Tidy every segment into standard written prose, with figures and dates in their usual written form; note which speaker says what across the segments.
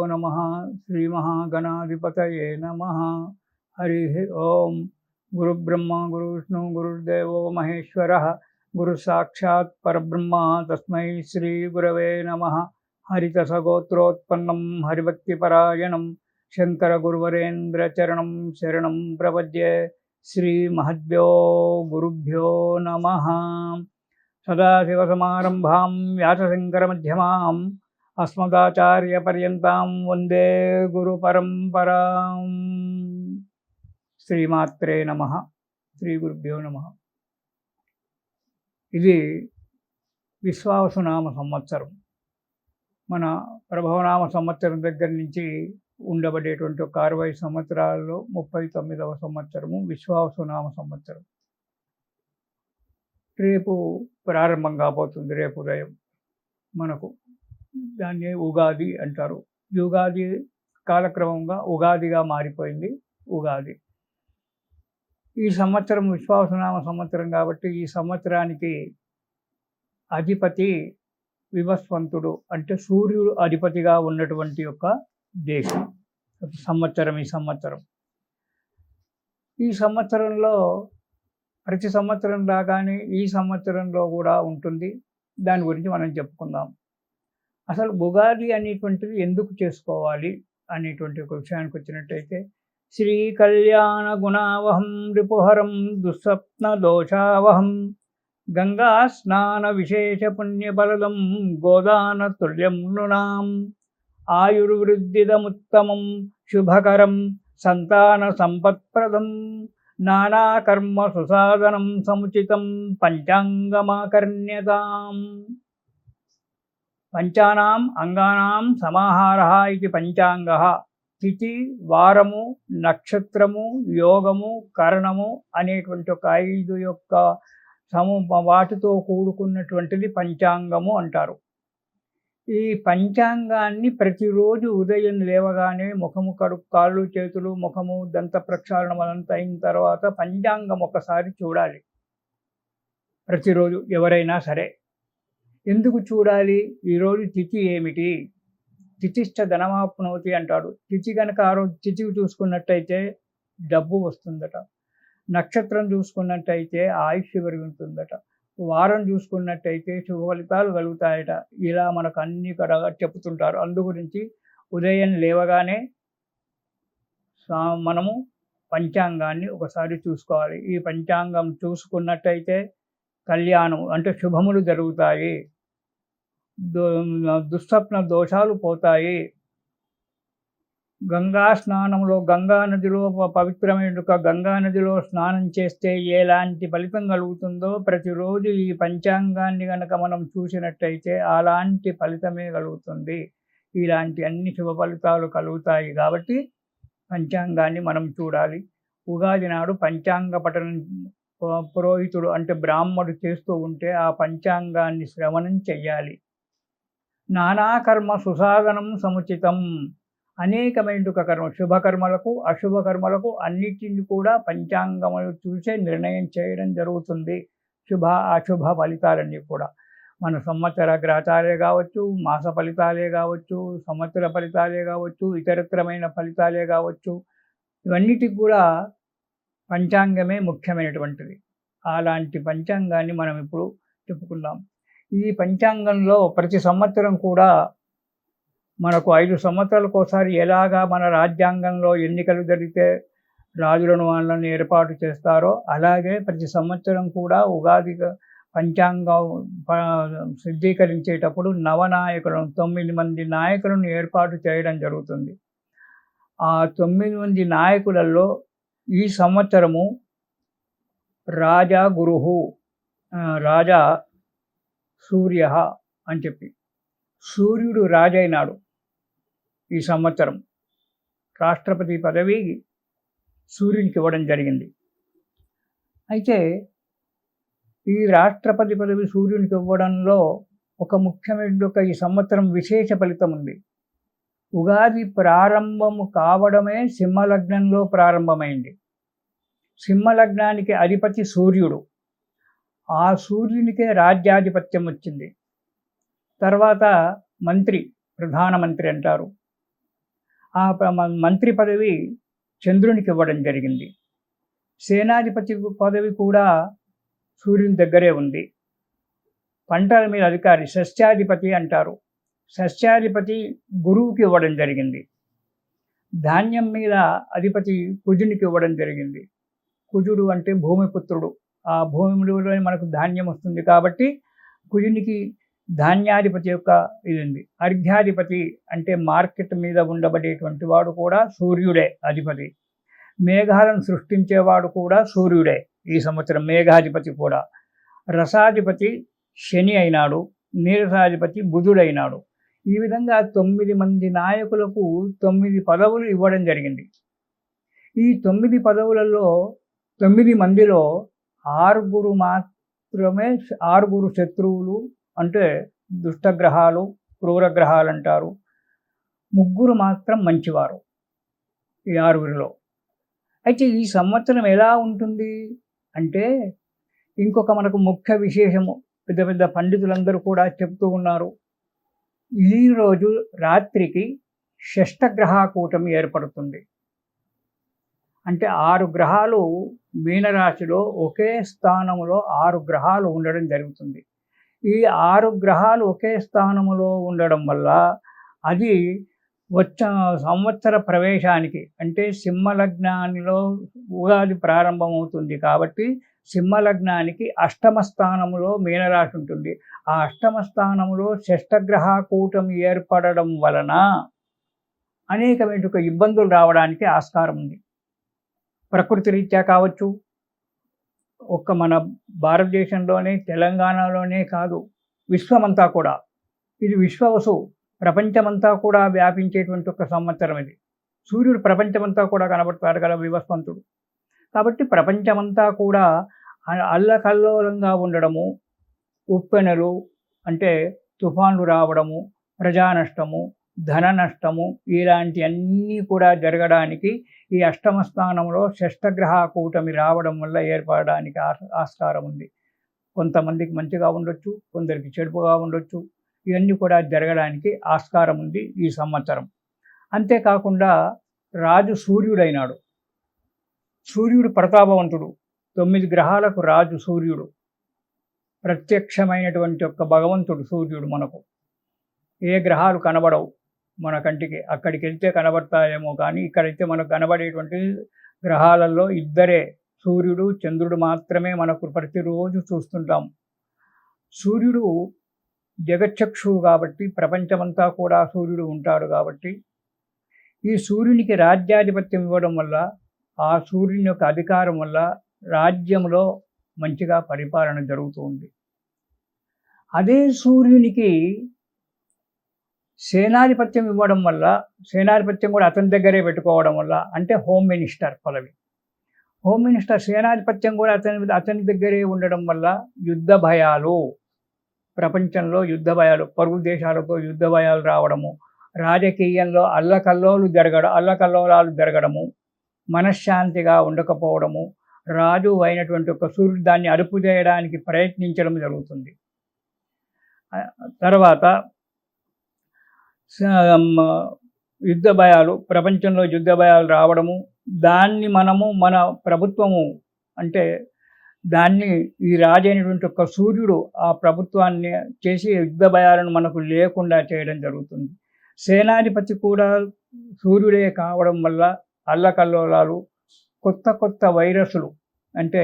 Speaker 1: नमः। श्रीमहागणाधिपतये नमः। हरिः ओम। गुरुब्रह्मा गुरुविष्णु गुरुर्देवो महेश्वरः गुरुसाक्षात् परब्रह्म तस्मै श्रीगुरवे नमः। हरितसगोत्रोत्पन्नं हरिभक्तिपरायणं शङ्करगुरुवरेन्द्रचरणं शरणं प्रपद्ये। श्रीमहद्भ्यो गुरुभ्यो नमः। सदाशिवसमारम्भां व्यासशङ्करमध्यमाम् अस्मदाचार्यपर्यन्तां वन्दे गुरुपरम्पराम्। శ్రీమాత్రే నమః. శ్రీ గురుభ్యో నమః. ఇది విశ్వావసునామ సంవత్సరం. మన ప్రభవనామ సంవత్సరం దగ్గర నుంచి ఉండబడేటువంటి ఒక 60 సంవత్సరాల్లో 39వ సంవత్సరము విశ్వావసునామ సంవత్సరం. రేపు ప్రారంభం కాబోతుంది. రేపు ఉదయం మనకు దాన్ని ఉగాది అంటారు. యుగాది కాలక్రమంగా ఉగాదిగా మారిపోయింది. ఉగాది ఈ సంవత్సరం విశ్వావసునామ సంవత్సరం కాబట్టి ఈ సంవత్సరానికి అధిపతి వివస్వంతుడు, అంటే సూర్యుడు అధిపతిగా ఉన్నటువంటి యొక్క దేశం సంవత్సరం. ఈ సంవత్సరంలో ప్రతి సంవత్సరం లాగానే ఈ సంవత్సరంలో కూడా ఉంటుంది. దాని గురించి మనం చెప్పుకుందాం. అసలు ఉగాది అనేటువంటిది ఎందుకు చేసుకోవాలి అనేటువంటి ఒక విషయానికి వచ్చినట్టయితే, శ్రీ కళ్యాణ గుణావహం రిపుహరం దుస్వప్న దోషావహం గంగా స్నాన విశేష పుణ్యబలదం గోదాన తుల్యం నృణాం ఆయుర్వృద్ధిదముత్తమం శుభకరం సంతాన సంపత్ప్రదం నానాకర్మ సుసాధనం సముచితం పంచాంగమాకర్ణ్యతాం. పంచానాం అంగానాం సమాహారః ఇది పంచాంగః. తిథి, వారము, నక్షత్రము, యోగము, కరణము అనేటువంటి ఒక 5 యొక్క వాటితో కూడుకున్నటువంటిది పంచాంగము అంటారు. ఈ పంచాంగాన్ని ప్రతిరోజు ఉదయం లేవగానే ముఖము కాళ్ళు చేతులు ముఖము దంత ప్రక్షాళనం అదంతా అయిన తర్వాత పంచాంగం ఒకసారి చూడాలి. ప్రతిరోజు ఎవరైనా సరే. ఎందుకు చూడాలి? ఈరోజు తిథి ఏమిటి? తిథిష్ట ధనమాప్నోతి అంటాడు. తిథి కనుక ఆ రోజు తిథి చూసుకున్నట్టయితే డబ్బు వస్తుందట. నక్షత్రం చూసుకున్నట్టయితే ఆయుష్ పెరుగుతుందట. వారం చూసుకున్నట్టయితే శుభ ఫలితాలు కలుగుతాయట. ఇలా మనకు అన్ని చెప్తుంటారు. అందు గురించి ఉదయం లేవగానే మనము పంచాంగాన్ని ఒకసారి చూసుకోవాలి. ఈ పంచాంగం చూసుకున్నట్టయితే కళ్యాణం అంటే శుభములు జరుగుతాయి, దుస్వప్న దోషాలు పోతాయి. గంగా స్నానంలో గంగా నదిలో పవిత్రమైన గంగా నదిలో స్నానం చేస్తే ఎలాంటి ఫలితం కలుగుతుందో ప్రతిరోజు ఈ పంచాంగాన్ని కనుక మనం చూసినట్టయితే అలాంటి ఫలితమే కలుగుతుంది. ఇలాంటి అన్ని శుభ ఫలితాలు కలుగుతాయి కాబట్టి పంచాంగాన్ని మనం చూడాలి. ఉగాది నాడు పంచాంగ పఠనం పురోహితుడు అంటే బ్రాహ్మడు చేస్తూ ఉంటే ఆ పంచాంగాన్ని శ్రవణం చెయ్యాలి. నానాకర్మ సుసాధనం సముచితం. అనేకమైన కర్మ, శుభకర్మలకు అశుభకర్మలకు అన్నిటిని కూడా పంచాంగములు చూసే నిర్ణయం చేయడం జరుగుతుంది. శుభ అశుభ ఫలితాలన్నీ కూడా మన సంవత్సర గ్రహచాలే కావచ్చు, మాస ఫలితాలే కావచ్చు, సంవత్సర ఫలితాలే కావచ్చు, ఇతరత్రమైన ఫలితాలే కావచ్చు, ఇవన్నిటికి కూడా పంచాంగమే ముఖ్యమైనటువంటిది. అలాంటి పంచాంగాన్ని మనం ఇప్పుడు చెప్పుకుందాం. ఈ పంచాంగంలో ప్రతి సంవత్సరం కూడా మనకు 5 సంవత్సరాలకు ఒకసారి ఎలాగా మన రాజ్యాంగంలో ఎన్నికలు జరిగితే రాజులను వాళ్ళని ఏర్పాటు చేస్తారో అలాగే ప్రతి సంవత్సరం కూడా ఉగాది పంచాంగం సిద్ధీకరించేటప్పుడు నవనాయకులను 9 మంది నాయకులను ఏర్పాటు చేయడం జరుగుతుంది. ఆ 9 మంది నాయకులలో ఈ సంవత్సరము రాజా గురుహు, రాజా సూర్య అని చెప్పి సూర్యుడు రాజైనాడు. ఈ సంవత్సరం రాష్ట్రపతి పదవి సూర్యునికి ఇవ్వడం జరిగింది. అయితే ఈ రాష్ట్రపతి పదవి సూర్యునికి ఇవ్వడంలో ఒక ముఖ్యమైన ఈ సంవత్సరం విశేష ఫలితం ఉంది. ఉగాది ప్రారంభము కావడమే సింహలగ్నంలో ప్రారంభమైంది. సింహలగ్నానికి అధిపతి సూర్యుడు. ఆ సూర్యునికే రాజ్యాధిపత్యం వచ్చింది. తర్వాత మంత్రి, ప్రధానమంత్రి అంటారు. మంత్రి పదవి చంద్రునికి ఇవ్వడం జరిగింది. సేనాధిపతి పదవి కూడా సూర్యుని దగ్గరే ఉంది. పంటల మీద అధికారి సస్యాధిపతి అంటారు. సస్యాధిపతి గురువుకి ఇవ్వడం జరిగింది. ధాన్యం మీద అధిపతి కుజునికి ఇవ్వడం జరిగింది. కుజుడు అంటే భూమిపుత్రుడు. ఆ భూమిలోనే మనకు ధాన్యం వస్తుంది కాబట్టి కుజునికి ధాన్యాధిపతి యొక్క ఇది ఉంది. అర్ఘ్యాధిపతి అంటే మార్కెట్ మీద ఉండబడేటువంటి వాడు కూడా సూర్యుడే అధిపతి. మేఘాలను సృష్టించేవాడు కూడా సూర్యుడే. ఈ సంవత్సరం మేఘాధిపతి కూడా. రసాధిపతి శని అయినాడు, నీరసాధిపతి బుధుడైనాడు. ఈ విధంగా 9 మంది నాయకులకు 9 పదవులు ఇవ్వడం జరిగింది. ఈ 9 పదవులలో 9 మందిలో 6 మాత్రమే 6 శత్రువులు, అంటే దుష్టగ్రహాలు, క్రూరగ్రహాలు అంటారు. 3 మాత్రం మంచివారు ఈ 6లో. అయితే ఈ సంవత్సరం ఎలా ఉంటుంది అంటే, ఇంకొక మనకు ముఖ్య విశేషము పెద్ద పెద్ద పండితులందరూ కూడా చెప్తూ ఉన్నారు. ఈరోజు రాత్రికి షష్టగ్రహ కూటమి ఏర్పడుతుంది. అంటే 6 గ్రహాలు మీనరాశిలో ఒకే స్థానంలో 6 గ్రహాలు ఉండడం జరుగుతుంది. ఈ 6 గ్రహాలు ఒకే స్థానంలో ఉండడం వల్ల అది వచ్చే సంవత్సర ప్రవేశానికి, అంటే సింహలగ్నానిలో ఉగాది ప్రారంభమవుతుంది కాబట్టి సింహలగ్నానికి అష్టమ స్థానంలో మీనరాశి ఉంటుంది. ఆ అష్టమ స్థానంలో షష్టగ్రహ కూటమి ఏర్పడడం వలన అనేకమైన ఇబ్బందులు రావడానికి ఆస్కారం ఉంది. ప్రకృతి రీత్యా కావచ్చు, ఒక్క మన భారతదేశంలోనే తెలంగాణలోనే కాదు, విశ్వమంతా కూడా. ఇది విశ్వవసు, ప్రపంచమంతా కూడా వ్యాపించేటువంటి ఒక సంవత్సరం ఇది. సూర్యుడు ప్రపంచమంతా కూడా కనబడతాడు కదా, వివస్వంతుడు. కాబట్టి ప్రపంచమంతా కూడా అల్లకల్లోలంగా ఉండడము, ఉప్పెనలు అంటే తుఫాన్లు రావడము, ప్రజా నష్టము, ధన నష్టము, ఇలాంటి అన్నీ కూడా జరగడానికి ఈ అష్టమ స్థానంలో షష్టగ్రహ కూటమి రావడం వల్ల ఏర్పడడానికి ఆస్కారం ఉంది. కొంతమందికి మంచిగా ఉండొచ్చు, కొందరికి చెడుపుగా ఉండొచ్చు. ఇవన్నీ కూడా జరగడానికి ఆస్కారం ఉంది ఈ సంవత్సరం. అంతేకాకుండా రాజు సూర్యుడైనాడు. సూర్యుడు ప్రతాపవంతుడు. 9 గ్రహాలకు రాజు సూర్యుడు. ప్రత్యక్షమైనటువంటి ఒక భగవంతుడు సూర్యుడు మనకు. ఏ గ్రహాలు కనబడవు మన కంటికి. అక్కడికి వెళ్తే కనబడతాయేమో కానీ ఇక్కడైతే మనకు కనబడేటువంటి గ్రహాలలో 2 సూర్యుడు, చంద్రుడు మాత్రమే మనకు ప్రతిరోజు చూస్తుంటాం. సూర్యుడు జగచ్చక్షువు కాబట్టి ప్రపంచమంతా కూడా సూర్యుడు ఉంటాడు కాబట్టి ఈ సూర్యునికి రాజ్యాధిపత్యం ఇవ్వడం వల్ల, ఆ సూర్యుని యొక్క అధికారం వల్ల రాజ్యంలో మంచిగా పరిపాలన జరుగుతూ ఉంది. అదే సూర్యునికి సేనాధిపత్యం ఇవ్వడం వల్ల, సేనాధిపత్యం కూడా అతని దగ్గరే పెట్టుకోవడం వల్ల, అంటే హోమ్ మినిస్టర్ పదవి. హోమ్ మినిస్టర్ సేనాధిపత్యం కూడా అతని దగ్గరే ఉండడం వల్ల యుద్ధ భయాలు, ప్రపంచంలో యుద్ధ భయాలు, పొరుగు దేశాలతో యుద్ధ భయాలు రావడము, రాజకీయంలో అల్లకల్లోలాలు జరగడము, మనశ్శాంతిగా ఉండకపోవడము, రాజు అయినటువంటి ఒక సూర్యుడు దాన్ని అదుపు చేయడానికి ప్రయత్నించడం జరుగుతుంది. తర్వాత యుద్ధ భయాలు, ప్రపంచంలో యుద్ధ భయాలు రావడము, దాన్ని మన ప్రభుత్వము అంటే దాన్ని ఈ రాజు అయినటువంటి ఒక సూర్యుడు ఆ ప్రభుత్వాన్ని చేసి యుద్ధ భయాలను మనకు లేకుండా చేయడం జరుగుతుంది. సేనాధిపతి కూడా సూర్యుడే కావడం వల్ల అల్లకల్లోలాలు, కొత్త వైరస్లు అంటే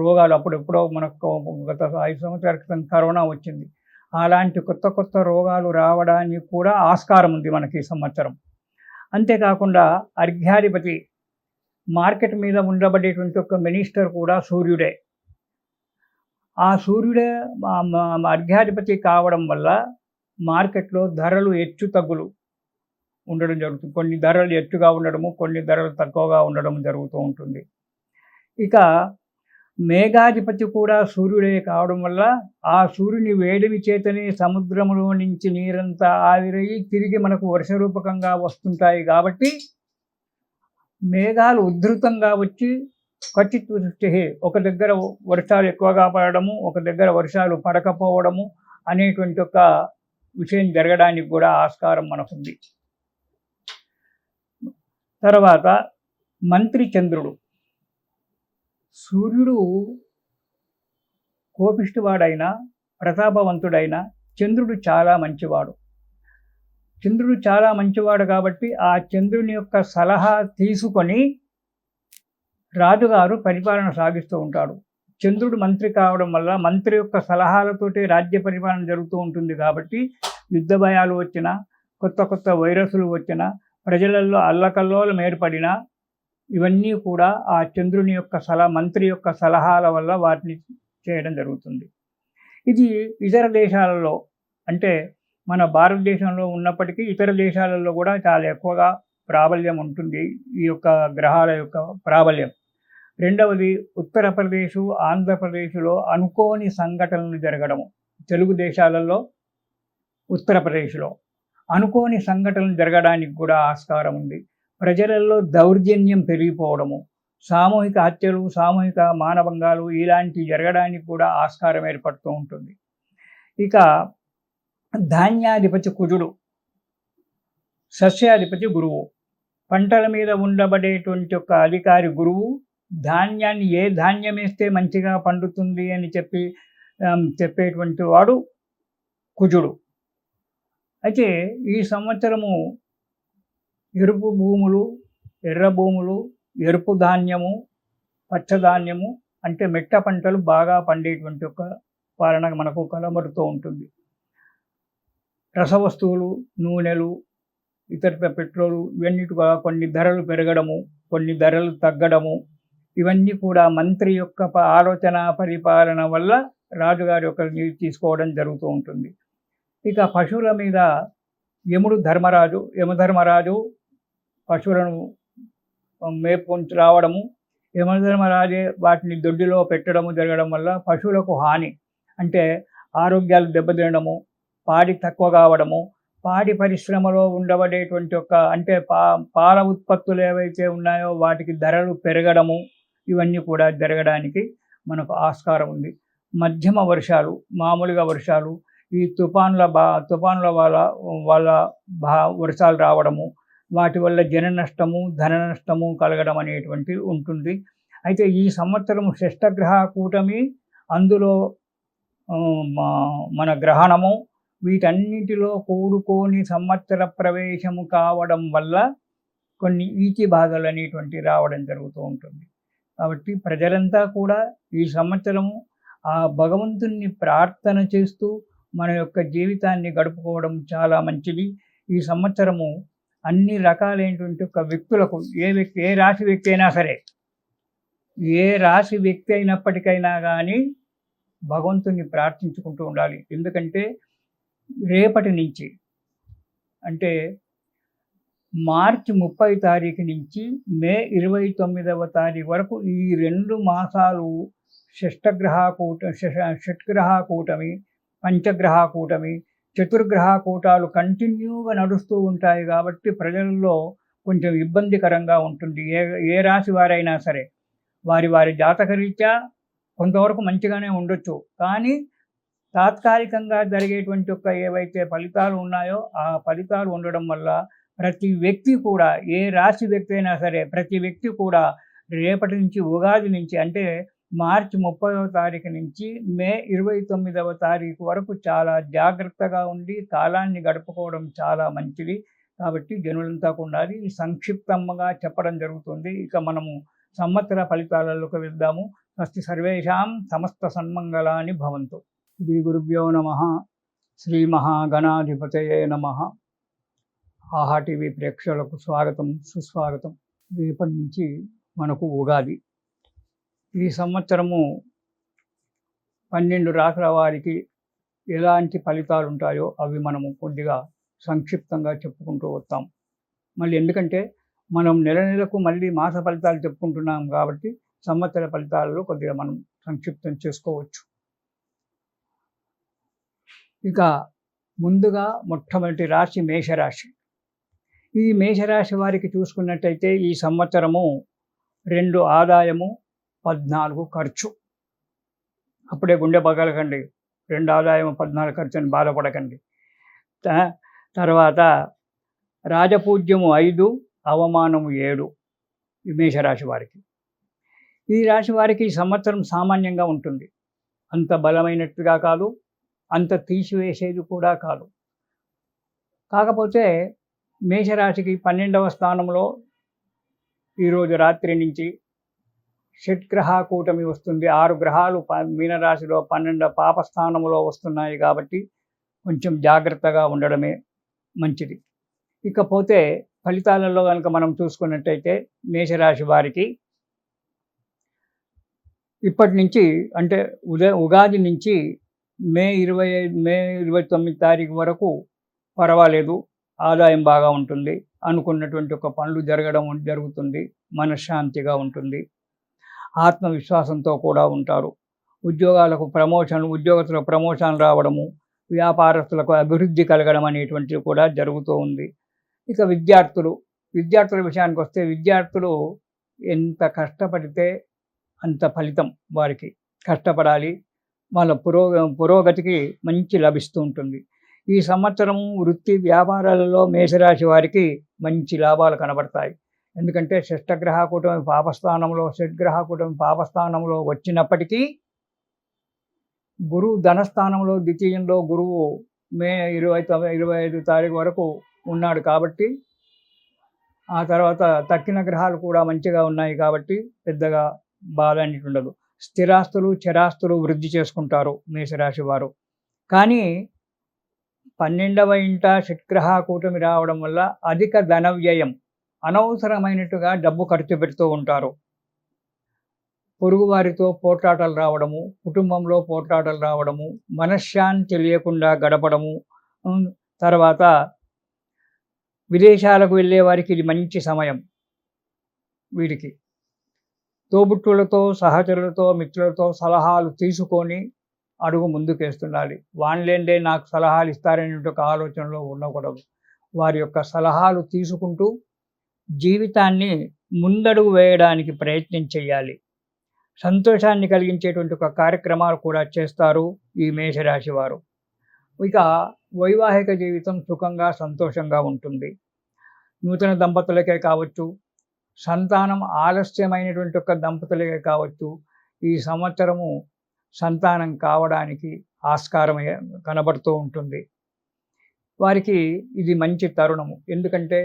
Speaker 1: రోగాలు, అప్పుడెప్పుడో మనకు గత 5 సంవత్సరాల క్రితం కరోనా వచ్చింది. అలాంటి కొత్త రోగాలు రావడానికి కూడా ఆస్కారం ఉంది మనకి ఈ సంవత్సరం. అంతేకాకుండా అర్ఘ్యాధిపతి, మార్కెట్ మీద ఉండబడేటువంటి ఒక మినిస్టర్ కూడా సూర్యుడే. ఆ సూర్యుడే అర్ఘ్యాధిపతి కావడం వల్ల మార్కెట్లో ధరలు హెచ్చు తగ్గులు ఉండడం జరుగుతుంది. కొన్ని ధరలు ఎక్కువగా ఉండడము, కొన్ని ధరలు తక్కువగా ఉండడం జరుగుతూ ఉంటుంది. ఇక మేఘాధిపతి కూడా సూర్యుడే కావడం వల్ల ఆ సూర్యుని వేడిమి చేతనే సముద్రంలో నుంచి నీరంతా ఆవిరయ్యి తిరిగి మనకు వర్ష రూపకంగా వస్తుంటాయి. కాబట్టి మేఘాలు ఉధృతంగా వచ్చి క్వచిత్ వృష్టిః, ఒక దగ్గర వర్షాలు ఎక్కువగా పడడము, ఒక దగ్గర వర్షాలు పడకపోవడము అనేటువంటి ఒక విషయం జరగడానికి కూడా ఆస్కారం మనకుంది. తర్వాత మంత్రి చంద్రుడు. సూర్యుడు కోపిష్టివాడైనా ప్రతాపవంతుడైన చంద్రుడు చాలా మంచివాడు. చంద్రుడు చాలా మంచివాడు కాబట్టి ఆ చంద్రుని యొక్క సలహా తీసుకొని రాజుగారు పరిపాలన సాగిస్తూ ఉంటాడు. చంద్రుడు మంత్రి కావడం వల్ల మంత్రి యొక్క సలహాలతోటి రాజ్య పరిపాలన జరుగుతూ ఉంటుంది కాబట్టి యుద్ధ భయాలు వచ్చినా, కొత్త కొత్త వైరస్లు వచ్చినా, ప్రజలలో అల్లకల్లోలం ఏర్పడినా ఇవన్నీ కూడా ఆ చంద్రుని యొక్క మంత్రి యొక్క సలహాల వల్ల వాటిని చేయడం జరుగుతుంది. ఇది ఇతర దేశాలలో అంటే మన భారతదేశంలో ఉన్నప్పటికీ ఇతర దేశాలలో కూడా చాలా ఎక్కువగా ప్రాబల్యం ఉంటుంది ఈ యొక్క గ్రహాల యొక్క ప్రాబల్యం. రెండవది ఉత్తరప్రదేశ్, ఆంధ్రప్రదేశ్లో అనుకోని సంఘటనలు జరగడము. తెలుగు దేశాలలో ఉత్తరప్రదేశ్లో అనుకోని సంఘటనలు జరగడానికి కూడా ఆస్కారం ఉంది. ప్రజలలో దౌర్జన్యం పెరిగిపోవడము, సామూహిక హత్యలు, సామూహిక మానభంగాలు ఇలాంటివి జరగడానికి కూడా ఆస్కారం ఏర్పడుతూ ఉంటుంది. ఇక ధాన్యాధిపతి కుజుడు, సస్యాధిపతి గురువు. పంటల మీద ఉండబడేటువంటి ఒక అధికారి గురువు. ధాన్యాన్ని ఏ ధాన్యం వేస్తే మంచిగా పండుతుంది అని చెప్పేటువంటి వాడు కుజుడు. అయితే ఈ సంవత్సరము ఎరుపు భూములు, ఎర్ర భూములు, ఎరుపు ధాన్యము, పచ్చధాన్యము అంటే మెట్ట పంటలు బాగా పండేటువంటి ఒక పాలన మనకు కనబడుతూ ఉంటుంది. రసవస్తువులు, నూనెలు, ఇతర పెట్రోలు ఇవన్నిటి కొన్ని ధరలు పెరగడము, కొన్ని ధరలు తగ్గడము ఇవన్నీ కూడా మంత్రి యొక్క ఆలోచన పరిపాలన వల్ల రాజుగారి యొక్క తీసుకోవడం జరుగుతూ ఉంటుంది. ఇక పశువుల మీద యమధర్మరాజు పశువులను మేపుకొని రావడము, యమధర్మరాజే వాటిని దొడ్డిలో పెట్టడము జరగడం వల్ల పశువులకు హాని అంటే ఆరోగ్యాలు దెబ్బతినడము, పాడి తక్కువ కావడము, పాడి పరిశ్రమలో ఉండబడేటువంటి అంటే పాల ఉత్పత్తులు ఏవైతే ఉన్నాయో వాటికి ధరలు పెరగడము ఇవన్నీ కూడా జరగడానికి మనకు ఆస్కారం ఉంది. మధ్యమ వర్షాలు, మామూలుగా వర్షాలు, ఈ తుఫాన్ల వల్ల వర్షాలు రావడము, వాటి వల్ల జన నష్టము, ధన నష్టము కలగడం అనేటువంటిది ఉంటుంది. అయితే ఈ సంవత్సరం షష్టగ్రహ కూటమి, అందులో మన గ్రహణము వీటన్నిటిలో కూడుకొని సంవత్సర ప్రవేశము కావడం వల్ల కొన్ని ఈతి బాధలు అనేటువంటివి రావడం జరుగుతూ ఉంటుంది. కాబట్టి ప్రజలంతా కూడా ఈ సంవత్సరము ఆ భగవంతుణ్ణి ప్రార్థన చేస్తూ మన యొక్క జీవితాన్ని గడుపుకోవడం చాలా మంచిది. ఈ సంవత్సరము అన్ని రకాలైనటువంటి వ్యక్తులకు ఏ రాశి వ్యక్తి అయినా సరే, ఏ రాశి వ్యక్తి అయినప్పటికైనా కానీ భగవంతుణ్ణి ప్రార్థించుకుంటూ ఉండాలి. ఎందుకంటే రేపటి నుంచి అంటే మార్చి 30 తారీఖు నుంచి మే 29వ తారీఖు వరకు ఈ 2 మాసాలు షట్గ్రహ కూటమి, పంచగ్రహ కూటమి, చతుర్గ్రహ కూటాలు కంటిన్యూగా నడుస్తూ ఉంటాయి. కాబట్టి ప్రజల్లో కొంచెం ఇబ్బందికరంగా ఉంటుంది. ఏ రాశి వారైనా సరే వారి జాతకరీత్యా కొంతవరకు మంచిగానే ఉండొచ్చు. కానీ తాత్కాలికంగా జరిగేటువంటి ఏవైతే ఫలితాలు ఉన్నాయో ఆ ఫలితాలు ఉండడం వల్ల ప్రతి వ్యక్తి కూడా, ఏ రాశి వ్యక్తి అయినా సరే ప్రతి వ్యక్తి కూడా రేపటి నుంచి ఉగాది నుంచి అంటే మార్చి 30వ తారీఖు నుంచి మే 29వ తారీఖు వరకు చాలా జాగ్రత్తగా ఉండి కాలాన్ని గడుపుకోవడం చాలా మంచిది. కాబట్టి జనులంతా కూడా సంక్షిప్తంగా చెప్పడం జరుగుతుంది. ఇక మనము సంవత్సర ఫలితాలలోకి వెళ్దాము. స్వస్తి సర్వేషాం సమస్త సన్మంగళాని భవంతు. శ్రీ గురుభ్యో నమః. శ్రీ మహాగణాధిపతయే నమః. ఆహా టీవీ ప్రేక్షకులకు స్వాగతం, సుస్వాగతం. రేపటి నుంచి మనకు ఉగాది. ఈ సంవత్సరము 12 రాసుల వారికి ఎలాంటి ఫలితాలు ఉంటాయో అవి మనము కొద్దిగా సంక్షిప్తంగా చెప్పుకుంటూ వస్తాం. మళ్ళీ ఎందుకంటే మనం నెలకు మళ్ళీ మాస ఫలితాలు చెప్పుకుంటున్నాం కాబట్టి సంవత్సర ఫలితాలలో కొద్దిగా మనం సంక్షిప్తం చేసుకోవచ్చు. ఇక ముందుగా మొట్టమొదటి రాశి మేషరాశి. ఈ మేషరాశి వారికి చూసుకున్నట్టయితే ఈ సంవత్సరము 2 ఆదాయము, 14 ఖర్చు. అప్పుడే గుండె పగలకండి. 2 ఆదాయం 14 ఖర్చు అని బాధపడకండి. తర్వాత రాజపూజ్యము 5, అవమానం 7 ఈ మేషరాశి వారికి. ఈ రాశి వారికి ఈ సంవత్సరం సామాన్యంగా ఉంటుంది. అంత బలమైనట్టుగా కాదు, అంత తీసివేసేది కూడా కాదు. కాకపోతే మేషరాశికి 12వ స్థానంలో ఈరోజు రాత్రి నుంచి షట్గ్రహ కూటమి వస్తుంది. 6 గ్రహాలు మీనరాశిలో 12 పాపస్థానంలో వస్తున్నాయి కాబట్టి కొంచెం జాగ్రత్తగా ఉండడమే మంచిది. ఇకపోతే ఫలితాలలో కనుక మనం చూసుకున్నట్టయితే మేషరాశి వారికి ఇప్పటి నుంచి అంటే ఉగాది నుంచి మే 29 తారీఖు వరకు పర్వాలేదు, ఆదాయం బాగా ఉంటుంది. అనుకున్నటువంటి ఒక పనులు జరుగుతుంది. మనశ్శాంతిగా ఉంటుంది. ఆత్మవిశ్వాసంతో కూడా ఉంటారు. ఉద్యోగస్తులకు ప్రమోషన్లు రావడము, వ్యాపారస్తులకు అభివృద్ధి కలగడం అనేటువంటిది కూడా జరుగుతూ ఉంది. ఇక విద్యార్థుల విషయానికి వస్తే విద్యార్థులు ఎంత కష్టపడితే అంత ఫలితం వారికి. కష్టపడాలి, వాళ్ళ పురోగతికి మంచి లభిస్తూ ఉంటుంది. ఈ సంవత్సరం వృత్తి వ్యాపారాలలో మేషరాశి వారికి మంచి లాభాలు కనబడతాయి. ఎందుకంటే షట్గ్రహ కూటమి పాపస్థానంలో వచ్చినప్పటికీ గురువు ధనస్థానంలో ద్వితీయంలో గురువు మే 25 తారీఖు వరకు ఉన్నాడు కాబట్టి, ఆ తర్వాత తక్కిన గ్రహాలు కూడా మంచిగా ఉన్నాయి కాబట్టి పెద్దగా బాధ అనేది ఉండదు. స్థిరాస్తులు చరాస్తులు వృద్ధి చేసుకుంటారు మేషరాశి వారు. కానీ 12వ ఇంట షట్గ్రహ కూటమి రావడం వల్ల అధిక ధన వ్యయం, అనవసరమైనట్టుగా డబ్బు ఖర్చు పెడుతూ ఉంటారు. పొరుగువారితో పోట్లాటలు రావడము, కుటుంబంలో పోట్లాటలు రావడము, మనశ్శాంతి లేకుండా గడపడము. తర్వాత విదేశాలకు వెళ్ళే వారికి ఇది మంచి సమయం. వీరికి తోబుట్టులతో, సహచరులతో, మిత్రులతో సలహాలు తీసుకొని అడుగు ముందుకేస్తుండాలి. వాళ్ళేందే నాకు సలహాలు ఇస్తారనే ఒక ఆలోచనలో ఉండకూడదు. వారి యొక్క సలహాలు తీసుకుంటూ జీవితాన్ని ముందడుగు వేయడానికి ప్రయత్నం చేయాలి. సంతోషాన్ని కలిగించేటువంటి ఒక కార్యక్రమాలు కూడా చేస్తారు ఈ మేషరాశి వారు. ఇక వైవాహిక జీవితం సుఖంగా సంతోషంగా ఉంటుంది. నూతన దంపతులకే కావచ్చు, సంతానం ఆలస్యమైనటువంటి ఒక దంపతులకే కావచ్చు, ఈ సంవత్సరము సంతానం కావడానికి ఆస్కారం కనబడుతూ ఉంటుంది. వారికి ఇది మంచి తరుణము. ఎందుకంటే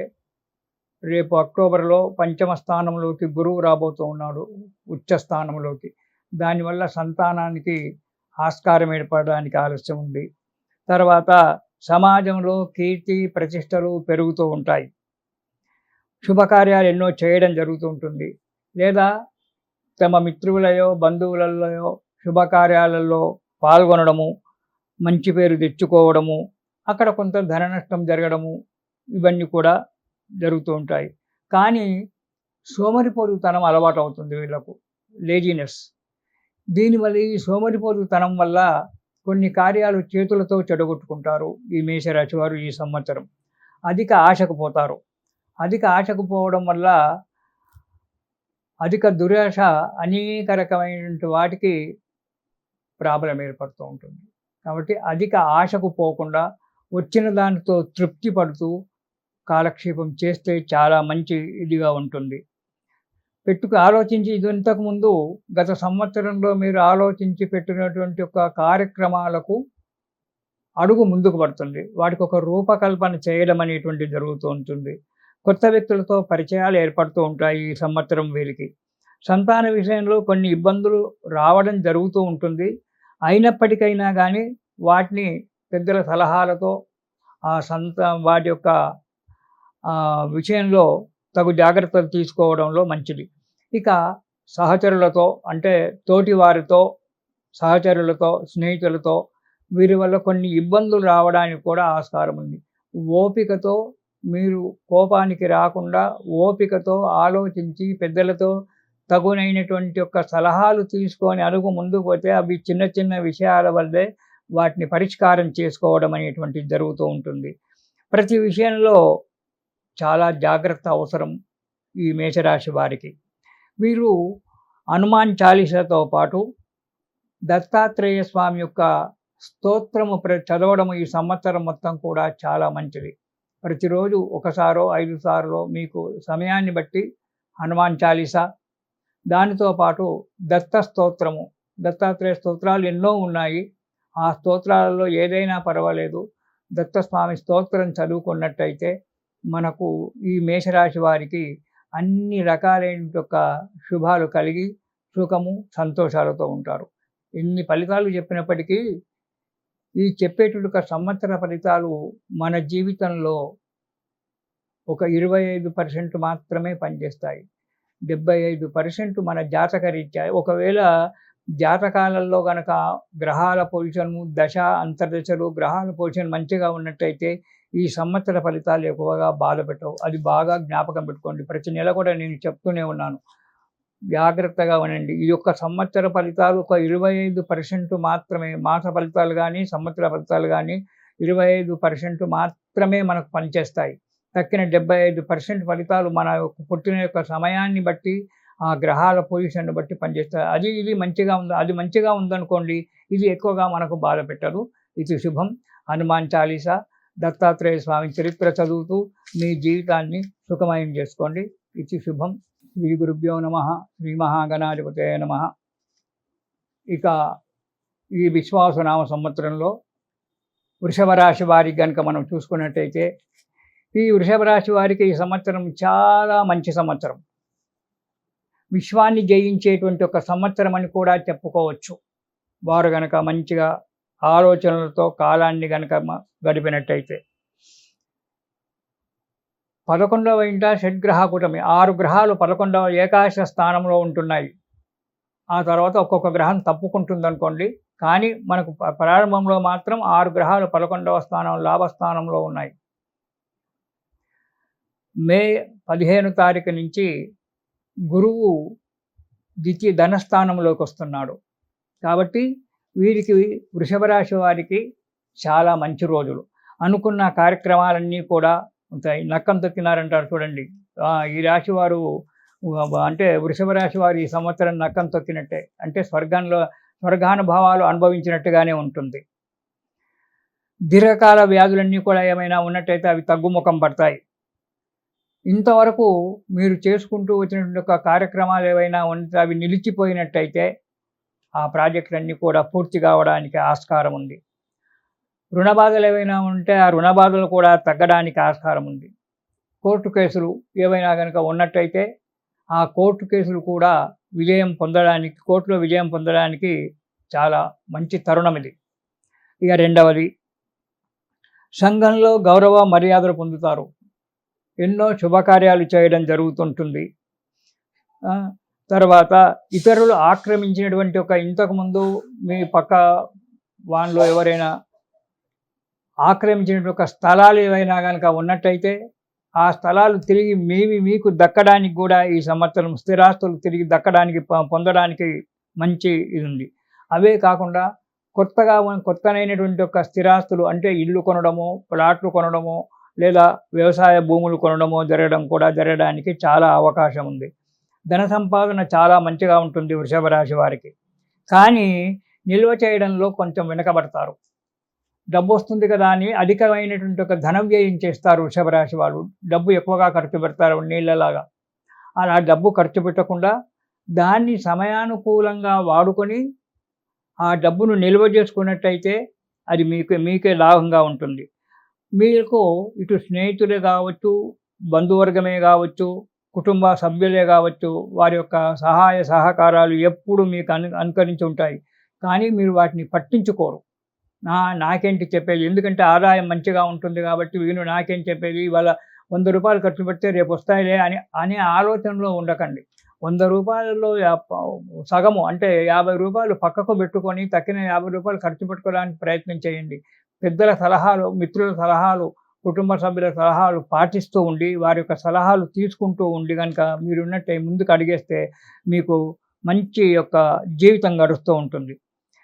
Speaker 1: రేపు అక్టోబర్లో 5వ స్థానంలోకి గురువు రాబోతూ ఉన్నాడు, ఉచ్చ స్థానంలోకి. దానివల్ల సంతానానికి ఆస్కారం ఏర్పడడానికి ఆలస్యం ఉంది. తర్వాత సమాజంలో కీర్తి ప్రతిష్టలు పెరుగుతూ ఉంటాయి. శుభకార్యాలు ఎన్నో చేయడం జరుగుతూ ఉంటుంది. లేదా తమ మిత్రులయో బంధువులలో శుభకార్యాలలో పాల్గొనడము, మంచి పేరు తెచ్చుకోవడము, అక్కడ కొంత ధన నష్టం జరగడము, ఇవన్నీ కూడా జరుగుతూ ఉంటాయి. కానీ సోమరిపోతుతనం అలవాటు అవుతుంది వీళ్ళకు, లేజినెస్. దీనివల్ల ఈ సోమరిపోతుతనం వల్ల కొన్ని కార్యాలు చేతులతో చెడగొట్టుకుంటారు ఈ మేషరాశి వారు ఈ సంవత్సరం. అధిక ఆశకు పోతారు. అధిక ఆశకు పోవడం వల్ల అధిక దురాశ అనేక రకమైనటువంటి వాటికి ప్రాబ్లం ఏర్పడుతూ ఉంటుంది. కాబట్టి అధిక ఆశకు పోకుండా వచ్చిన దానితో తృప్తి పడుతూ కాలక్షేపం చేస్తే చాలా మంచి ఇదిగా ఉంటుంది. ఆలోచించి ఇది ఇంతకుముందు గత సంవత్సరంలో మీరు ఆలోచించి పెట్టినటువంటి ఒక కార్యక్రమాలకు అడుగు ముందుకు పడుతుంది. వాటికి ఒక రూపకల్పన చేయడం అనేటువంటిది జరుగుతూ ఉంటుంది. కొత్త వ్యక్తులతో పరిచయాలు ఏర్పడుతూ ఉంటాయి ఈ సంవత్సరం వీరికి. సంతాన విషయంలో కొన్ని ఇబ్బందులు రావడం జరుగుతూ ఉంటుంది. అయినప్పటికైనా కానీ వాటిని పెద్దల సలహాలతో వాటి యొక్క విషయంలో తగు జాగ్రత్తలు తీసుకోవడంలో మంచిది. ఇక సహచరులతో అంటే తోటి వారితో, సహచరులతో, స్నేహితులతో వీరి వల్ల కొన్ని ఇబ్బందులు రావడానికి కూడా ఆస్కారం ఉంది. ఓపికతో మీరు కోపానికి రాకుండా ఓపికతో ఆలోచించి పెద్దలతో తగునైనటువంటి యొక్క సలహాలు తీసుకొని అడుగు ముందుకు పోతే అవి చిన్న చిన్న విషయాల వల్లే వాటిని పరిష్కారం చేసుకోవడం అనేటువంటిది జరుగుతూ ఉంటుంది. ప్రతి విషయంలో చాలా జాగ్రత్త అవసరం ఈ మేషరాశి వారికి. వీరు హనుమాన్ చాలీసాతో పాటు దత్తాత్రేయ స్వామి యొక్క స్తోత్రము చదవడం ఈ సంవత్సరం మొత్తం కూడా చాలా మంచిది. ప్రతిరోజు ఒకసారో 5 సార్లో మీకు సమయాన్ని బట్టి హనుమాన్ చాలీసా, దానితో పాటు దత్త స్తోత్రము, దత్తాత్రేయ స్తోత్రాలు ఎన్నో ఉన్నాయి. ఆ స్తోత్రాలలో ఏదైనా పర్వాలేదు. దత్తస్వామి స్తోత్రం చదువుకున్నట్టయితే మనకు ఈ మేషరాశి వారికి అన్ని రకాలైన యొక్క శుభాలు కలిగి సుఖము, సంతోషాలతో ఉంటారు. ఇన్ని ఫలితాలు చెప్పినప్పటికీ ఈ చెప్పేటువంటి సంవత్సర ఫలితాలు మన జీవితంలో ఒక 25% మాత్రమే పనిచేస్తాయి. 75% మన జాతక రీత్యా. ఒకవేళ జాతకాలలో గనక గ్రహాల పొజిషను, దశ, అంతర్దశలు, గ్రహాల పొజిషన్ మంచిగా ఉన్నట్టయితే ఈ సంవత్సర ఫలితాలు ఎక్కువగా బాధపెట్టవు. అది బాగా జ్ఞాపకం పెట్టుకోండి. ప్రతి నెల కూడా నేను చెప్తూనే ఉన్నాను. జాగ్రత్తగా వినండి. ఈ యొక్క సంవత్సర ఫలితాలు ఒక 25% మాత్రమే. మాస ఫలితాలు గానీ, సంవత్సర ఫలితాలు గానీ 25% మాత్రమే మనకు పనిచేస్తాయి. తక్కిన 75% ఫలితాలు మన యొక్క పుట్టిన యొక్క సమయాన్ని బట్టి, ఆ గ్రహాల పొజిషన్‌ని బట్టి పనిచేస్తాయి. అది ఇది మంచిగా ఉందా, అది మంచిగా ఉందనుకోండి, ఇది ఎక్కువగా మనకు బాధ పెట్టదు. ఇది శుభం. హనుమాన్ చాలీసా, దత్తాత్రేయ స్వామి చరిత్ర చదువుతూ మీ జీవితాన్ని సుఖమయం చేసుకోండి. ఇది శుభం. శ్రీ గురుభ్యో నమః. శ్రీ మహాగణాధిపతయే నమః. ఇక ఈ విశ్వావసునామ సంవత్సరంలో వృషభ రాశి వారికి గనుక మనం చూసుకున్నట్టయితే, ఈ వృషభ రాశి వారికి ఈ సంవత్సరం చాలా మంచి సంవత్సరం. విశ్వాన్ని జయించేటువంటి ఒక సంవత్సరం అని కూడా చెప్పుకోవచ్చు. వారు గనక మంచిగా ఆలోచనలతో కాలాన్ని గనక గడిపినట్టయితే. 11వ ఇంట షడ్గ్రహ కూటమి, 6 గ్రహాలు 11వ ఏకాదశ స్థానంలో ఉంటున్నాయి. ఆ తర్వాత ఒక్కొక్క గ్రహం తప్పుకుంటుందనుకోండి. కానీ మనకు ప్రారంభంలో మాత్రం 6 గ్రహాలు 11వ స్థానం లాభస్థానంలో ఉన్నాయి. మే 15 తారీఖు నుంచి గురువు ద్వితీయ ధనస్థానంలోకి వస్తున్నాడు. కాబట్టి వీరికి వృషభ రాశి వారికి చాలా మంచి రోజులు. అనుకున్న కార్యక్రమాలన్నీ కూడా ఉంటాయి. నక్కం తొక్కినారంటారు చూడండి. ఈ రాశి వారు అంటే వృషభ రాశి వారు ఈ సంవత్సరం నక్కం తొక్కినట్టే. అంటే స్వర్గానుభవాలు అనుభవించినట్టుగానే ఉంటుంది. దీర్ఘకాల వ్యాధులన్నీ కూడా ఏమైనా ఉన్నట్టయితే అవి తగ్గుముఖం పడతాయి. ఇంతవరకు మీరు చేసుకుంటూ వచ్చినటువంటి ఒక కార్యక్రమాలు ఏవైనా ఉంటే అవి నిలిచిపోయినట్టయితే ఆ ప్రాజెక్టులన్నీ కూడా పూర్తి కావడానికి ఆస్కారం ఉంది. రుణ బాధలు ఏవైనా ఉంటే ఆ రుణ బాధలు కూడా తగ్గడానికి ఆస్కారం ఉంది. కోర్టు కేసులు ఏవైనా కనుక ఉన్నట్టయితే ఆ కోర్టు కేసులు కూడా కోర్టులో విజయం పొందడానికి చాలా మంచి తరుణం ఇది. ఇక రెండవది, సంఘంలో గౌరవ మర్యాదలు పొందుతారు. ఎన్నో శుభకార్యాలు చేయడం జరుగుతుంటుంది. తర్వాత ఇతరులు ఆక్రమించినటువంటి ఒక ఇంతకుముందు మీ పక్క వాళ్ళలో ఎవరైనా ఆక్రమించినటువంటి ఒక స్థలాలు ఏవైనా కనుక ఉన్నట్టయితే ఆ స్థలాలు తిరిగి మీకు దక్కడానికి కూడా ఈ సంవత్సరం స్థిరాస్తులు తిరిగి దక్కడానికి పొందడానికి మంచి ఇది ఉంది. అవే కాకుండా కొత్తనైనటువంటి ఒక స్థిరాస్తులు అంటే ఇల్లు కొనడము, ప్లాట్లు కొనడము, లేదా వ్యవసాయ భూములు కొనడము జరగడానికి చాలా అవకాశం ఉంది. ధన సంపాదన చాలా మంచిగా ఉంటుంది వృషభ రాశి వారికి. కానీ నిల్వ చేయడంలో కొంచెం వెనకబడతారు. డబ్బు వస్తుంది కదా అని అధికమైనటువంటి ఒక ధన వ్యయం చేస్తారు వృషభ రాశి వాళ్ళు. డబ్బు ఎక్కువగా ఖర్చు పెడతారు నీళ్ళలాగా. అలా డబ్బు ఖర్చు పెట్టకుండా దాన్ని సమయానుకూలంగా వాడుకొని ఆ డబ్బును నిల్వ చేసుకున్నట్టయితే అది మీకే లాభంగా ఉంటుంది. మీకు ఇటు స్నేహితులే కావచ్చు, బంధువర్గమే కావచ్చు, కుటుంబ సభ్యులే కావచ్చు, వారి యొక్క సహాయ సహకారాలు ఎప్పుడు మీకు అనుకరించి ఉంటాయి. కానీ మీరు వాటిని పట్టించుకోరు. నాకేంటి చెప్పేది, ఎందుకంటే ఆదాయం మంచిగా ఉంటుంది కాబట్టి వీళ్ళు నాకేం చెప్పేది, ఇవాళ 100 రూపాయలు ఖర్చు పెడితే రేపు వస్తాయిలే అనే ఆలోచనలో ఉండకండి. 100 రూపాయలలో సగము అంటే 50 రూపాయలు పక్కకు పెట్టుకొని తక్కిన 50 రూపాయలు ఖర్చు పెట్టుకోవడానికి ప్రయత్నం చేయండి. పెద్దల సలహాలు, మిత్రుల సలహాలు, కుటుంబ సభ్యుల సలహాలు పాటిస్తూ ఉండి వారి యొక్క సలహాలు తీసుకుంటూ ఉండి కనుక మీరున్నట్టే ముందుకు అడిగేస్తే మీకు మంచి యొక్క జీవితం గడుస్తూ ఉంటుంది.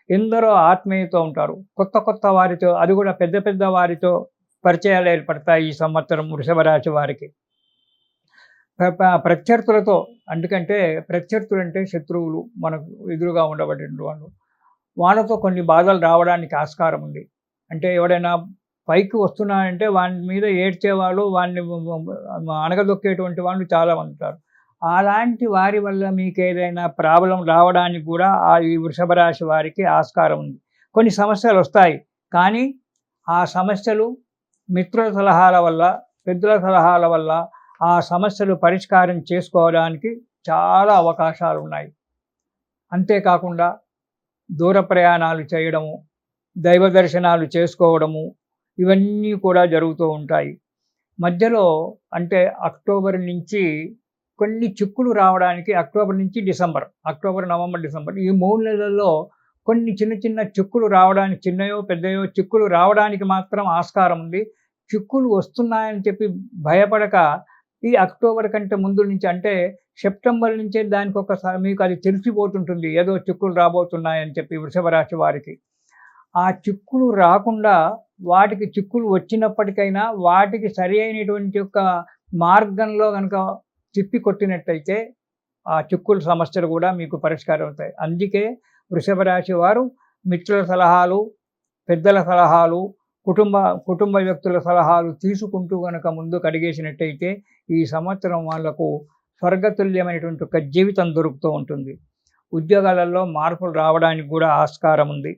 Speaker 1: ఎందరో ఆత్మీయతో ఉంటారు. కొత్త వారితో, అది కూడా పెద్ద వారితో పరిచయాలు ఏర్పడతాయి ఈ సంవత్సరం వృషభ రాశి వారికి. ప్రత్యర్థులతో, ఎందుకంటే ప్రత్యర్థులు అంటే శత్రువులు, మనకు ఎదురుగా ఉండబడిన వాళ్ళు, వాళ్ళతో కొన్ని బాధలు రావడానికి ఆస్కారం ఉంది. అంటే ఎవడైనా పైకి వస్తున్నాడంటే వాని మీద ఏడ్చేవాళ్ళు, వాడిని అణగదొక్కేటువంటి వాళ్ళు చాలా ఉంటారు. అలాంటి వారి వల్ల మీకేదైనా ప్రాబ్లమ్ రావడానికి కూడా ఈ వృషభ రాశి వారికి ఆస్కారం ఉంది. కొన్ని సమస్యలొస్తాయి. కానీ ఆ సమస్యలు మిత్రుల సలహాల వల్ల, పెద్దల సలహాల వల్ల ఆ సమస్యలు పరిష్కారం చేసుకోవడానికి చాలా అవకాశాలున్నాయి. అంతేకాకుండా దూర ప్రయాణాలు చేయడము, దైవ దర్శనాలు చేసుకోవడము, ఇవన్నీ కూడా జరుగుతూ ఉంటాయి. మధ్యలో అంటే అక్టోబర్ నుంచి కొన్ని చిక్కులు రావడానికి అక్టోబర్ నుంచి డిసెంబర్, అక్టోబర్, నవంబర్, డిసెంబర్ ఈ 3 నెలల్లో కొన్ని చిన్న చిన్న చిక్కులు రావడానికి, చిన్నయో పెద్దయో చిక్కులు రావడానికి మాత్రం ఆస్కారం ఉంది. చిక్కులు వస్తున్నాయని చెప్పి భయపడక ఈ అక్టోబర్ కంటే ముందు నుంచి అంటే సెప్టెంబర్ నుంచే దానికొకసారి మీకు అది తెలిసిపోతుంటుంది. ఏదో చిక్కులు రాబోతున్నాయని చెప్పి వృషభ రాశి వారికి. ఆ చిక్కులు రాకుండా వాటికి చిక్కులు వచ్చినప్పటికైనా వాటికి సరి అయినటువంటి యొక్క మార్గంలో గనక తిప్పి కొట్టినట్టయితే ఆ చిక్కుల సమస్యలు కూడా మీకు పరిష్కారం అవుతాయి. అందుకే వృషభ రాశి వారు మిత్రుల సలహాలు, పెద్దల సలహాలు, కుటుంబ వ్యక్తుల సలహాలు తీసుకుంటూ గనక ముందుకు అడిగేసినట్టయితే ఈ సంవత్సరం వాళ్లకు స్వర్గతుల్యమైనటువంటి ఒక జీవితం దొరుకుతూ ఉంటుంది. ఉద్యోగాలలో మార్పులు రావడానికి కూడా ఆస్కారం ఉంది.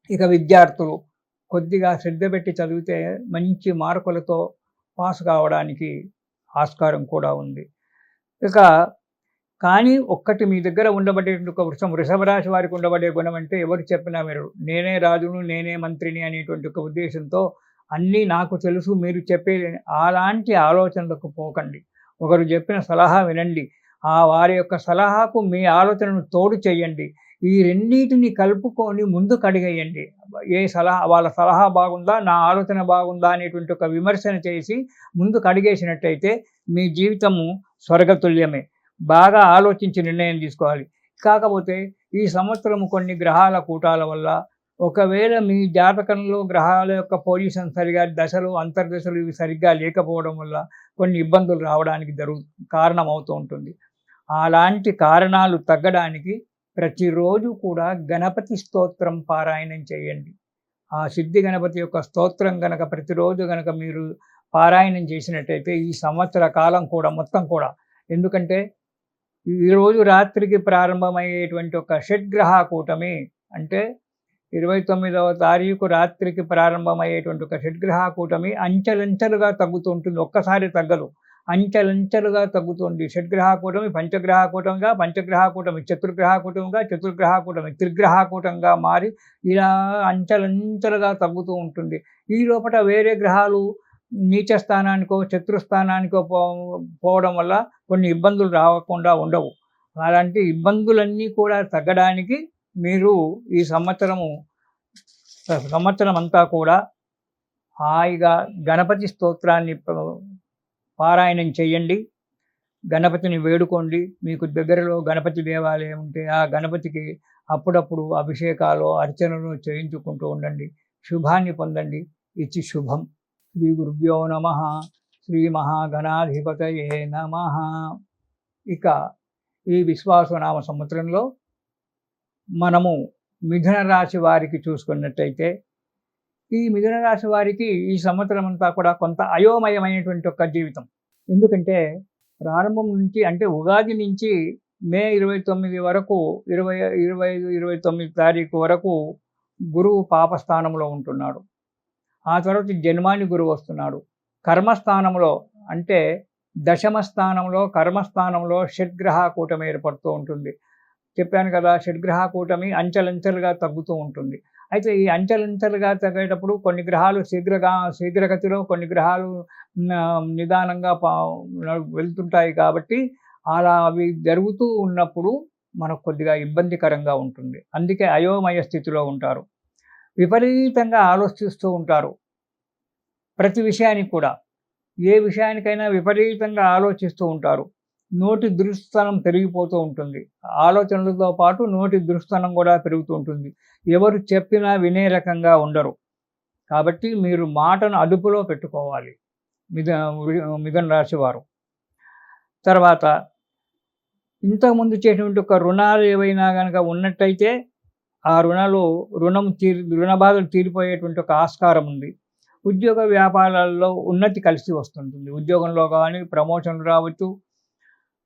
Speaker 1: ఇక విద్యార్థులు కొద్దిగా శ్రద్ధ పెట్టి చదివితే మంచి మార్కులతో పాస్ కావడానికి ఆస్కారం కూడా ఉంది. ఇక కానీ ఒక్కటి మీ దగ్గర ఉండబడేటువంటి ఒక వృషభ రాశి వారికి ఉండబడే గుణం అంటే ఎవరు చెప్పినా మీరు నేనే రాజును, నేనే మంత్రిని అనేటువంటి ఒక ఉద్దేశంతో అన్నీ నాకు తెలుసు మీరు చెప్పేది అలాంటి ఆలోచనలకు పోకండి. ఒకరు చెప్పిన సలహా వినండి. వారి యొక్క సలహాకు మీ ఆలోచనను తోడు చేయండి. ఈ రెండింటిని కలుపుకొని ముందుకు అడిగేయండి. వాళ్ళ సలహా బాగుందా, నా ఆలోచన బాగుందా అనేటువంటి ఒక విమర్శన చేసి ముందుకు అడిగేసినట్టయితే మీ జీవితము స్వర్గతుల్యమే. బాగా ఆలోచించి నిర్ణయం తీసుకోవాలి. కాకపోతే ఈ సంవత్సరం కొన్ని గ్రహాల కూటాల వల్ల ఒకవేళ మీ జాతకంలో గ్రహాల యొక్క పొజిషన్ సరిగా దశలు, అంతర్దశలు ఇవి సరిగ్గా లేకపోవడం వల్ల కొన్ని ఇబ్బందులు రావడానికి కారణమవుతూ ఉంటుంది. అలాంటి కారణాలు తగ్గడానికి ప్రతిరోజు కూడా గణపతి స్తోత్రం పారాయణం చేయండి. ఆ సిద్ధి గణపతి యొక్క స్తోత్రం గనక ప్రతిరోజు గనక మీరు పారాయణం చేసినట్టయితే ఈ సంవత్సర కాలం కూడా మొత్తం కూడా, ఎందుకంటే ఈరోజు రాత్రికి ప్రారంభమయ్యేటువంటి ఒక షడ్గ్రహ కూటమి అంటే 29వ తారీఖు రాత్రికి ప్రారంభమయ్యేటువంటి ఒక షడ్గ్రహ కూటమి అంచెలంచెలుగా తగ్గుతూ ఉంటుంది. ఒక్కసారి తగ్గదు, అంచెలంచెలుగా తగ్గుతుంది. షడ్గ్రహ కూటమి పంచగ్రహ కూటమిగా, పంచగ్రహ కూటమి చతుర్గ్రహ కూటమిగా, చతుర్గ్రహ కూటమి త్రిగ్రహ కూటంగా మారి ఇలా అంచెలంచెలుగా తగ్గుతూ ఉంటుంది. ఈ లోపల వేరే గ్రహాలు నీచ స్థానానికో శత్రుస్థానానికో పోవడం వల్ల కొన్ని ఇబ్బందులు రాకుండా ఉండవు. అలాంటి ఇబ్బందులన్నీ కూడా తగ్గడానికి మీరు ఈ సంవత్సరం అంతా కూడా హాయిగా గణపతి స్తోత్రాన్ని పారాయణం చేయండి. గణపతిని వేడుకోండి. మీకు దగ్గరలో గణపతి దేవాలయం ఉంటే ఆ గణపతికి అప్పుడప్పుడు అభిషేకాలు, అర్చనలు చేయించుకుంటూ ఉండండి. శుభాన్ని పొందండి. ఇది శుభం. శ్రీ గురుభ్యో నమః. శ్రీ మహాగణాధిపతయే నమః. ఇక ఈ విశ్వావసునామ సంవత్సరంలో మనము మిథున రాశి వారికి చూసుకున్నట్టయితే ఈ మిథున రాశి వారికి ఈ సంవత్సరం అంతా కూడా కొంత అయోమయమైనటువంటి ఒక జీవితం. ఎందుకంటే ప్రారంభం నుంచి అంటే ఉగాది నుంచి మే 29 వరకు 25-29 తారీఖు వరకు గురువు పాపస్థానంలో ఉంటున్నాడు. ఆ తర్వాత జన్మాని గురువు వస్తున్నాడు. కర్మస్థానంలో అంటే దశమ స్థానంలో, కర్మస్థానంలో షడ్గ్రహ కూటమి ఏర్పడుతూ ఉంటుంది. చెప్పాను కదా, షడ్గ్రహ కూటమి అంచెలంచెలుగా తగ్గుతూ ఉంటుంది. అయితే ఈ అంచెలంచెలుగా తగ్గేటప్పుడు కొన్ని గ్రహాలు శీఘ్రగతిలో, కొన్ని గ్రహాలు నిదానంగా వెళ్తుంటాయి. కాబట్టి అలా అవి జరుగుతూ ఉన్నప్పుడు మనకు కొద్దిగా ఇబ్బందికరంగా ఉంటుంది. అందుకే అయోమయ స్థితిలో ఉంటారు. విపరీతంగా ఆలోచిస్తూ ఉంటారు. ప్రతి విషయానికి కూడా, ఏ విషయానికైనా విపరీతంగా ఆలోచిస్తూ ఉంటారు. నోటి దురుస్తనం పెరిగిపోతూ ఉంటుంది. ఆలోచనలతో పాటు నోటి దురుస్తనం కూడా పెరుగుతూ ఉంటుంది. ఎవరు చెప్పినా వినే రకంగా ఉండరు. కాబట్టి మీరు మాటను అదుపులో పెట్టుకోవాలి మిథున రాశి వారు. తర్వాత ఇంతకుముందు చేసినటువంటి ఒక రుణాలు ఏవైనా కనుక ఉన్నట్టయితే ఆ రుణ బాధలు తీరిపోయేటువంటి ఒక ఆస్కారం ఉంది. ఉద్యోగ వ్యాపారాల్లో ఉన్నతి కలిసి వస్తుంటుంది. ఉద్యోగంలో కానీ ప్రమోషన్లు రావచ్చు,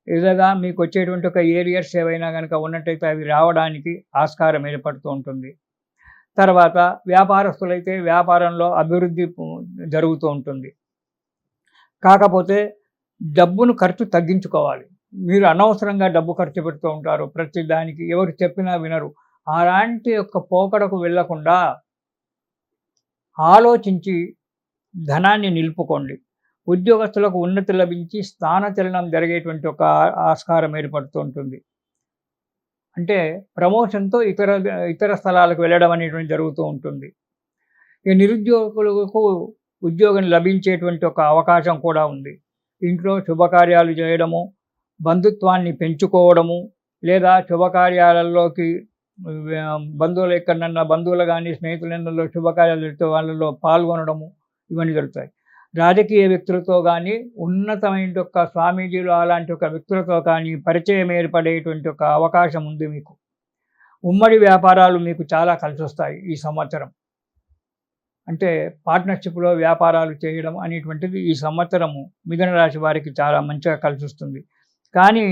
Speaker 1: లేదా మీకు వచ్చేటువంటి ఒక ఏరియర్స్ ఏవైనా గనక ఉన్నట్టయితే అవి రావడానికి ఆస్కారం ఏర్పడుతూ ఉంటుంది. తర్వాత వ్యాపారస్తులైతే వ్యాపారంలో అభివృద్ధి జరుగుతూ ఉంటుంది. కాకపోతే డబ్బును ఖర్చు తగ్గించుకోవాలి. మీరు అనవసరంగా డబ్బు ఖర్చు పెడుతూ ఉంటారు. ప్రతి దానికి ఎవరు చెప్పినా వినరు. అలాంటి యొక్క పోకడకు వెళ్ళకుండా ఆలోచించి ధనాన్ని నిలుపుకోండి. ఉద్యోగస్తులకు ఉన్నతి లభించి స్థానచలనం జరిగేటువంటి ఒక ఆస్కారం ఏర్పడుతూ ఉంటుంది. అంటే ప్రమోషన్‌తో ఇతర స్థలాలకు వెళ్ళడం అనేటువంటిది జరుగుతూ ఉంటుంది. ఈ నిరుద్యోగులకు ఉద్యోగం లభించేటువంటి ఒక అవకాశం కూడా ఉంది. ఇంట్లో శుభకార్యాలు చేయడము, బంధుత్వాన్ని పెంచుకోవడము, లేదా శుభకార్యాలలోకి బంధువులు ఎక్కడనన్నా బంధువులు గానీ, స్నేహితులలో శుభకార్యాలు జరిగితే వాళ్ళలో పాల్గొనడము ఇవన్నీ జరుగుతాయి. రాజకీయ వ్యక్తులతో కానీ, ఉన్నతమైన యొక్క స్వామీజీలు అలాంటి ఒక వ్యక్తులతో కానీ పరిచయం ఏర్పడేటువంటి ఒక అవకాశం ఉంది మీకు. ఉమ్మడి వ్యాపారాలు మీకు చాలా కలిసొస్తాయి ఈ సంవత్సరం. అంటే పార్ట్నర్‌షిప్‌లో వ్యాపారాలు చేయడం అనేటువంటిది ఈ సంవత్సరము మిథున రాశి వారికి చాలా మంచిగా కలిసొస్తుంది. కానీ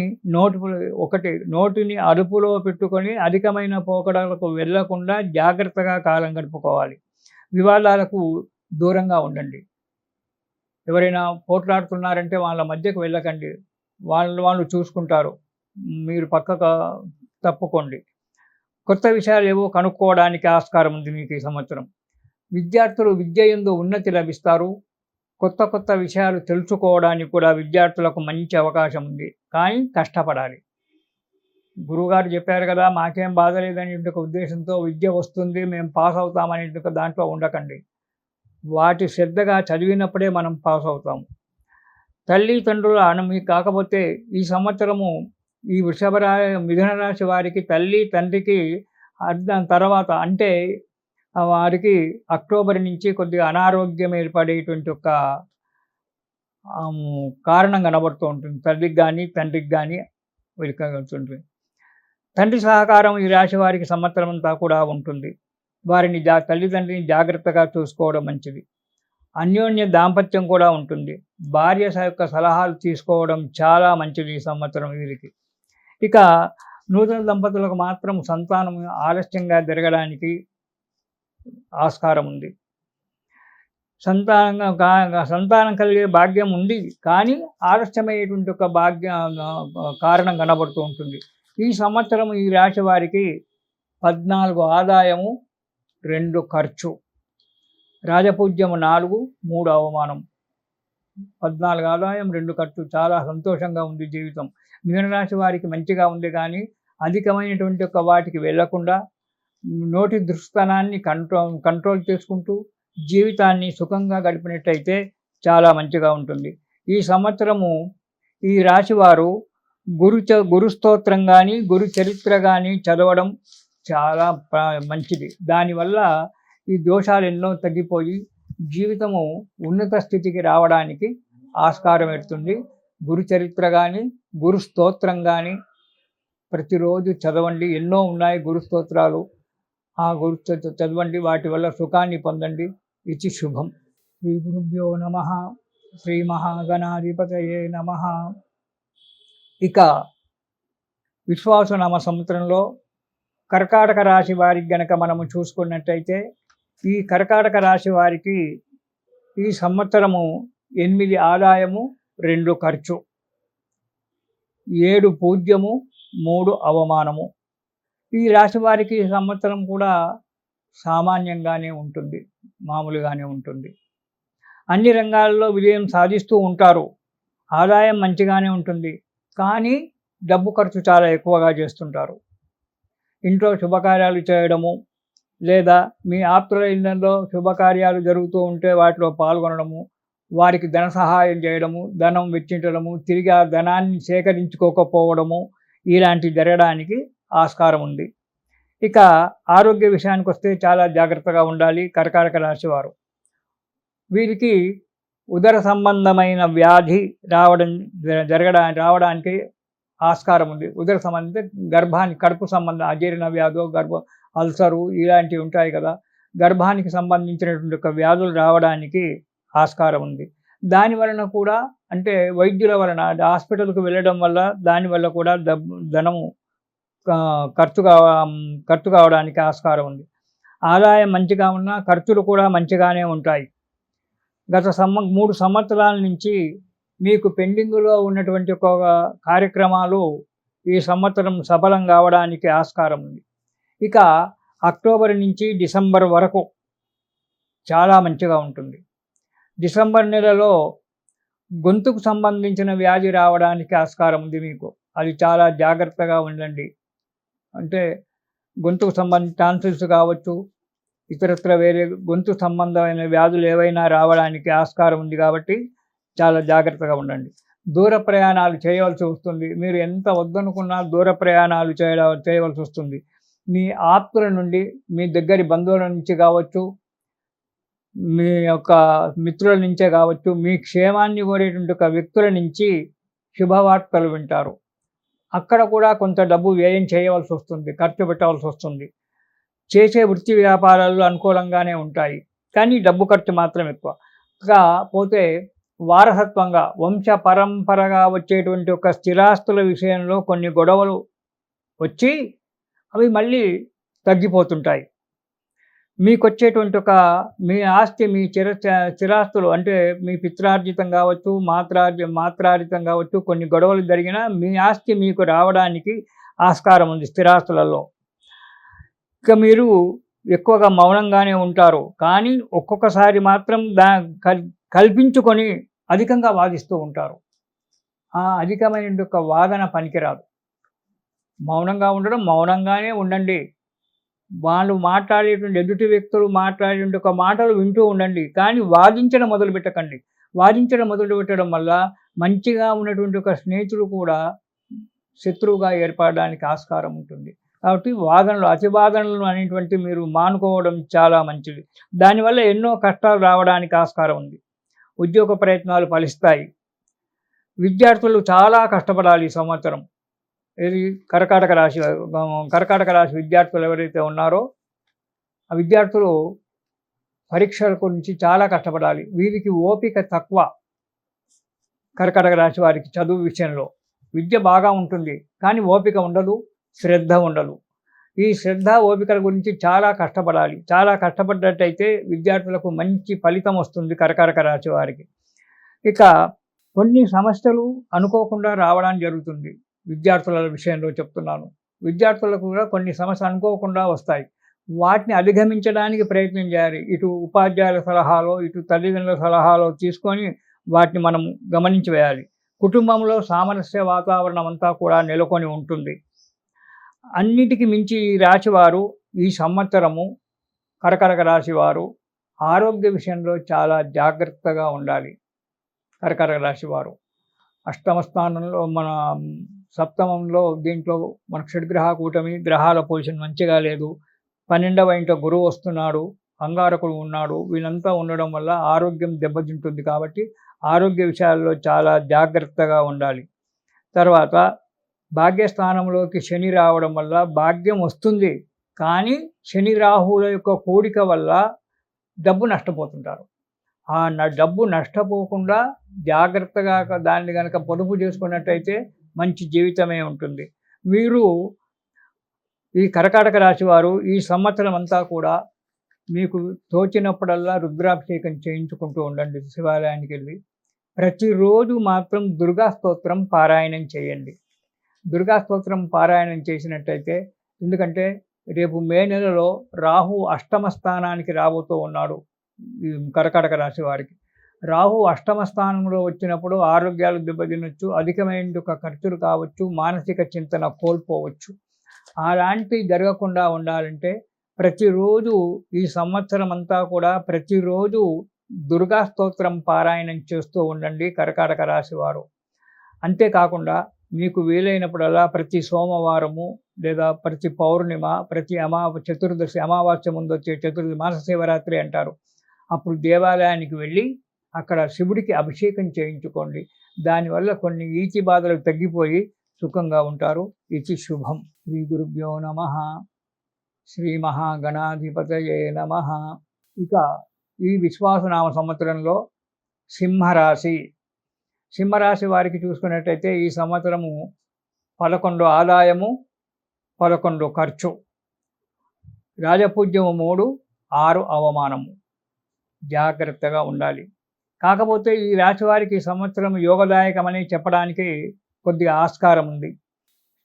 Speaker 1: నోటిని అదుపులో పెట్టుకొని అధికమైన పోకడలకు వెళ్ళకుండా జాగ్రత్తగా కాలం గడుపుకోవాలి. వివాదాలకు దూరంగా ఉండండి. ఎవరైనా పోట్లాడుతున్నారంటే వాళ్ళ మధ్యకు వెళ్ళకండి. వాళ్ళు చూసుకుంటారు. మీరు పక్కకు తప్పుకోండి. కొత్త విషయాలేవో కనుక్కోవడానికి ఆస్కారం ఉంది మీకు ఈ సంవత్సరం. విద్యార్థులు విద్య యందు ఉన్నతి లభిస్తారు. కొత్త విషయాలు తెలుసుకోవడానికి కూడా విద్యార్థులకు మంచి అవకాశం ఉంది. కానీ కష్టపడాలి. గురువుగారు చెప్పారు కదా, మాకేం బాధ లేదనే ఒక ఉద్దేశంతో విద్య వస్తుంది, మేము పాస్ అవుతామనే ఒక దాంట్లో ఉండకండి. వాటి శ్రద్ధగా చదివినప్పుడే మనం పాస్ అవుతాము. తల్లిదండ్రుల మీకు కాకపోతే ఈ సంవత్సరము ఈ మిథున రాశి వారికి తల్లి తండ్రికి తర్వాత అంటే వారికి అక్టోబర్ నుంచి కొద్దిగా అనారోగ్యం ఏర్పడేటువంటి ఒక కారణం కనబడుతూ ఉంటుంది. తల్లికి కానీ తండ్రికి కానీ ఉంటుంది. తండ్రి సహకారం ఈ రాశి వారికి సంవత్సరం అంతా కూడా ఉంటుంది. వారిని తల్లిదండ్రిని జాగ్రత్తగా చూసుకోవడం మంచిది. అన్యోన్య దాంపత్యం కూడా ఉంటుంది. భార్య యొక్క సలహాలు తీసుకోవడం చాలా మంచిది ఈ సంవత్సరం వీరికి. ఇక నూతన దంపతులకు మాత్రం సంతానం ఆలస్యంగా జరగడానికి ఆస్కారం ఉంది. సంతానం కలిగే భాగ్యం ఉంది, కానీ ఆలస్యమయ్యేటువంటి ఒక కారణం కనబడుతూ ఉంటుంది. ఈ సంవత్సరం ఈ రాశి వారికి 14 ఆదాయము, 2 ఖర్చు, రాజపూజ్యము 4, 3 అవమానం. 14 ఆదాయం, 2 ఖర్చు. చాలా సంతోషంగా ఉంది జీవితం. మిథున రాశి వారికి మంచిగా ఉంది, కానీ అధికమైనటువంటి ఒక వాటికి వెళ్లకుండా నోటి దుస్తనాన్ని కంట్రోల్ చేసుకుంటూ జీవితాన్ని సుఖంగా గడిపినట్టయితే చాలా మంచిగా ఉంటుంది. ఈ సంవత్సరము ఈ రాశివారు గురు స్తోత్రం కానీ, గురు చరిత్ర కానీ చదవడం చాలా మంచిది. దానివల్ల ఈ దోషాలు ఎన్నో తగ్గిపోయి జీవితము ఉన్నత స్థితికి రావడానికి ఆస్కారం పెడుతుంది. గురు చరిత్ర కానీ, గురు స్తోత్రం కానీ ప్రతిరోజు చదవండి. ఎన్నో ఉన్నాయి గురు స్తోత్రాలు. ఆ గురు చదవండి, వాటి వల్ల సుఖాన్ని పొందండి. ఇది శుభం. శ్రీ గురుభ్యో నమః. శ్రీ మహాగణాధిపతయే నమః. ఇక విశ్వావసునామ సంవత్సరంలో కర్కాటక రాశి వారికి గనక మనము చూసుకున్నట్టయితే, ఈ కర్కాటక రాశి వారికి ఈ సంవత్సరము 8 ఆదాయము, 2 ఖర్చు, 7 పూజ్యము, 3 అవమానము. ఈ రాశి వారికి ఈ సంవత్సరం కూడా సామాన్యంగానే ఉంటుంది, మామూలుగానే ఉంటుంది. అన్ని రంగాల్లో విజయం సాధిస్తూ ఉంటారు. ఆదాయం మంచిగానే ఉంటుంది, కానీ డబ్బు ఖర్చు చాలా ఎక్కువగా చేస్తుంటారు. ఇంట్లో శుభకార్యాలు చేయడము, లేదా మీ ఆప్తుల ఇళ్లలో శుభకార్యాలు జరుగుతూ ఉంటే వాటిలో పాల్గొనడము, వారికి ధన సహాయం చేయడము, ధనం వెచ్చించడము, తిరిగి ఆ ధనాన్ని సేకరించుకోకపోవడము, ఇలాంటివి జరగడానికి ఆస్కారం ఉంది. ఇక ఆరోగ్య విషయానికి వస్తే చాలా జాగ్రత్తగా ఉండాలి కర్కాటక రాశి వారు. వీరికి ఉదర సంబంధమైన వ్యాధి రావడానికి ఆస్కారం ఉంది. ఉదర సంబంధిత కడుపు సంబంధం అజీర్ణ వ్యాధి, అల్సరు ఇలాంటివి ఉంటాయి కదా, గర్భానికి సంబంధించినటువంటి ఒక వ్యాధులు రావడానికి ఆస్కారం ఉంది. దాని వలన కూడా అంటే వైద్యుల వలన హాస్పిటల్‌కి వెళ్ళడం వల్ల దానివల్ల కూడా ధనము ఖర్చు కావడానికి ఆస్కారం ఉంది. ఆదాయం మంచిగా ఉన్నా ఖర్చులు కూడా మంచిగానే ఉంటాయి. గత 3 సంవత్సరాల నుంచి మీకు పెండింగ్‌లో ఉన్నటువంటి ఒక కార్యక్రమాలు ఈ సంవత్సరం సఫలం కావడానికి ఆస్కారం ఉంది. ఇక అక్టోబర్ నుంచి డిసెంబర్ వరకు చాలా మంచిగా ఉంటుంది. డిసెంబర్ నెలలో గొంతుకు సంబంధించిన వ్యాధి రావడానికి ఆస్కారం ఉంది మీకు. అది చాలా జాగ్రత్తగా ఉండండి. అంటే గొంతుకు సంబంధించి టాన్సిల్స్ కావచ్చు, ఇతరత్ర వేరే గొంతు సంబంధమైన వ్యాధులు ఏవైనా రావడానికి ఆస్కారం ఉంది కాబట్టి చాలా జాగ్రత్తగా ఉండండి. దూర ప్రయాణాలు చేయవలసి వస్తుంది. మీరు ఎంత వద్దనుకున్నా దూర ప్రయాణాలు చేయవలసి వస్తుంది. మీ ఆప్తుల నుండి, మీ దగ్గరి బంధువుల నుంచి కావచ్చు, మీ యొక్క మిత్రుల నుంచే కావచ్చు, మీ క్షేమాన్ని కోరేటువంటి ఒక వ్యక్తుల నుంచి శుభవార్తలు వింటారు. అక్కడ కూడా కొంత డబ్బు వ్యయం చేయవలసి వస్తుంది, ఖర్చు పెట్టవలసి వస్తుంది. చేసే వృత్తి వ్యాపారాలు అనుకూలంగానే ఉంటాయి, కానీ డబ్బు ఖర్చు మాత్రం ఎక్కువ. పోతే వారసత్వంగా వంశ పరంపరగా వచ్చేటువంటి ఒక స్థిరాస్తుల విషయంలో కొన్ని గొడవలు వచ్చి అవి మళ్ళీ తగ్గిపోతుంటాయి. మీకొచ్చేటువంటి మీ ఆస్తి, మీ స్థిరాస్తులు అంటే మీ పిత్రార్జితం కావచ్చు, మాత్రార్జితం కావచ్చు, కొన్ని గొడవలు జరిగినా మీ ఆస్తి మీకు రావడానికి ఆస్కారం ఉంది స్థిరాస్తులలో. ఇక మీరు ఎక్కువగా మౌనంగానే ఉంటారు, కానీ ఒక్కొక్కసారి మాత్రం కల్పించుకొని అధికంగా వాదిస్తూ ఉంటారు. ఆ అధికమైన వాదన పనికిరాదు. మౌనంగా ఉండడం మౌనంగానే ఉండండి. వాళ్ళు మాట్లాడేటువంటి ఎదుటి వ్యక్తులు మాట్లాడేటువంటి మాటలు వింటూ ఉండండి, కానీ వాదించడం మొదలుపెట్టకండి. వాదించడం మొదలుపెట్టడం వల్ల మంచిగా ఉన్నటువంటి స్నేహితుడు కూడా శత్రువుగా ఏర్పడడానికి ఆస్కారం ఉంటుంది. కాబట్టి అతివాదనలు అనేటువంటివి మీరు మానుకోవడం చాలా మంచిది. దానివల్ల ఎన్నో కష్టాలు రావడానికి ఆస్కారం ఉంది. ఉద్యోగ ప్రయత్నాలు ఫలిస్తాయి. విద్యార్థులు చాలా కష్టపడాలి ఈ సంవత్సరం. ఇది కర్కాటక రాశి విద్యార్థులు ఎవరైతే ఉన్నారో ఆ విద్యార్థులు పరీక్షల గురించి చాలా కష్టపడాలి. వీరికి ఓపిక తక్కువ. కర్కాటక రాశి వారికి చదువు విషయంలో విద్య బాగా ఉంటుంది, కానీ ఓపిక ఉండదు, శ్రద్ధ ఉండదు. ఈ శ్రద్ధ ఓపికల గురించి చాలా కష్టపడాలి. చాలా కష్టపడ్డట్టయితే విద్యార్థులకు మంచి ఫలితం వస్తుంది కర్కాటక రాశి వారికి. ఇక కొన్ని సమస్యలు అనుకోకుండా రావడం జరుగుతుంది. విద్యార్థుల విషయంలో చెప్తున్నాను. విద్యార్థులకు కూడా కొన్ని సమస్యలు అనుకోకుండా వస్తాయి. వాటిని అధిగమించడానికి ప్రయత్నం చేయాలి. ఇటు ఉపాధ్యాయుల సలహాలో, ఇటు తల్లిదండ్రుల సలహాలో తీసుకొని వాటిని మనం గమనించి వేయాలి. కుటుంబంలో సామరస్య వాతావరణం అంతా కూడా నెలకొని ఉంటుంది. అన్నిటికి మించి ఈ రాశివారు ఈ సంవత్సరము కర్కాటక రాశివారు ఆరోగ్య విషయంలో చాలా జాగ్రత్తగా ఉండాలి. కర్కాటక రాశివారు అష్టమ స్థానంలో సప్తమంలో దీంట్లో మనకు షడ్గ్రహ కూటమి, గ్రహాల పొజిషన్ మంచిగా లేదు. 12వ ఇంట గురువు వస్తున్నాడు, అంగారకుడు ఉన్నాడు. వీళ్ళంతా ఉండడం వల్ల ఆరోగ్యం దెబ్బతింటుంది. కాబట్టి ఆరోగ్య విషయాల్లో చాలా జాగ్రత్తగా ఉండాలి. తర్వాత భాగ్యస్థానంలోకి శని రావడం వల్ల భాగ్యం వస్తుంది, కానీ శని రాహువుల యొక్క కూడిక వల్ల డబ్బు నష్టపోతుంటారు. ఆ డబ్బు నష్టపోకుండా జాగ్రత్తగా దాన్ని కనుక పొదుపు చేసుకున్నట్టయితే మంచి జీవితమే ఉంటుంది. మీరు ఈ కర్కాటక రాశి వారు ఈ సంవత్సరం అంతా కూడా మీకు తోచినప్పుడల్లా రుద్రాభిషేకం చేయించుకుంటూ ఉండండి. శివాలయానికి వెళ్ళి ప్రతిరోజు మాత్రం దుర్గా స్తోత్రం పారాయణం చేయండి. దుర్గా స్తోత్రం పారాయణం చేసినట్టయితే, ఎందుకంటే రేపు మే నెలలో రాహు అష్టమ స్థానానికి రాబోతూ ఉన్నాడు ఈ కర్కాటక రాశి వారికి. రాహు అష్టమ స్థానంలో వచ్చినప్పుడు ఆరోగ్యాలు దెబ్బతినొచ్చు, అధికమైన ఖర్చులు కావచ్చు, మానసిక చింతన కోల్పోవచ్చు. అలాంటివి జరగకుండా ఉండాలంటే ప్రతిరోజు ఈ సంవత్సరం అంతా కూడా ప్రతిరోజు దుర్గా స్తోత్రం పారాయణం చేస్తూ ఉండండి కర్కాటక రాశి వారు. అంతేకాకుండా మీకు వీలైనప్పుడల్లా ప్రతి సోమవారము లేదా ప్రతి పౌర్ణిమ, ప్రతి చతుర్దశి, అమావాస్య ముందు వచ్చే చతుర్దశి, మాస శివరాత్రి అంటారు, అప్పుడు దేవాలయానికి వెళ్ళి అక్కడ శివుడికి అభిషేకం చేయించుకోండి. దానివల్ల కొన్ని ఈతి బాధలు తగ్గిపోయి సుఖంగా ఉంటారు. ఇది శుభం. శ్రీ గురుభ్యో నమః. శ్రీ మహాగణాధిపతయే నమః. ఇక ఈ విశ్వావసునామ సంవత్సరంలో సింహరాశి సింహరాశి వారికి చూసుకున్నట్టయితే ఈ సంవత్సరము 11 ఆదాయము, 11 ఖర్చు, రాజపూజ్యము 3, 6 అవమానము. జాగ్రత్తగా ఉండాలి. కాకపోతే ఈ రాశి వారికి ఈ సంవత్సరం యోగదాయకమని చెప్పడానికి కొద్దిగా ఆస్కారం ఉంది.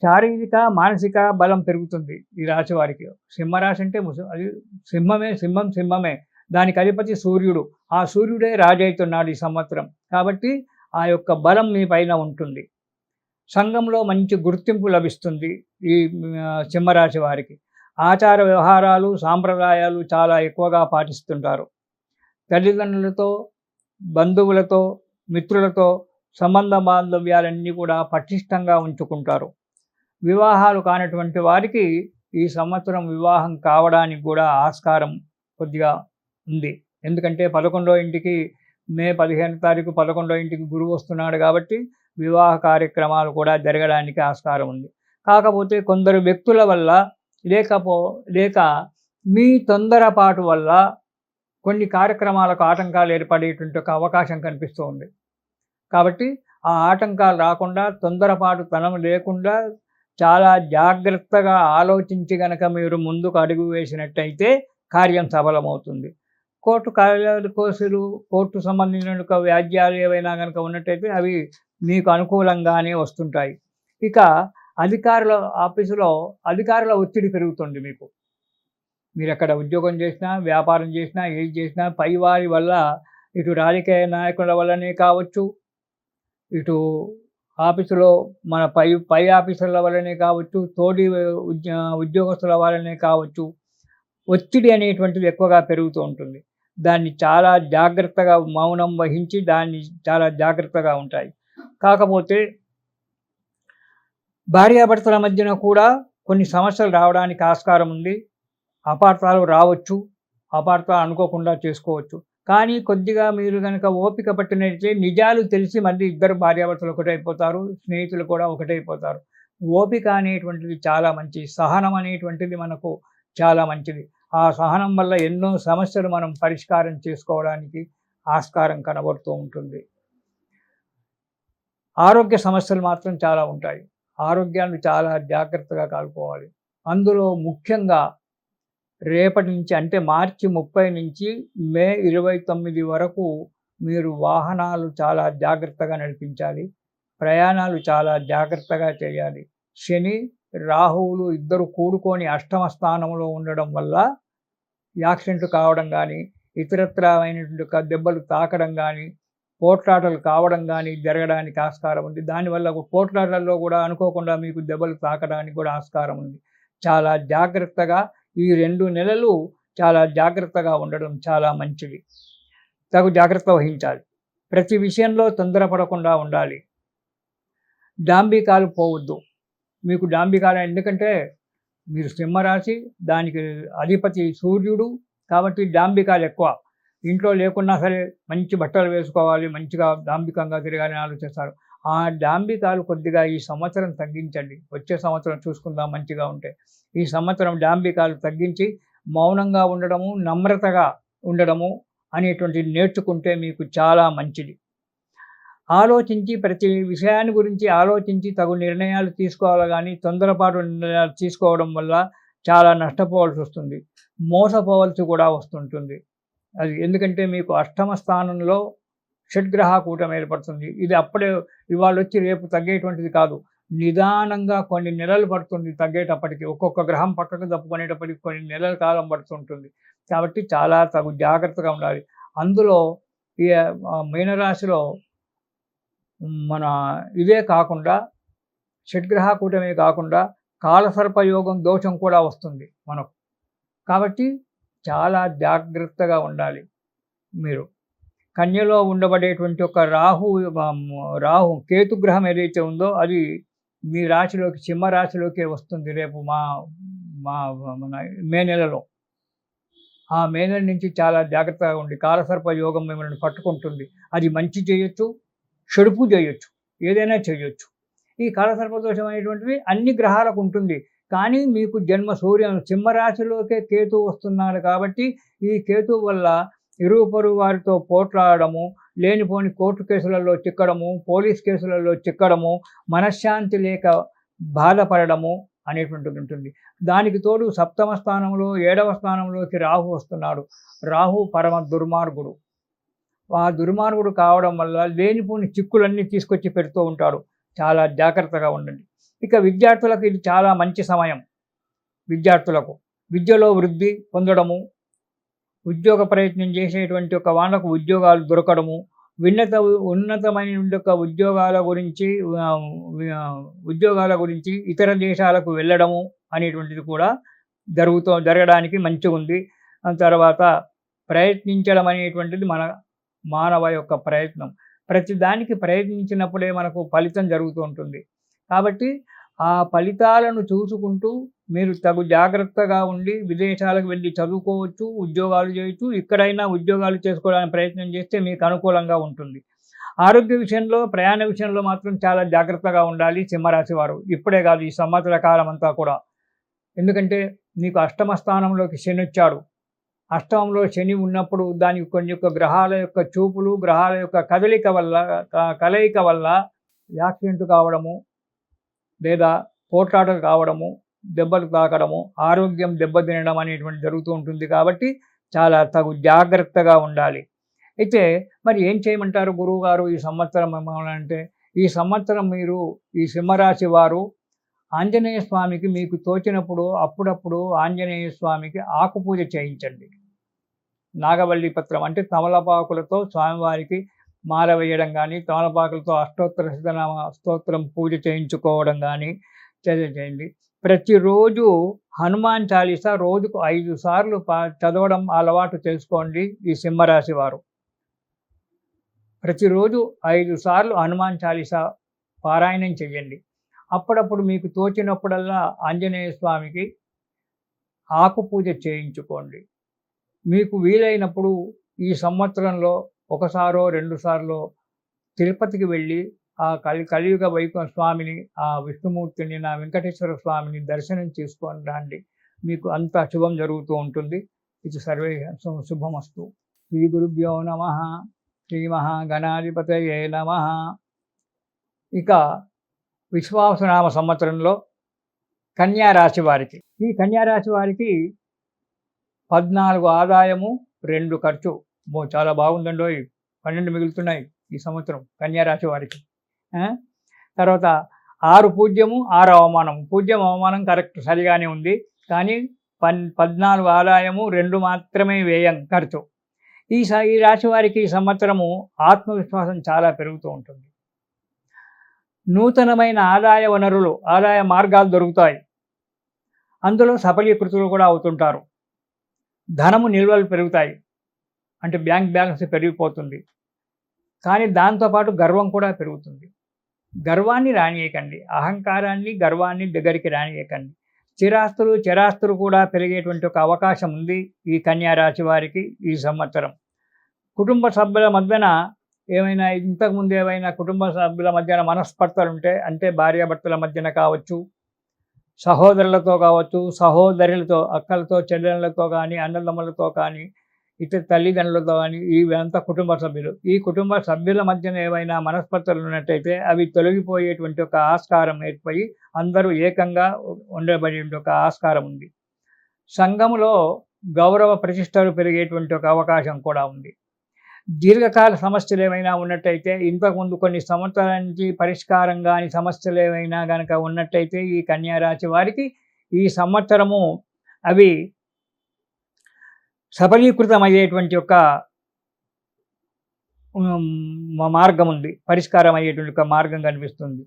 Speaker 1: శారీరక మానసిక బలం పెరుగుతుంది ఈ రాశి వారికి. సింహరాశి అంటే అది సింహమే. దానికి అధిపతి సూర్యుడు. ఆ సూర్యుడే రాజవుతున్నాడు ఈ సంవత్సరం. కాబట్టి ఆ యొక్క బలం మీ పైన ఉంటుంది. సంఘంలో మంచి గుర్తింపు లభిస్తుంది ఈ సింహరాశి వారికి. ఆచార వ్యవహారాలు, సాంప్రదాయాలు చాలా ఎక్కువగా పాటిస్తుంటారు. తల్లిదండ్రులతో, బంధువులతో, మిత్రులతో సంబంధ బాంధవ్యాలన్నీ కూడా పటిష్టంగా ఉంచుకుంటారు. వివాహాలు కానటువంటి వారికి ఈ సంవత్సరం వివాహం కావడానికి కూడా ఆస్కారం కొద్దిగా ఉంది. ఎందుకంటే 11వ ఇంటికి మే 15 తారీఖు 11వ ఇంటికి గురువు వస్తున్నాడు కాబట్టి వివాహ కార్యక్రమాలు కూడా జరగడానికి ఆస్కారం ఉంది. కాకపోతే కొందరు వ్యక్తుల వల్ల లేక మీ తొందరపాటు వల్ల కొన్ని కార్యక్రమాలకు ఆటంకాలు ఏర్పడేటువంటి ఒక అవకాశం కనిపిస్తూ ఉంది. కాబట్టి ఆ ఆటంకాలు రాకుండా, తొందరపాటుతనం లేకుండా చాలా జాగ్రత్తగా ఆలోచించి గనక మీరు ముందుకు అడుగు వేసినట్టయితే కార్యం సఫలమవుతుంది. కోర్టు కేసులు, కోర్టు సంబంధించిన వ్యాజ్యాలు ఏవైనా కనుక ఉన్నట్టయితే అవి మీకు అనుకూలంగానే వస్తుంటాయి. ఇక అధికారుల ఆఫీసులో అధికారుల ఒత్తిడి పెరుగుతుంది మీకు. మీరు ఎక్కడ ఉద్యోగం చేసినా, వ్యాపారం చేసినా, ఏది చేసినా పైవారి వల్ల, ఇటు రాజకీయ నాయకుల వల్లనే కావచ్చు, ఇటు ఆఫీసులో మన పై ఆఫీసర్ల వల్లనే కావచ్చు, తోటి ఉద్యోగస్తుల వల్లనే కావచ్చు, ఒత్తిడి అనేటువంటిది ఎక్కువగా పెరుగుతూ ఉంటుంది. దాన్ని చాలా జాగ్రత్తగా మౌనం వహించి దాన్ని చాలా జాగ్రత్తగా ఉంటాయి. కాకపోతే భార్యాభర్తల మధ్యన కూడా కొన్ని సమస్యలు రావడానికి ఆస్కారం ఉంది. అపార్థాలు రావచ్చు, అపార్థాలు అనుకోకుండా చేసుకోవచ్చు. కానీ కొద్దిగా మీరు కనుక ఓపిక పట్టినట్లయితే నిజాలు తెలిసి మళ్ళీ ఇద్దరు భార్యాభర్తలు ఒకటైపోతారు, స్నేహితులు కూడా ఒకటైపోతారు. ఓపిక అనేటువంటిది చాలా మంచిది. సహనం అనేటువంటిది మనకు చాలా మంచిది. ఆ సహనం వల్ల ఎన్నో సమస్యలు మనం పరిష్కారం చేసుకోవడానికి ఆస్కారం కనబడుతూ ఉంటుంది. ఆరోగ్య సమస్యలు మాత్రం చాలా ఉంటాయి. ఆరోగ్యాన్ని చాలా జాగ్రత్తగా కాల్చుకోవాలి. అందులో ముఖ్యంగా రేపటి నుంచి అంటే మార్చి 30 నుంచి మే 29 వరకు మీరు వాహనాలు చాలా జాగ్రత్తగా నడిపించాలి. ప్రయాణాలు చాలా జాగ్రత్తగా చేయాలి. శని, రాహువులు ఇద్దరు కూడుకొని అష్టమ స్థానంలో ఉండడం వల్ల యాక్సిడెంట్ కావడం కానీ, ఇతరత్రమైనటువంటి దెబ్బలు తాకడం కానీ, పోట్లాటలు కావడం కానీ జరగడానికి ఆస్కారం ఉంది. దానివల్ల పోట్లాటల్లో కూడా అనుకోకుండా మీకు దెబ్బలు తాకడానికి కూడా ఆస్కారం ఉంది. చాలా జాగ్రత్తగా ఈ 2 నెలలు చాలా జాగ్రత్తగా ఉండడం చాలా మంచిది. తగు జాగ్రత్త వహించాలి. ప్రతి విషయంలో తొందరపడకుండా ఉండాలి. డాంబికాలు పోవద్దు. మీకు డాంబికాలు ఎందుకంటే మీరు సింహరాశి, దానికి అధిపతి సూర్యుడు, కాబట్టి డాంబికాలు ఎక్కువ. ఇంట్లో లేకున్నా సరే మంచి బట్టలు వేసుకోవాలి, మంచిగా డాంబికంగా తిరగాలని ఆలోచిస్తారు. ఆ డాంబికాలు కొద్దిగా ఈ సంవత్సరం తగ్గించండి. వచ్చే సంవత్సరం చూసుకుందాం మంచిగా ఉంటే. ఈ సంవత్సరం డాంబికాలు తగ్గించి మౌనంగా ఉండడము, నమ్రతగా ఉండడము అనేటువంటిది నేర్చుకుంటే మీకు చాలా మంచిది. ఆలోచించి ప్రతి విషయాన్ని గురించి ఆలోచించి తగు నిర్ణయాలు తీసుకోవాలి కానీ తొందరపాటు నిర్ణయాలు తీసుకోవడం వల్ల చాలా నష్టపోవాల్సి వస్తుంది. మోసపోవాల్సి కూడా వస్తుంటుంది. అది ఎందుకంటే మీకు అష్టమ స్థానంలో షడ్గ్రహ కూటమి ఏర్పడుతుంది. ఇది అప్పుడే ఇవాళ వచ్చి రేపు తగ్గేటువంటిది కాదు. నిదానంగా కొన్ని నెలలు పడుతుంది తగ్గేటప్పటికి. ఒక్కొక్క గ్రహం పక్కకు తప్పుకునేటప్పటికి కొన్ని నెలల కాలం పడుతుంటుంది. కాబట్టి చాలా తగు జాగ్రత్తగా ఉండాలి. అందులో ఈ మీనరాశిలో మన ఇదే కాకుండా షడ్గ్రహ కూటమే కాకుండా కాలసర్పయోగం దోషం కూడా వస్తుంది మనకు. కాబట్టి చాలా జాగ్రత్తగా ఉండాలి మీరు. కన్యలో ఉండబడేటువంటి ఒక రాహు కేతుగ్రహం ఏదైతే ఉందో అది మీ రాశిలోకి, సింహ రాశిలోకే వస్తుంది రేపు మన మే నెలలో. ఆ మే నెల నుంచి చాలా జాగ్రత్తగా ఉండి కాలసర్ప యోగం మిమ్మల్ని పట్టుకుంటుంది. అది మంచి చేయొచ్చు, చెడుపు చేయొచ్చు, ఏదైనా చేయొచ్చు. ఈ కాలసర్పదోషం అనేటువంటిది అన్ని గ్రహాలకు ఉంటుంది. కానీ మీకు జన్మ సింహరాశిలోకే కేతువు వస్తున్నాడు కాబట్టి ఈ కేతువు వల్ల ఇరుగు పొరుగు వారితో పోట్లాడము, లేనిపోని కోర్టు కేసులలో చిక్కడము, పోలీస్ కేసులలో చిక్కడము, మనశ్శాంతి లేక బాధపడడము అనేటువంటిది ఉంటుంది. దానికి తోడు సప్తమ స్థానంలో 7వ స్థానంలోకి రాహు వస్తున్నాడు. రాహు పరమ దుర్మార్గుడు. ఆ దుర్మార్గుడు కావడం వల్ల లేనిపోని చిక్కులన్నీ తీసుకొచ్చి పెడుతూ ఉంటాడు. చాలా జాగ్రత్తగా ఉండండి. ఇక విద్యార్థులకు ఇది చాలా మంచి సమయం. విద్యార్థులకు విద్యలో వృద్ధి పొందడము, ఉద్యోగ ప్రయత్నం చేసేటువంటి ఒక వాళ్ళకు ఉద్యోగాలు దొరకడము, ఉన్నతమైన యొక్క ఉద్యోగాల గురించి ఇతర దేశాలకు వెళ్ళడము అనేటువంటిది కూడా జరగడానికి మంచిగుంది. తర్వాత ప్రయత్నించడం అనేటువంటిది మానవ యొక్క ప్రయత్నం. ప్రతి దానికి ప్రయత్నించినప్పుడే మనకు ఫలితం జరుగుతూ ఉంటుంది. కాబట్టి ఆ ఫలితాలను చూసుకుంటూ మీరు తగు జాగ్రత్తగా ఉండి విదేశాలకు వెళ్ళి చదువుకోవచ్చు, ఉద్యోగాలు చేయొచ్చు. ఇక్కడైనా ఉద్యోగాలు చేసుకోవడానికి ప్రయత్నం చేస్తే మీకు అనుకూలంగా ఉంటుంది. ఆరోగ్య విషయంలో, ప్రయాణ విషయంలో మాత్రం చాలా జాగ్రత్తగా ఉండాలి సింహరాశి వారు. ఇప్పుడే కాదు, ఈ సంవత్సర కాలం అంతా కూడా. ఎందుకంటే మీకు అష్టమ స్థానంలోకి శని వచ్చాడు. అష్టమంలో శని ఉన్నప్పుడు దానికి కొన్ని యొక్క గ్రహాల యొక్క చూపులు, గ్రహాల యొక్క కలయిక వల్ల యాక్సిడెంట్ కావడము, లేదా పోట్లాటలు కావడము, దెబ్బలు తాకడము, ఆరోగ్యం దెబ్బతినడం అనేటువంటి జరుగుతూ ఉంటుంది. కాబట్టి చాలా తగు జాగ్రత్తగా ఉండాలి. అయితే మరి ఏం చేయమంటారు గురువుగారు ఈ సంవత్సరం అంటే, ఈ సంవత్సరం మీరు ఈ సింహరాశి వారు ఆంజనేయ స్వామికి మీకు తోచినప్పుడు అప్పుడప్పుడు ఆంజనేయ స్వామికి ఆకుపూజ చేయించండి. నాగవల్లి పత్రం అంటే తమలపాకులతో స్వామివారికి మాల వేయడం కానీ, తమలపాకులతో అష్టోత్తర శతనామ స్తోత్రం పూజ చేయించుకోవడం కానీ చేయండి. ప్రతిరోజు హనుమాన్ చాలీసా రోజుకు 5 సార్లు చదవడం అలవాటు చేసుకోండి ఈ సింహరాశి వారు. ప్రతిరోజు 5 సార్లు హనుమాన్ చాలీసా పారాయణం చెయ్యండి. అప్పుడప్పుడు మీకు తోచినప్పుడల్లా ఆంజనేయ స్వామికి ఆకు పూజ చేయించుకోండి. మీకు వీలైనప్పుడు ఈ సంవత్సరంలో ఒకసారో 2 సార్లో తిరుపతికి వెళ్ళి ఆ కలియుగ వైకుంఠ స్వామిని, ఆ విష్ణుమూర్తిని, నా వెంకటేశ్వర స్వామిని దర్శనం చేసుకొని రండి. మీకు అంతా శుభం జరుగుతూ ఉంటుంది. ఇది సర్వే శుభమస్తు. శ్రీ గురుభ్యో నమః. శ్రీ మహాగణాధిపతయే నమః. ఇక విశ్వావసునామ సంవత్సరంలో కన్యా రాశి వారికి, ఈ కన్యా రాశి వారికి 14 ఆదాయము, 2 ఖర్చు. చాలా బాగుందండోయ్. 12 మిగులుతున్నాయి ఈ సంవత్సరం కన్యా రాశి వారికి. తర్వాత 6 పూజ్యము, 6 అవమానం. పూజ్యం అవమానం కరెక్ట్ సరిగానే ఉంది, కానీ 14 ఆదాయము, 2 మాత్రమే వ్యయం ఖర్చు. ఈ రాశి వారికి ఈ సంవత్సరము ఆత్మవిశ్వాసం చాలా పెరుగుతూ ఉంటుంది. నూతనమైన ఆదాయ వనరులు, ఆదాయ మార్గాలు దొరుకుతాయి. అందులో సఫలీకృతులు కూడా అవుతుంటారు. ధనము నిల్వలు పెరుగుతాయి, అంటే బ్యాంక్ బ్యాలెన్స్ పెరిగిపోతుంది. కానీ దాంతోపాటు గర్వం కూడా పెరుగుతుంది. గర్వాన్ని రానియకండి, అహంకారాన్ని, గర్వాన్ని దగ్గరికి రానియకండి. చరాస్తులు కూడా పెరిగేటువంటి ఒక అవకాశం ఉంది ఈ కన్యా రాశి వారికి ఈ సంవత్సరం. కుటుంబ సభ్యుల మధ్యన ఇంతకుముందు ఏవైనా కుటుంబ సభ్యుల మధ్యన మనస్పర్ధలు ఉంటే, అంటే భార్యాభర్తల మధ్యన కావచ్చు, సహోదరులతో కావచ్చు, సహోదరులతో, అక్కలతో, చెల్లెళ్ళతో కానీ, అన్నదమ్ములతో కానీ, ఇతర తల్లిదండ్రులతో కానీ, ఇవంతా కుటుంబ సభ్యులు. ఈ కుటుంబ సభ్యుల మధ్యన ఏవైనా మనస్పర్ధలు ఉన్నట్టయితే అవి తొలగిపోయేటువంటి ఒక ఆస్కారం ఏర్పడి అందరూ ఏకంగా ఉండబడే ఒక ఆస్కారం ఉంది. సంఘములో గౌరవ ప్రతిష్టలు పెరిగేటువంటి ఒక అవకాశం కూడా ఉంది. దీర్ఘకాల సమస్యలు ఏమైనా ఉన్నట్టయితే, ఇంతకుముందు కొన్ని సంవత్సరాల నుంచి పరిష్కారం కాని సమస్యలు ఏమైనా కనుక ఉన్నట్టయితే ఈ కన్యా రాశి వారికి ఈ సంవత్సరము అవి సఫలీకృతమయ్యేటువంటి ఒక మార్గం ఉంది, పరిష్కారం అయ్యేటువంటి ఒక మార్గం కనిపిస్తుంది.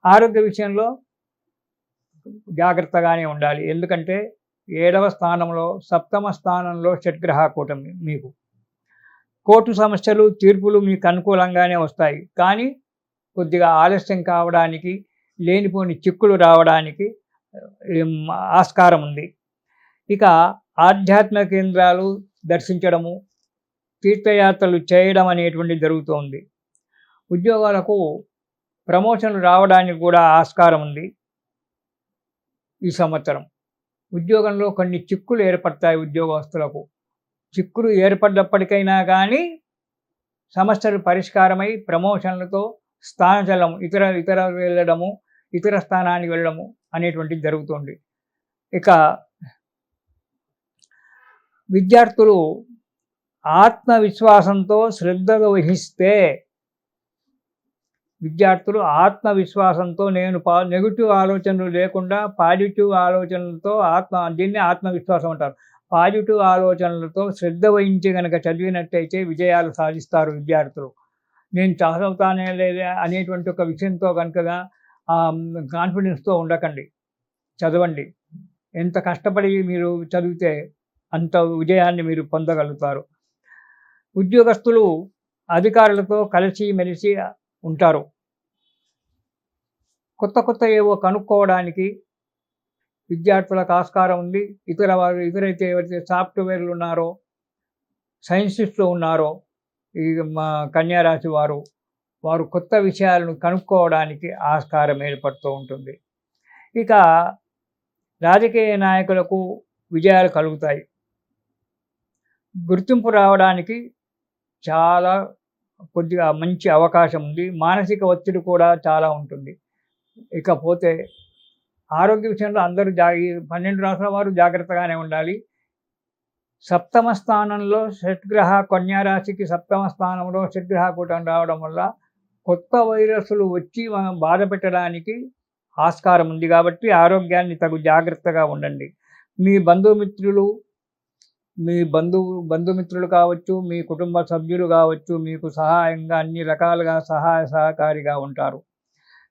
Speaker 1: ఆరోగ్య విషయంలో జాగ్రత్తగానే ఉండాలి. ఎందుకంటే 7వ స్థానంలో, సప్తమ స్థానంలో షడ్గ్రహ కూటమి. మీకు కోర్టు సమస్యలు, తీర్పులు మీకు అనుకూలంగానే వస్తాయి, కానీ కొద్దిగా ఆలస్యం కావడానికి, లేనిపోని చిక్కులు రావడానికి ఆస్కారం ఉంది. ఇక ఆధ్యాత్మిక కేంద్రాలు దర్శించడము, తీర్థయాత్రలు చేయడం అనేటువంటిది జరుగుతోంది. ఉద్యోగాలకు ప్రమోషన్లు రావడానికి కూడా ఆస్కారం ఉంది. ఈ సంవత్సరం. ఉద్యోగంలో కొన్ని చిక్కులు ఏర్పడతాయి ఉద్యోగస్తులకు. చిక్కులు ఏర్పడ్డప్పటికైనా కానీ సమస్యలు పరిష్కారమై ప్రమోషన్లతో స్థానచలనం ఇతర వెళ్ళడము, ఇతర స్థానానికి వెళ్ళడము అనేటువంటిది జరుగుతుంది. ఇక విద్యార్థులు ఆత్మవిశ్వాసంతో శ్రద్ధగా వహిస్తే, విద్యార్థులు ఆత్మవిశ్వాసంతో నెగెటివ్ ఆలోచనలు లేకుండా పాజిటివ్ ఆలోచనలతో దీన్ని ఆత్మవిశ్వాసం అంటారు. పాజిటివ్ ఆలోచనలతో శ్రద్ధ వహించి గనక చదివినట్టయితే విజయాలు సాధిస్తారు విద్యార్థులు. నేను చదువుతానే లేదా అనేటువంటి ఒక విషయంతో కనుకగా కాన్ఫిడెన్స్తో ఉండకండి, చదవండి. ఎంత కష్టపడి మీరు చదివితే అంత విజయాన్ని మీరు పొందగలుగుతారు. ఉద్యోగస్తులు అధికారులతో కలిసిమెలిసి ఉంటారు. కొత్త ఏవో కనుక్కోవడానికి విద్యార్థులకు ఆస్కారం ఉంది. ఇతరైతే ఎవరైతే సాఫ్ట్వేర్లు ఉన్నారో, సైంటిస్టులు ఉన్నారో, ఈ మా కన్యారాశి వారు కొత్త విషయాలను కనుక్కోవడానికి ఆస్కారం ఏర్పడుతూ ఉంటుంది. ఇక రాజకీయ నాయకులకు విజయాలు కలుగుతాయి. గుర్తింపు రావడానికి చాలా కొద్దిగా మంచి అవకాశం ఉంది. మానసిక ఒత్తిడి కూడా చాలా ఉంటుంది. ఇకపోతే ఆరోగ్య విషయంలో అందరూ ఈ 12 రాసుల వారు జాగ్రత్తగానే ఉండాలి. సప్తమ స్థానంలో షట్గ్రహ కన్యారాశికి సప్తమ స్థానంలో షట్గ్రహ కూటమి రావడం వల్ల కొత్త వైరస్లు వచ్చి మనం బాధ పెట్టడానికి ఆస్కారం ఉంది. కాబట్టి ఆరోగ్యాన్ని తగు జాగ్రత్తగా ఉండండి. మీ బంధుమిత్రులు కావచ్చు, మీ కుటుంబ సభ్యులు కావచ్చు, మీకు సహాయంగా అన్ని రకాలుగా సహకారిగా ఉంటారు.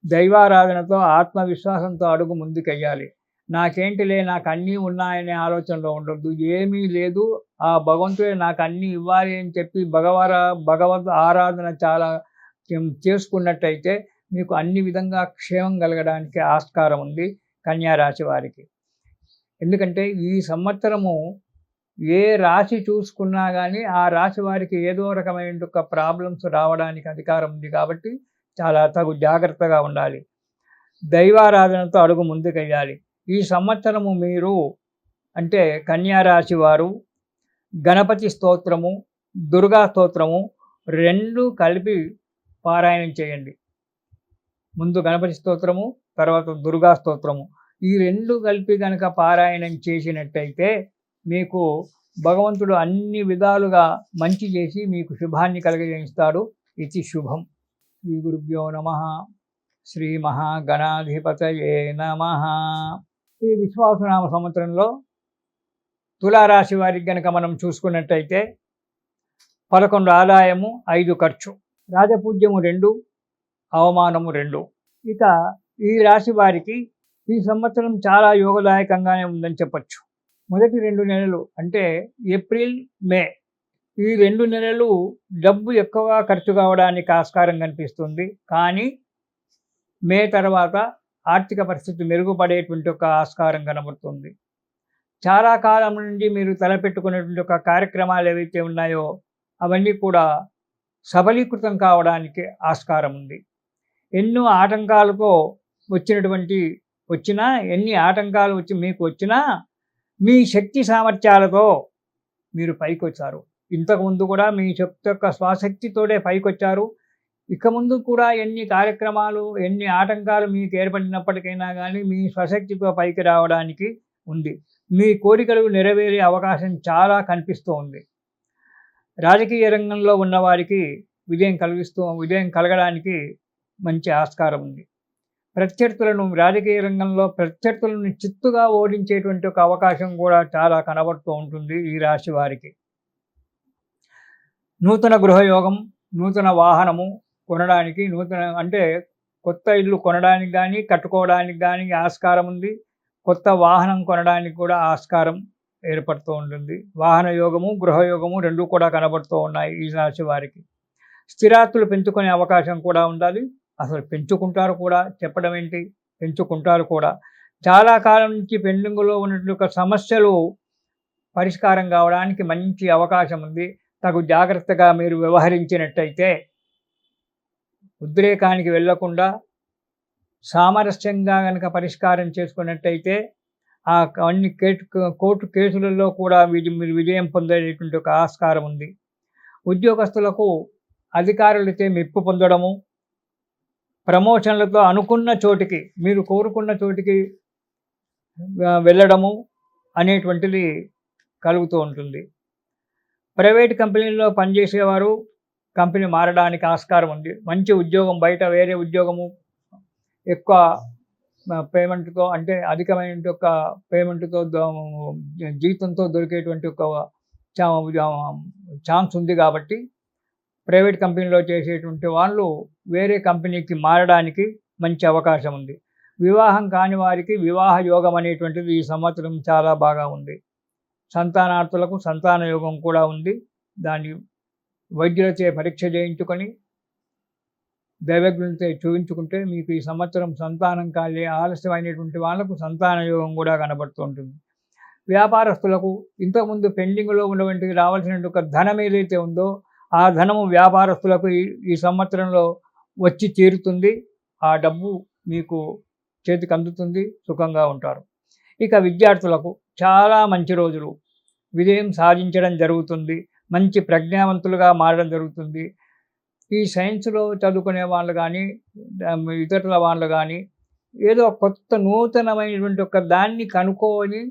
Speaker 1: దైవారాధనతో ఆత్మవిశ్వాసంతో అడుగు ముందుకెయ్యాలి. నాకేంటిలే, నాకు అన్నీ ఉన్నాయనే ఆలోచనలో ఉండొద్దు. ఏమీ లేదు, ఆ భగవంతుడే నాకు అన్నీ ఇవ్వాలి అని చెప్పి భగవద్ ఆరాధన చాలా చేసుకున్నట్టయితే మీకు అన్ని విధంగా క్షేమం కలగడానికి ఆస్కారం ఉంది కన్యారాశి వారికి. ఎందుకంటే ఈ సంవత్సరము ఏ రాశి చూసుకున్నా కానీ ఆ రాశి వారికి ఏదో రకమైన ప్రాబ్లమ్స్ రావడానికి అధికారం ఉంది. కాబట్టి చాలా తగు జాగ్రత్తగా ఉండాలి. దైవారాధనతో అడుగు ముందుకెయ్యాలి. ఈ సంవత్సరము మీరు అంటే కన్యారాశి వారు గణపతి స్తోత్రము, దుర్గా స్తోత్రము 2 కలిపి పారాయణం చేయండి. ముందు గణపతి స్తోత్రము, తర్వాత దుర్గా స్తోత్రము. ఈ 2 కలిపి కనుక పారాయణం చేసినట్టయితే మీకు భగవంతుడు అన్ని విధాలుగా మంచి చేసి మీకు శుభాన్ని కలుగజేస్తాడు. ఇది శుభం. శ్రీ గురుభ్యో నమః. శ్రీ మహాగణాధిపతయే నమః. ఈ విశ్వావసునామ సంవత్సరంలో తులారాశి వారికి గనక మనం చూసుకున్నట్టయితే 11 ఆదాయము, 5 ఖర్చు, రాజపూజ్యము 2, అవమానము 2. ఇక ఈ రాశి వారికి ఈ సంవత్సరం చాలా యోగదాయకంగానే ఉందని చెప్పచ్చు. మొదటి 2 నెలలు అంటే ఏప్రిల్, మే, ఈ 2 నెలలు డబ్బు ఎక్కువగా ఖర్చు కావడానికి ఆస్కారం కనిపిస్తుంది. కానీ మే తర్వాత ఆర్థిక పరిస్థితి మెరుగుపడేటువంటి ఒక ఆస్కారం కనబడుతుంది. చాలా కాలం నుండి మీరు తలపెట్టుకునేటువంటి ఒక కార్యక్రమాలు ఏవైతే ఉన్నాయో అవన్నీ కూడా సబలీకృతం కావడానికి ఆస్కారం ఉంది. ఎన్నో ఆటంకాలతో ఎన్ని ఆటంకాలు మీకు వచ్చినా మీ శక్తి సామర్థ్యాలతో మీరు పైకి వచ్చారు. ఇంతకుముందు కూడా మీ శక్తి యొక్క స్వశక్తితోనే పైకొచ్చారు. ఇక ముందు కూడా ఎన్ని కార్యక్రమాలు, ఎన్ని ఆటంకాలు మీకు ఏర్పడినప్పటికైనా కానీ మీ స్వశక్తితో పైకి రావడానికి ఉంది. మీ కోరికలు నెరవేరే అవకాశం చాలా కనిపిస్తూ ఉంది. రాజకీయ రంగంలో ఉన్నవారికి విజయం కలగడానికి మంచి ఆస్కారం ఉంది. రాజకీయ రంగంలో ప్రత్యర్థులను చిత్తుగా ఓడించేటువంటి ఒక అవకాశం కూడా చాలా కనబడుతూ ఉంటుంది ఈ రాశి వారికి. నూతన గృహయోగం, నూతన వాహనము కొనడానికి, కొత్త ఇల్లు కొనడానికి కానీ కట్టుకోవడానికి కానీ ఆస్కారం ఉంది. కొత్త వాహనం కొనడానికి కూడా ఆస్కారం ఏర్పడుతూ ఉంటుంది. వాహన యోగము, గృహయోగము 2 కూడా కనబడుతూ ఉన్నాయి ఈ రాశి వారికి. స్థిరాస్తులు పెంచుకునే అవకాశం కూడా ఉండాలి. అసలు పెంచుకుంటారు కూడా, చెప్పడం ఏంటి, పెంచుకుంటారు కూడా. చాలా కాలం నుంచి పెండింగ్లో ఉన్నటువంటి సమస్యలు పరిష్కారం కావడానికి మంచి అవకాశం ఉంది. తగు జాగ్రత్తగా మీరు వ్యవహరించినట్టయితే, ఉద్రేకానికి వెళ్లకుండా సామరస్యంగా కనుక పరిష్కారం చేసుకున్నట్టయితే ఆ అన్ని కోర్టు కేసులలో కూడా మీరు విజయం పొందేటువంటి ఒక ఆస్కారం ఉంది. ఉద్యోగస్తులకు అధికారులచే మెప్పు పొందడము, ప్రమోషన్లతో అనుకున్న చోటికి, మీరు కోరుకున్న చోటికి వెళ్ళడము అనేటువంటిది కలుగుతూ ఉంటుంది. ప్రైవేట్ కంపెనీల్లో పనిచేసేవారు కంపెనీ మారడానికి ఆస్కారం ఉంది. మంచి ఉద్యోగం, బయట వేరే ఉద్యోగము ఎక్కువ పేమెంట్‌తో, అంటే అధికమైన యొక్క పేమెంట్‌తో జీతంతో దొరికేటువంటి ఒక చా ఛాన్స్ ఉంది కాబట్టి ప్రైవేట్ కంపెనీలో చేసేటువంటి వాళ్ళు వేరే కంపెనీకి మారడానికి మంచి అవకాశం ఉంది. వివాహం కాని వారికి వివాహ యోగం అనేటువంటిది ఈ సంవత్సరం చాలా బాగా ఉంది. సంతానార్థులకు సంతాన యోగం కూడా ఉంది. దాన్ని వైద్యులచే పరీక్ష చేయించుకొని దైవజ్ఞులతో చూపించుకుంటే మీకు ఈ సంవత్సరం సంతానం ఆలస్యమైనటువంటి వాళ్ళకు సంతాన యోగం కూడా కనబడుతూ ఉంటుంది. వ్యాపారస్తులకు ఇంతకుముందు పెండింగ్లో ఉన్నటువంటి రావాల్సినటువంటి ఒక ధనం ఏదైతే ఉందో ఆ ధనము వ్యాపారస్తులకు ఈ సంవత్సరంలో వచ్చి తీరుతుంది. ఆ డబ్బు మీకు చేతికి అందుతుంది, సుఖంగా ఉంటారు. ఇక విద్యార్థులకు చాలా మంచి రోజులు, విజయం సాధించడం జరుగుతుంది, మంచి ప్రజ్ఞావంతులుగా మారడం జరుగుతుంది. ఈ సైన్స్‌లో చదువుకునే వాళ్ళు కానీ, ఇతరుల వాళ్ళు కానీ ఏదో కొత్త నూతనమైనటువంటి ఒక దాన్ని కనుక్కొని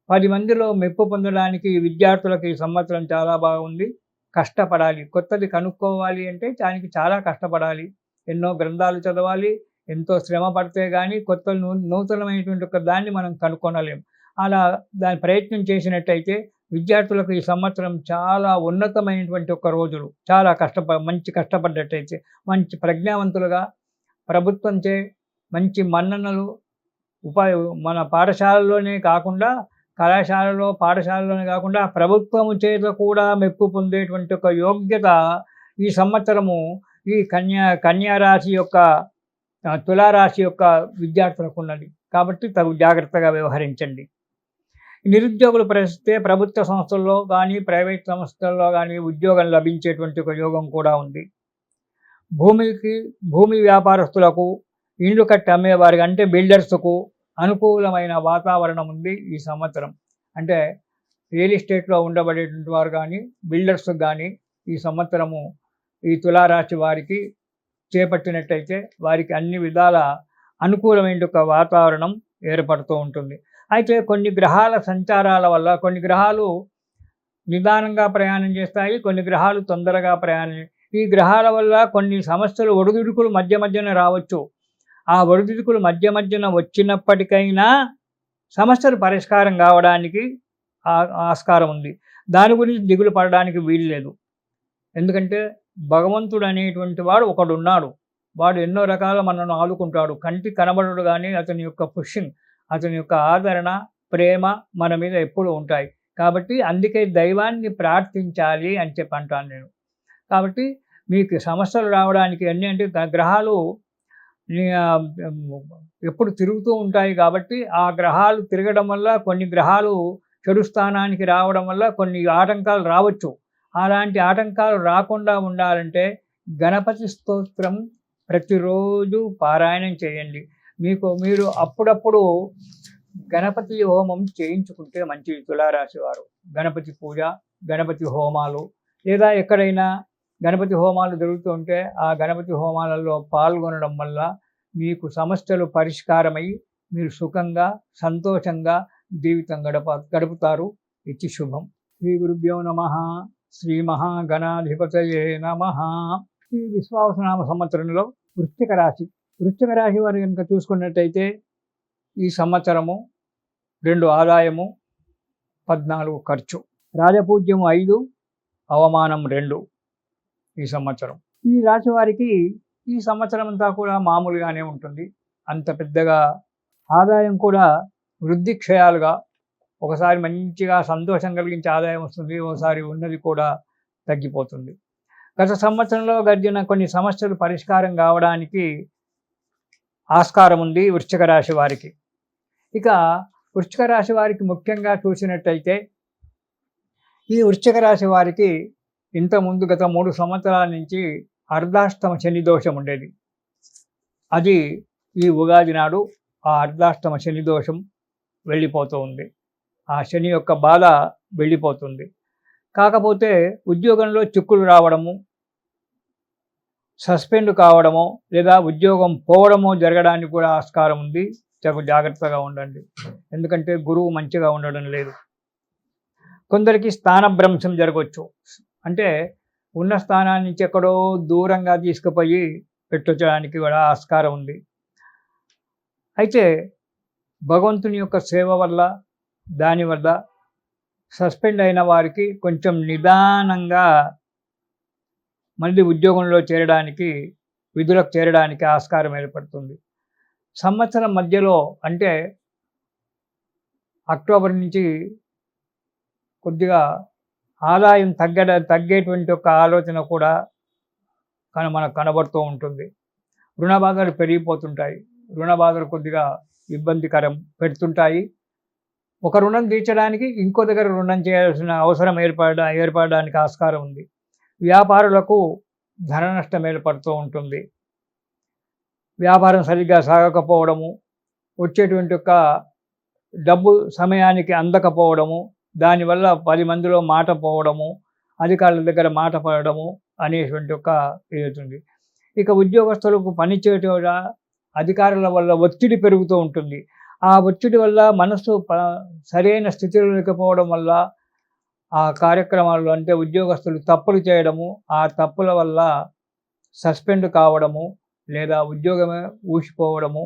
Speaker 1: 10 మందిలో మెప్పు పొందడానికి విద్యార్థులకు ఈ సంవత్సరం చాలా బాగుంది. కష్టపడాలి. కొత్తది కనుక్కోవాలి అంటే దానికి చాలా కష్టపడాలి. ఎన్నో గ్రంథాలు చదవాలి. ఎంతో శ్రమ పడితే గానీ కొత్త నూతనమైనటువంటి ఒక దాన్ని మనం కనుక్కొనలేం. అలా దాని ప్రయత్నం చేసినట్టయితే విద్యార్థులకు ఈ సంవత్సరం చాలా ఉన్నతమైనటువంటి ఒక రోజులు. చాలా మంచి కష్టపడ్డట్టయితే మంచి ప్రజ్ఞావంతులుగా, ప్రభుత్వంచే మంచి మన్ననలు, మన పాఠశాలలోనే కాకుండా పాఠశాలలోనే కాకుండా ప్రభుత్వము చేత కూడా మెప్పు పొందేటువంటి ఒక యోగ్యత ఈ సంవత్సరము ఈ కన్యా రాశి యొక్క, తులారాశి యొక్క విద్యార్థులకు ఉన్నది. కాబట్టి తగు జాగ్రత్తగా వ్యవహరించండి. నిరుద్యోగుల పరిస్థితే ప్రభుత్వ సంస్థల్లో కానీ, ప్రైవేట్ సంస్థల్లో కానీ ఉద్యోగం లభించేటువంటి ఒక యోగం కూడా ఉంది. భూమి వ్యాపారస్తులకు, ఇండ్లు కట్టి అమ్మేవారికి, అంటే బిల్డర్స్కు అనుకూలమైన వాతావరణం ఉంది ఈ సంవత్సరం. అంటే రియల్ ఎస్టేట్లో ఉండబడేటువంటి వారు కానీ, బిల్డర్స్ కానీ ఈ సంవత్సరము ఈ తులారాశి వారికి చేపట్టినట్టయితే వారికి అన్ని విధాల అనుకూలమైన ఒక వాతావరణం ఏర్పడుతూ ఉంటుంది. అయితే కొన్ని గ్రహాల సంచారాల వల్ల కొన్ని గ్రహాలు నిదానంగా ప్రయాణం చేస్తాయి, కొన్ని గ్రహాలు తొందరగా ఈ గ్రహాల వల్ల కొన్ని సమస్యలు, ఒడిదుడుకులు మధ్యన రావచ్చు. ఆ ఒడిదుడుకులు మధ్యన వచ్చినప్పటికైనా సమస్యలు పరిష్కారం కావడానికి ఆస్కారం ఉంది. దాని గురించి దిగులు పడడానికి వీలు లేదు. ఎందుకంటే భగవంతుడు అనేటువంటి వాడు ఒకడున్నాడు. వాడు ఎన్నో రకాల మనల్ని ఆదుకుంటాడు. కంటికి కనబడడు కానీ అతని యొక్క పుష్యింగ్, అతని యొక్క ఆదరణ, ప్రేమ మన మీద ఎప్పుడూ ఉంటాయి. కాబట్టి అందుకే దైవాన్ని ప్రార్థించాలి అని చెప్పి అంటాను నేను. కాబట్టి మీకు సమస్యలు రావడానికి అన్నీ, అంటే గ్రహాలు ఎప్పుడు తిరుగుతూ ఉంటాయి కాబట్టి ఆ గ్రహాలు తిరగడం వల్ల కొన్ని గ్రహాలు చెడు స్థానానికి రావడం వల్ల కొన్ని ఆటంకాలు రావచ్చు. అలాంటి ఆటంకాలు రాకుండా ఉండాలంటే గణపతి స్తోత్రం ప్రతిరోజు పారాయణం చేయండి. మీరు అప్పుడప్పుడు గణపతి హోమం చేయించుకుంటే మంచిది. తులారాశి వారు గణపతి పూజ, గణపతి హోమాలు, లేదా ఎక్కడైనా గణపతి హోమాలు జరుగుతూ ఉంటే ఆ గణపతి హోమాలలో పాల్గొనడం వల్ల మీకు సమస్యలు పరిష్కారమై మీరు సుఖంగా, సంతోషంగా జీవితం గడుపుతారు. ఇచ్చి శుభం. శ్రీ గురుభ్యో నమః. శ్రీ మహాగణాధిపతయే నమః. ఈ విశ్వావసునామ సంవత్సరంలో వృశ్చిక రాశి వారు కనుక చూసుకున్నట్టయితే ఈ సంవత్సరము 2 ఆదాయము, 14 ఖర్చు, రాజపూజ్యము 5, అవమానం 2 ఈ సంవత్సరం. ఈ రాశి వారికి ఈ సంవత్సరం అంతా కూడా మామూలుగానే ఉంటుంది. అంత పెద్దగా ఆదాయం కూడా వృద్ధి క్షయాలుగా, ఒకసారి మంచిగా సంతోషం కలిగించే ఆదాయం వస్తుంది, ఒకసారి ఉన్నది కూడా తగ్గిపోతుంది. గత సంవత్సరంలో గడిచిన కొన్ని సమస్యలు పరిష్కారం కావడానికి ఆస్కారం ఉంది వృశ్చిక రాశి వారికి. ఇక వృశ్చిక రాశి వారికి ముఖ్యంగా చూసినట్టయితే ఈ వృశ్చిక రాశి వారికి ఇంతకుముందు గత 3 సంవత్సరాల నుంచి అర్ధాష్టమ శని దోషం ఉండేది. అది ఈ ఉగాది నాడు ఆ అర్ధాష్టమ శని దోషం వెళ్ళిపోతూ ఉంది. ఆ శని యొక్క బాధ వెళ్ళిపోతుంది. కాకపోతే ఉద్యోగంలో చిక్కులు రావడము, సస్పెండ్ కావడమో లేదా ఉద్యోగం పోవడమో జరగడానికి కూడా ఆస్కారం ఉంది. జాగ్రత్తగా ఉండండి. ఎందుకంటే గురువు మంచిగా ఉండడం లేదు. కొందరికి స్థానభ్రంశం జరగవచ్చు. అంటే ఉన్న స్థానాన్ని నుంచి ఎక్కడో దూరంగా తీసుకుపోయి పెట్టడానికి కూడా ఆస్కారం ఉంది. అయితే భగవంతుని యొక్క సేవ వల్ల, దానివల్ల సస్పెండ్ అయిన వారికి కొంచెం నిదానంగా మళ్ళీ ఉద్యోగంలో చేరడానికి, విధులకు చేరడానికి ఆస్కారం ఏర్పడుతుంది. సంవత్సరం మధ్యలో అంటే అక్టోబర్ నుంచి కొద్దిగా ఆదాయం తగ్గేటువంటి ఒక ఆలోచన కూడా మనకు కనబడుతూ ఉంటుంది. రుణ బాధలు పెరిగిపోతుంటాయి. రుణ బాధలు కొద్దిగా ఇబ్బందికరం పెడుతుంటాయి. ఒక రుణం తీర్చడానికి ఇంకో దగ్గర రుణం చేయాల్సిన అవసరం ఏర్పడడానికి ఆస్కారం ఉంది. వ్యాపారులకు ధన నష్టం ఏర్పడుతూ ఉంటుంది. వ్యాపారం సరిగ్గా సాగకపోవడము, వచ్చేటువంటి ఒక డబ్బు సమయానికి అందకపోవడము, దానివల్ల 10 మందిలో మాట పోవడము, అధికారుల దగ్గర మాట పడడము అనేటువంటి ఒక ఇది. ఇక ఉద్యోగస్తులకు పనిచేయట అధికారుల వల్ల ఒత్తిడి పెరుగుతూ ఉంటుంది. ఆ ఒత్తిడి వల్ల మనసు సరైన స్థితిలో లేకపోవడం వల్ల ఆ కార్యక్రమాల్లో అంటే ఉద్యోగస్తులు తప్పులు చేయడము, ఆ తప్పుల వల్ల సస్పెండ్ కావడము లేదా ఉద్యోగమే ఊసిపోవడము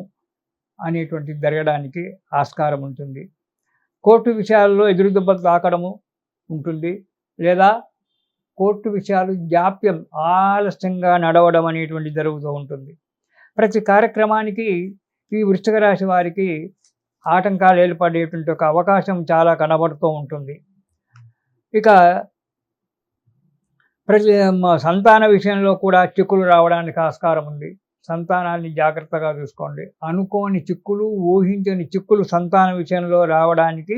Speaker 1: అనేటువంటిది జరగడానికి ఆస్కారం ఉంటుంది. కోర్టు విషయాల్లో ఎదురుదెబ్బలు తాకడము ఉంటుంది. లేదా కోర్టు విషయాలు జాప్యం ఆలస్యంగా నడవడం అనేటువంటిది జరుగుతూ ఉంటుంది. ప్రతి కార్యక్రమానికి ఈ వృశ్చిక రాశి వారికి ఆటంకాలు ఏర్పడేటువంటి ఒక అవకాశం చాలా కనబడుతూ ఉంటుంది. ఇక ప్రతి సంతాన విషయంలో కూడా చిక్కులు రావడానికి ఆస్కారం ఉంది. సంతానాన్ని జాగ్రత్తగా చూసుకోండి. అనుకోని చిక్కులు, ఊహించని చిక్కులు సంతాన విషయంలో రావడానికి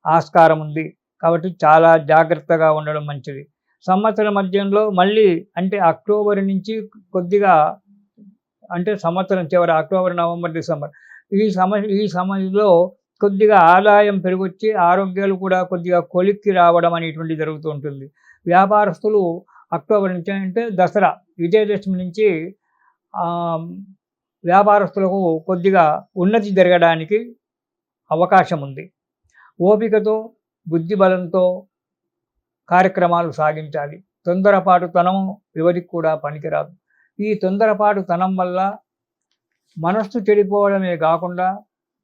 Speaker 1: ఆస్కారం ఉంది. కాబట్టి చాలా జాగ్రత్తగా ఉండడం మంచిది. సంవత్సరం మధ్యంలో మళ్ళీ అంటే అక్టోబర్ నుంచి కొద్దిగా అంటే సంవత్సరం చివరి అక్టోబర్, నవంబర్, డిసెంబర్ ఈ సమయంలో కొద్దిగా ఆదాయం పెరిగొచ్చి ఆరోగ్యాలు కూడా కొద్దిగా కొలిక్కి రావడం అనేటువంటి జరుగుతూ ఉంటుంది. వ్యాపారస్తులు అక్టోబర్ నుంచి అంటే దసరా, విజయదశమి నుంచి వ్యాపారస్తులకు కొద్దిగా ఉన్నతి జరగడానికి అవకాశం ఉంది. ఓపికతో, బుద్ధి బలంతో కార్యక్రమాలు సాగించాలి. తొందరపాటుతనం ఎవరికి కూడా పనికిరాదు. ఈ తొందరపాటుతనం వల్ల మనస్సు చెడిపోవడమే కాకుండా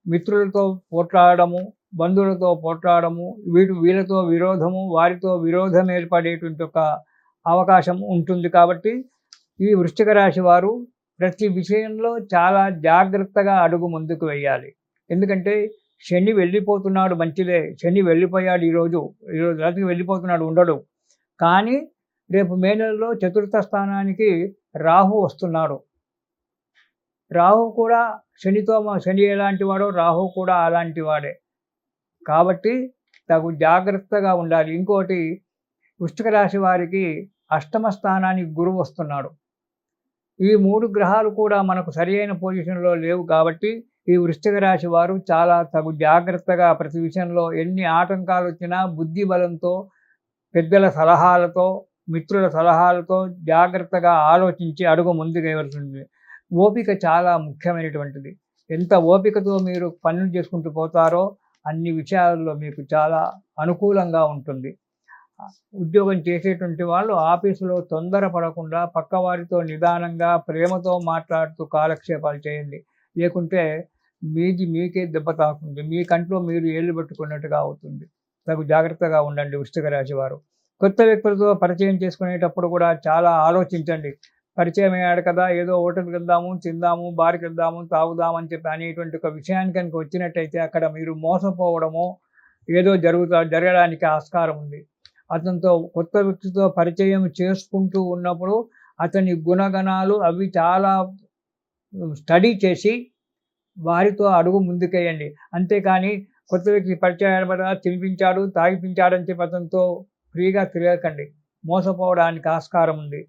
Speaker 1: మిత్రులతో పోట్లాడము, బంధువులతో పోట్లాడము, వీళ్ళతో విరోధము, వారితో విరోధం ఏర్పడేటువంటి ఒక అవకాశం ఉంటుంది. కాబట్టి ఈ వృశ్చిక రాశి వారు ప్రతి విషయంలో చాలా జాగ్రత్తగా అడుగు ముందుకు వేయాలి. ఎందుకంటే శని వెళ్ళిపోతున్నాడు, మంచిదే. శని వెళ్ళిపోయాడు ఈరోజు రాత్రికి వెళ్ళిపోతున్నాడు, ఉండడు. కానీ రేపు మే నెలలో చతుర్థ స్థానానికి రాహు వస్తున్నాడు. రాహు కూడా శని ఎలాంటి వాడో రాహు కూడా అలాంటి వాడే. కాబట్టి తగు జాగ్రత్తగా ఉండాలి. ఇంకోటి, వృశ్చిక రాశి వారికి అష్టమ స్థానానికి గురువు వస్తున్నాడు. ఈ 3 గ్రహాలు కూడా మనకు సరి అయిన పొజిషన్లో లేవు. కాబట్టి ఈ వృశ్చిక రాశి వారు చాలా తగు జాగ్రత్తగా ప్రతి విషయంలో ఎన్ని ఆటంకాలు వచ్చినా బుద్ధి బలంతో, పెద్దల సలహాలతో, మిత్రుల సలహాలతో జాగ్రత్తగా ఆలోచించి అడుగు ముందుకు వేయవలసింది. ఓపిక చాలా ముఖ్యమైనటువంటిది. ఎంత ఓపికతో మీరు పనులు చేసుకుంటూ పోతారో అన్ని విషయాల్లో మీకు చాలా అనుకూలంగా ఉంటుంది. ఉద్యోగం చేసేటువంటి వాళ్ళు ఆఫీసులో తొందరపడకుండా పక్కవారితో నిదానంగా ప్రేమతో మాట్లాడుతూ కాలక్షేపాలు చేయండి. లేకుంటే మీకే దెబ్బ తాకుతుంది. మీ కంట్లో మీరు ఏళ్ళు పెట్టుకున్నట్టుగా అవుతుంది. తగు జాగ్రత్తగా ఉండండి వృశ్చిక రాశి వారు. కొత్త వ్యక్తులతో పరిచయం చేసుకునేటప్పుడు కూడా చాలా ఆలోచించండి. పరిచయం అయ్యాడు కదా, ఏదో హోటల్కి వెళ్దాము, తిందాము, బార్కి వెళ్దాము, తాగుదాము అని చెప్పి అనేటువంటి ఒక విషయానికి కనుక వచ్చినట్టయితే అక్కడ మీరు మోసపోవడమో ఏదో జరగడానికి ఆస్కారం ఉంది. అతనితో కొత్త వ్యక్తితో పరిచయం చేసుకుంటూ ఉన్నప్పుడు అతని గుణగణాలు అవి చాలా స్టడీ చేసి వారితో అడుగు ముందుకేయండి. అంతేకాని కొత్త వ్యక్తి పరిచయం తినిపించాడు, తాగిపించాడని చెప్పి అతనితో ఫ్రీగా తిరగకండి. మోసపోవడానికి ఆస్కారం ఉంది.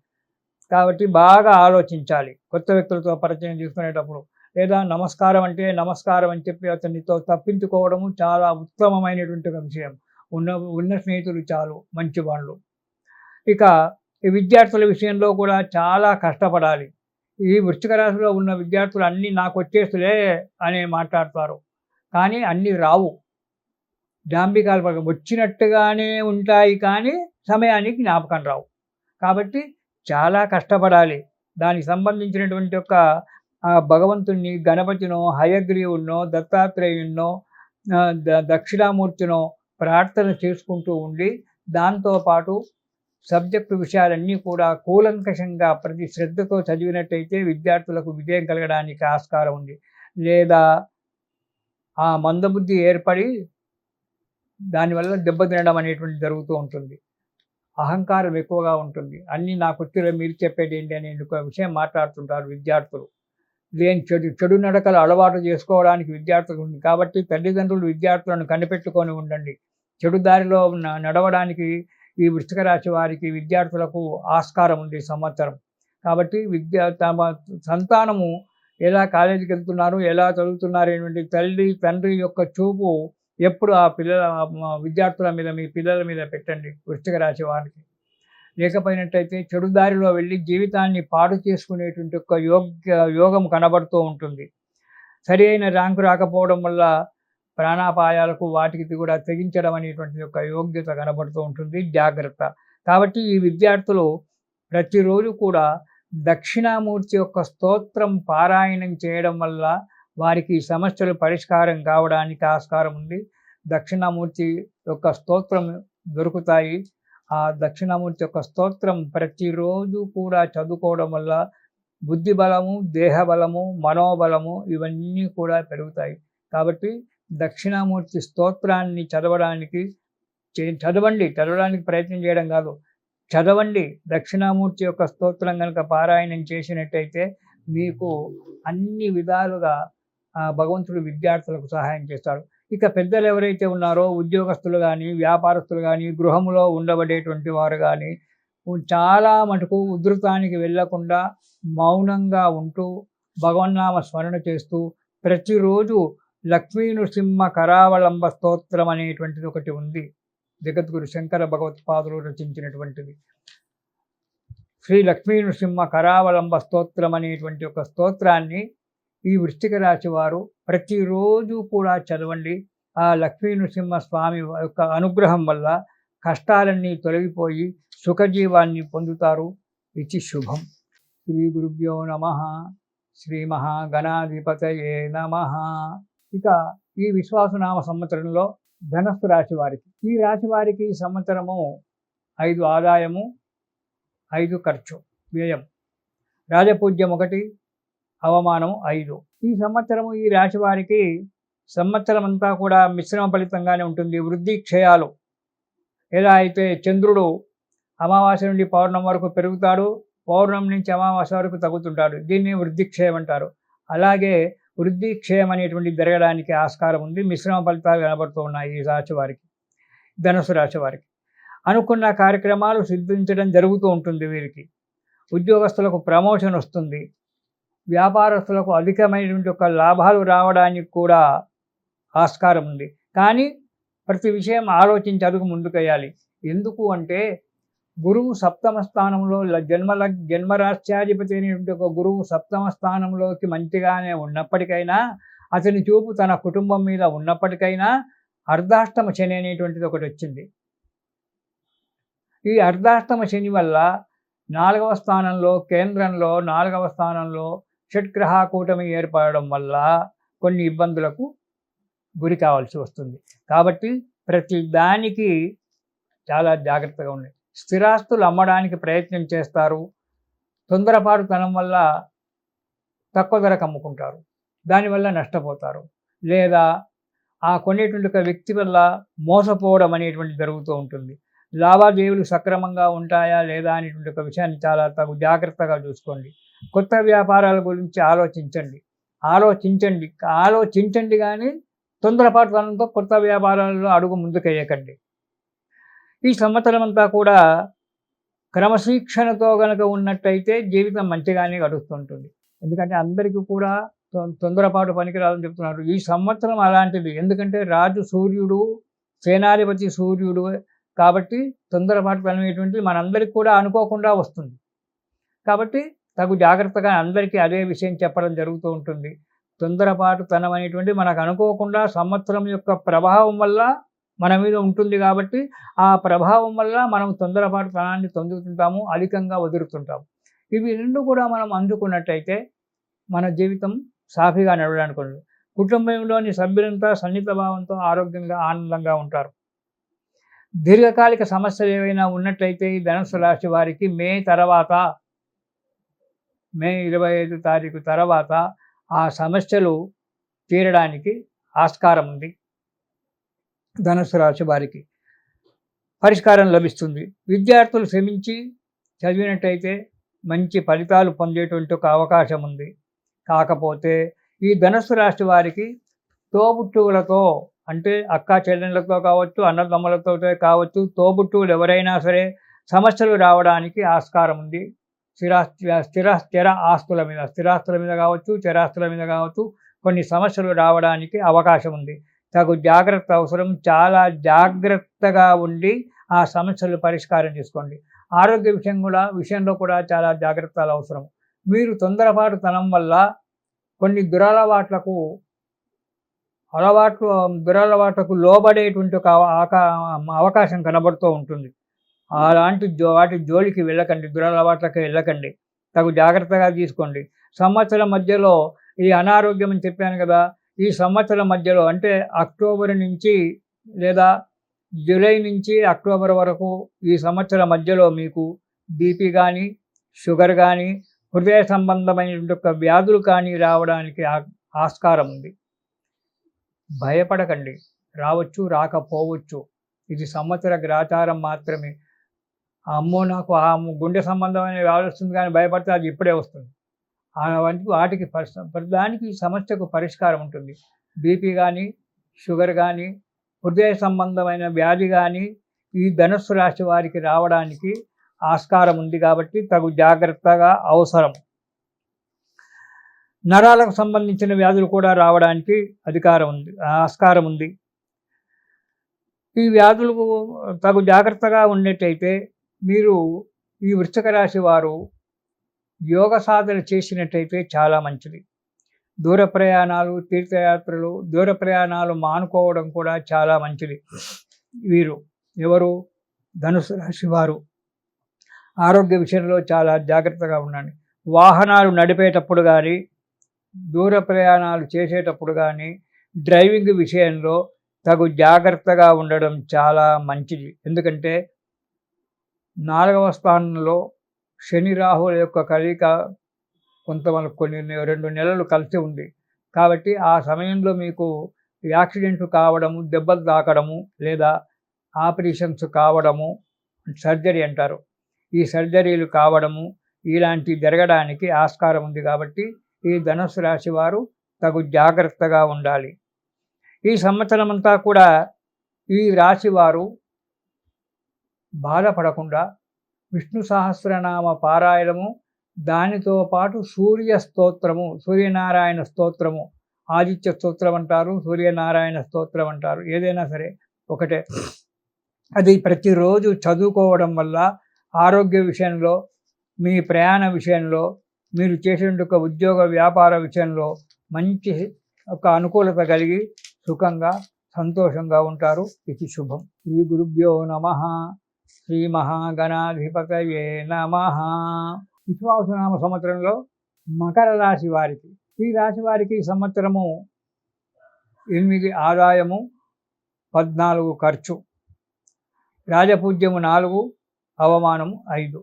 Speaker 1: కాబట్టి బాగా ఆలోచించాలి కొత్త వ్యక్తులతో పరిచయం చేసుకునేటప్పుడు. లేదా నమస్కారం అంటే నమస్కారం అని చెప్పి అతనితో తప్పించుకోవడము చాలా ఉత్తమమైనటువంటి ఒక విషయం. ఉన్న ఉన్న స్నేహితులు చాలు మంచివాళ్ళు. ఇక ఈ విద్యార్థుల విషయంలో కూడా చాలా కష్టపడాలి. ఈ వృశ్చిక రాశిలో ఉన్న విద్యార్థులు అన్నీ నాకొచ్చేస్తులే అని మాట్లాడతారు. కానీ అన్నీ రావు. డాంబికాలు వచ్చినట్టుగానే ఉంటాయి కానీ సమయానికి జ్ఞాపకం రావు. కాబట్టి చాలా కష్టపడాలి. దానికి సంబంధించినటువంటి ఒక భగవంతుడిని, గణపతినో, హయగ్రీవుడినో, దత్తాత్రేయుడినో, దక్షిణామూర్తినో ప్రార్థన చేసుకుంటూ ఉండి, దాంతో పాటు సబ్జెక్టు విషయాలన్నీ కూడా కూలంకషంగా ప్రతి శ్రద్ధతో చదివినట్టయితే విద్యార్థులకు విజయం కలగడానికి ఆస్కారం ఉంది. లేదా ఆ మందబుద్ధి ఏర్పడి దానివల్ల దెబ్బతినడం అనేటువంటిది జరుగుతూ ఉంటుంది. అహంకారం ఎక్కువగా ఉంటుంది. అన్నీ నాకొచ్చులే మీరు చెప్పేదేంటి అనే ఒక విషయం మాట్లాడుతుంటారు విద్యార్థులు. లేని చెడు నడకలు అలవాటు చేసుకోవడానికి విద్యార్థులు ఉంది. కాబట్టి తల్లిదండ్రులు విద్యార్థులను కనిపెట్టుకొని ఉండండి. చెడు దారిలో నడవడానికి ఈ వృశ్చిక రాశి వారికి విద్యార్థులకు ఆస్కారం ఉంది ఈ సంవత్సరం. కాబట్టి తమ సంతానము ఎలా కాలేజీకి వెళ్తున్నారు, ఎలా చదువుతున్నారు అనేటువంటి తల్లి, తండ్రి యొక్క చూపు ఎప్పుడు ఆ విద్యార్థుల మీద, మీ పిల్లల మీద పెట్టండి వృశ్చిక రాశి వారికి. లేకపోయినట్టయితే చెడు దారిలో వెళ్ళి జీవితాన్ని పాడు చేసుకునేటువంటి ఒక యోగం కనబడుతూ ఉంటుంది. సరి అయిన ర్యాంకు రాకపోవడం వల్ల ప్రాణాపాయాలకు వాటికి కూడా తెగించడం అనేటువంటి ఒక యోగ్యత కనబడుతూ ఉంటుంది. జాగ్రత్త. కాబట్టి ఈ విద్యార్థులు ప్రతిరోజు కూడా దక్షిణామూర్తి యొక్క స్తోత్రం పారాయణం చేయడం వల్ల వారికి సమస్యలు పరిష్కారం కావడానికి ఆస్కారం ఉంది. దక్షిణామూర్తి యొక్క స్తోత్రం దొరుకుతాయి. ఆ దక్షిణామూర్తి యొక్క స్తోత్రం ప్రతిరోజు కూడా చదువుకోవడం వల్ల బుద్ధి బలము, దేహ బలము, మనోబలము ఇవన్నీ కూడా పెరుగుతాయి. కాబట్టి దక్షిణామూర్తి స్తోత్రాన్ని చదవడానికి ప్రయత్నం చేయడం కాదు, చదవండి. దక్షిణామూర్తి యొక్క స్తోత్రం కనుక పారాయణం చేసినట్టయితే మీకు అన్ని విధాలుగా భగవంతుడు విద్యార్థులకు సహాయం చేస్తాడు. ఇక పెద్దలు ఎవరైతే ఉన్నారో ఉద్యోగస్తులు కానీ, వ్యాపారస్తులు కానీ, గృహంలో ఉండబడేటువంటి వారు కానీ చాలా మటుకు ఉధృతానికి వెళ్ళకుండా మౌనంగా ఉంటూ భగవన్నామ స్మరణ చేస్తూ ప్రతిరోజు లక్ష్మీ నృసింహ కరావలంబ స్తోత్రం అనేటువంటిది ఒకటి ఉంది. జగద్గురు శంకర భగవత్పాదులు రచించినటువంటిది. శ్రీ లక్ష్మీ నృసింహ కరావలంబ స్తోత్రం అనేటువంటి ఒక స్తోత్రాన్ని ఈ వృశ్చిక రాశి వారు ప్రతిరోజు కూడా చదవండి. ఆ లక్ష్మీ నృసింహ స్వామి యొక్క అనుగ్రహం వల్ల కష్టాలన్నీ తొలగిపోయి సుఖజీవాన్ని పొందుతారు. ఇది శుభం. శ్రీ గురుభ్యో నమః. శ్రీ మహాగణాధిపతయే నమః. ఇక ఈ విశ్వాసనామ సంవత్సరంలో ధనస్సు రాశి వారికి, ఈ రాశి వారికి సంవత్సరము 5 ఆదాయము, 5 ఖర్చు, వ్యయం, రాజపూజ్యం 1, అవమానం 5. ఈ సంవత్సరము ఈ రాశి వారికి సంవత్సరం అంతా కూడా మిశ్రమ ఫలితంగానే ఉంటుంది. వృద్ధి క్షయాలు ఎలా అయితే చంద్రుడు అమావాస్య నుండి పౌర్ణమి వరకు పెరుగుతాడు, పౌర్ణమి నుంచి అమావాస్య వరకు తగ్గుతుంటాడు. దీన్ని వృద్ధి క్షయం అంటారు. అలాగే వృద్ధి క్షయం అనేటువంటి జరగడానికి ఆస్కారం ఉంది. మిశ్రమ ఫలితాలు కనబడుతూ ఉన్నాయి ఈ రాశి వారికి, ధనుసు రాశి వారికి. అనుకున్న కార్యక్రమాలు సిద్ధించడం జరుగుతూ ఉంటుంది. వీరికి ఉద్యోగస్తులకు ప్రమోషన్ వస్తుంది. వ్యాపారస్తులకు అధికమైనటువంటి ఒక లాభాలు రావడానికి కూడా ఆస్కారం ఉంది. కానీ ప్రతి విషయం ఆలోచించి అడుగు ముందుకెయ్యాలి. ఎందుకు అంటే గురువు సప్తమ స్థానంలో జన్మరాశ్యాధిపతి అయినటువంటి ఒక గురువు సప్తమ స్థానంలోకి మంచిగానే ఉన్నప్పటికైనా, అతని చూపు తన కుటుంబం మీద ఉన్నప్పటికైనా అర్ధాష్టమ శని అనేటువంటిది ఒకటి వచ్చింది. ఈ అర్ధాష్టమ శని వల్ల 4వ స్థానంలో, కేంద్రంలో 4వ స్థానంలో షట్గ్రహ కూటమి ఏర్పడడం వల్ల కొన్ని ఇబ్బందులకు గురి కావాల్సి వస్తుంది. కాబట్టి ప్రతి దానికి చాలా జాగ్రత్తగా ఉండండి. స్థిరాస్తులు అమ్మడానికి ప్రయత్నం చేస్తారు. తొందరపాటుతనం వల్ల తక్కువ ధరకు అమ్ముకుంటారు. దానివల్ల నష్టపోతారు. లేదా ఆ కొనేటువంటి ఒక వ్యక్తి వల్ల మోసపోవడం అనేటువంటి జరుగుతూ ఉంటుంది. లావాదేవీలు సక్రమంగా ఉంటాయా లేదా అనేటువంటి ఒక విషయాన్ని చాలా జాగ్రత్తగా చూసుకోండి. కొత్త వ్యాపారాల గురించి ఆలోచించండి కానీ తొందరపాటుతనంతో కొత్త వ్యాపారాలలో అడుగు ముందుకేయకండి. ఈ సంవత్సరం అంతా కూడా క్రమశిక్షణతో గనక ఉన్నట్టయితే జీవితం మంచిగానే గడుస్తుంటుంది. ఎందుకంటే అందరికీ కూడా తొందరపాటు పనికిరాదని చెప్తున్నారు. ఈ సంవత్సరం అలాంటిది. ఎందుకంటే రాజు సూర్యుడు, సేనాధిపతి సూర్యుడు కాబట్టి తొందరపాటుతనం అనేటువంటిది మనందరికి కూడా అనుకోకుండా వస్తుంది. కాబట్టి తగు జాగ్రత్తగా అందరికీ అదే విషయం చెప్పడం జరుగుతూ ఉంటుంది. తొందరపాటుతనం అనేటువంటిది మనకు అనుకోకుండా సంవత్సరం యొక్క ప్రభావం వల్ల మన మీద ఉంటుంది కాబట్టి, ఆ ప్రభావం వల్ల మనం తొందరపాటుతనాన్ని పొందుతుంటాము, అధికంగా వదులుతుంటాము. ఇవి 2 కూడా మనం అందుకున్నట్టయితే మన జీవితం సాఫీగా నడవడానికి ఉంటుంది. కుటుంబంలోని సభ్యులంతా సన్నిహిత భావంతో ఆరోగ్యంగా, ఆనందంగా ఉంటారు. దీర్ఘకాలిక సమస్యలు ఏవైనా ఉన్నట్లయితే ఈ ధనుస్సు రాశి వారికి మే 25 తారీఖు తర్వాత ఆ సమస్యలు తీరడానికి ఆస్కారం ఉంది. ధనుస్సు రాశి వారికి పరిష్కారం లభిస్తుంది. విద్యార్థులు శ్రమించి చదివినట్టయితే మంచి ఫలితాలు పొందేటువంటి ఒక అవకాశం ఉంది. కాకపోతే ఈ ధనుస్సు రాశి వారికి తోబుట్టువులతో, అంటే అక్కా చెల్లెళ్ళతో కావచ్చు, అన్నదమ్ములతో కావచ్చు, తోబుట్టువులు ఎవరైనా సరే సమస్యలు రావడానికి ఆస్కారం ఉంది. స్థిర ఆస్తుల మీద కావచ్చు, చరాస్తుల మీద కావచ్చు, కొన్ని సమస్యలు రావడానికి అవకాశం ఉంది. తగు జాగ్రత్త అవసరం. చాలా జాగ్రత్తగా ఉండి ఆ సమస్యలు పరిష్కారం చేసుకోండి. ఆరోగ్య విషయంలో కూడా చాలా జాగ్రత్తలు అవసరం. మీరు తొందరపాటుతనం వల్ల కొన్ని దురలవాట్లకు లోబడేటువంటి ఒక అవకాశం కనబడుతూ ఉంటుంది. అలాంటి వాటి జోలికి వెళ్ళకండి, దురలవాట్లకి వెళ్ళకండి. తగు జాగ్రత్తగా తీసుకోండి. సంవత్సరం మధ్యలో ఈ అనారోగ్యం అని చెప్పాను కదా, ఈ సంవత్సరం మధ్యలో అంటే అక్టోబర్ నుంచి లేదా జూలై నుంచి అక్టోబర్ వరకు ఈ సంవత్సరం మధ్యలో మీకు బీపీ కానీ, షుగర్ కానీ, హృదయ సంబంధమైనటువంటి వ్యాధులు కానీ రావడానికి ఆస్కారం ఉంది. భయపడకండి. రావచ్చు, రాకపోవచ్చు. ఇది సంవత్సర గ్రాచారం మాత్రమే. అమ్మో నాకు గుండె సంబంధమైన వ్యాధి వస్తుంది కానీ భయపడితే అది ఇప్పుడే వస్తుంది. వాటికి దానికి సమస్యకు పరిష్కారం ఉంటుంది. బీపీ కానీ, షుగర్ కానీ, హృదయ సంబంధమైన వ్యాధి కానీ ఈ ధనుస్సు రాశి వారికి రావడానికి ఆస్కారం ఉంది కాబట్టి తగు జాగ్రత్తగా అవసరం. నరాలకు సంబంధించిన వ్యాధులు కూడా రావడానికి ఆస్కారం ఉంది. ఈ వ్యాధులకు తగు జాగ్రత్తగా ఉండేటైతే మీరు ఈ వృశ్చిక రాశి వారు యోగ సాధన చేసినట్టయితే చాలా మంచిది. దూర ప్రయాణాలు, తీర్థయాత్రలు, దూర ప్రయాణాలు మానుకోవడం కూడా చాలా మంచిది. ఎవరు ధనుసు రాశి వారు ఆరోగ్య విషయంలో చాలా జాగ్రత్తగా ఉండండి. వాహనాలు నడిపేటప్పుడు కానీ, దూర ప్రయాణాలు చేసేటప్పుడు కానీ, డ్రైవింగ్ విషయంలో తగు జాగ్రత్తగా ఉండడం చాలా మంచిది. ఎందుకంటే 4వ స్థానంలో శని రాహుల యొక్క కలయిక కొంతమంది 2 నెలలు కలిసి ఉంది. కాబట్టి ఆ సమయంలో మీకు యాక్సిడెంట్లు కావడము, దెబ్బలు తాకడము, లేదా ఆపరేషన్స్ కావడము, సర్జరీ అంటారు, ఈ సర్జరీలు కావడము ఇలాంటివి జరగడానికి ఆస్కారం ఉంది. కాబట్టి ఈ ధనుస్సు రాశి వారు తగు జాగ్రత్తగా ఉండాలి. ఈ సంవత్సరం అంతా కూడా ఈ రాశి వారు బాధపడకుండా విష్ణు సహస్రనామ పారాయణము, దానితో పాటు సూర్యనారాయణ స్తోత్రము, ఆదిత్య స్తోత్రం అంటారు, సూర్యనారాయణ స్తోత్రం అంటారు, ఏదైనా సరే ఒకటే. అది ప్రతిరోజు చదువుకోవడం వల్ల ఆరోగ్య విషయంలో, మీ ప్రయాణ విషయంలో, మీరు చేసే ఒక ఉద్యోగ వ్యాపార విషయంలో మంచి ఒక అనుకూలత కలిగి సుఖంగా, సంతోషంగా ఉంటారు. ఇది శుభం. శ్రీ గురుభ్యో నమః. శ్రీ మహాగణాధిపతయే నమః. విశ్వావసునామ సంవత్సరంలో మకర రాశి వారికి, ఈ రాశి వారికి సంవత్సరము 8 ఆదాయము, 14 ఖర్చు, రాజపూజ్యము 4, అవమానము 5.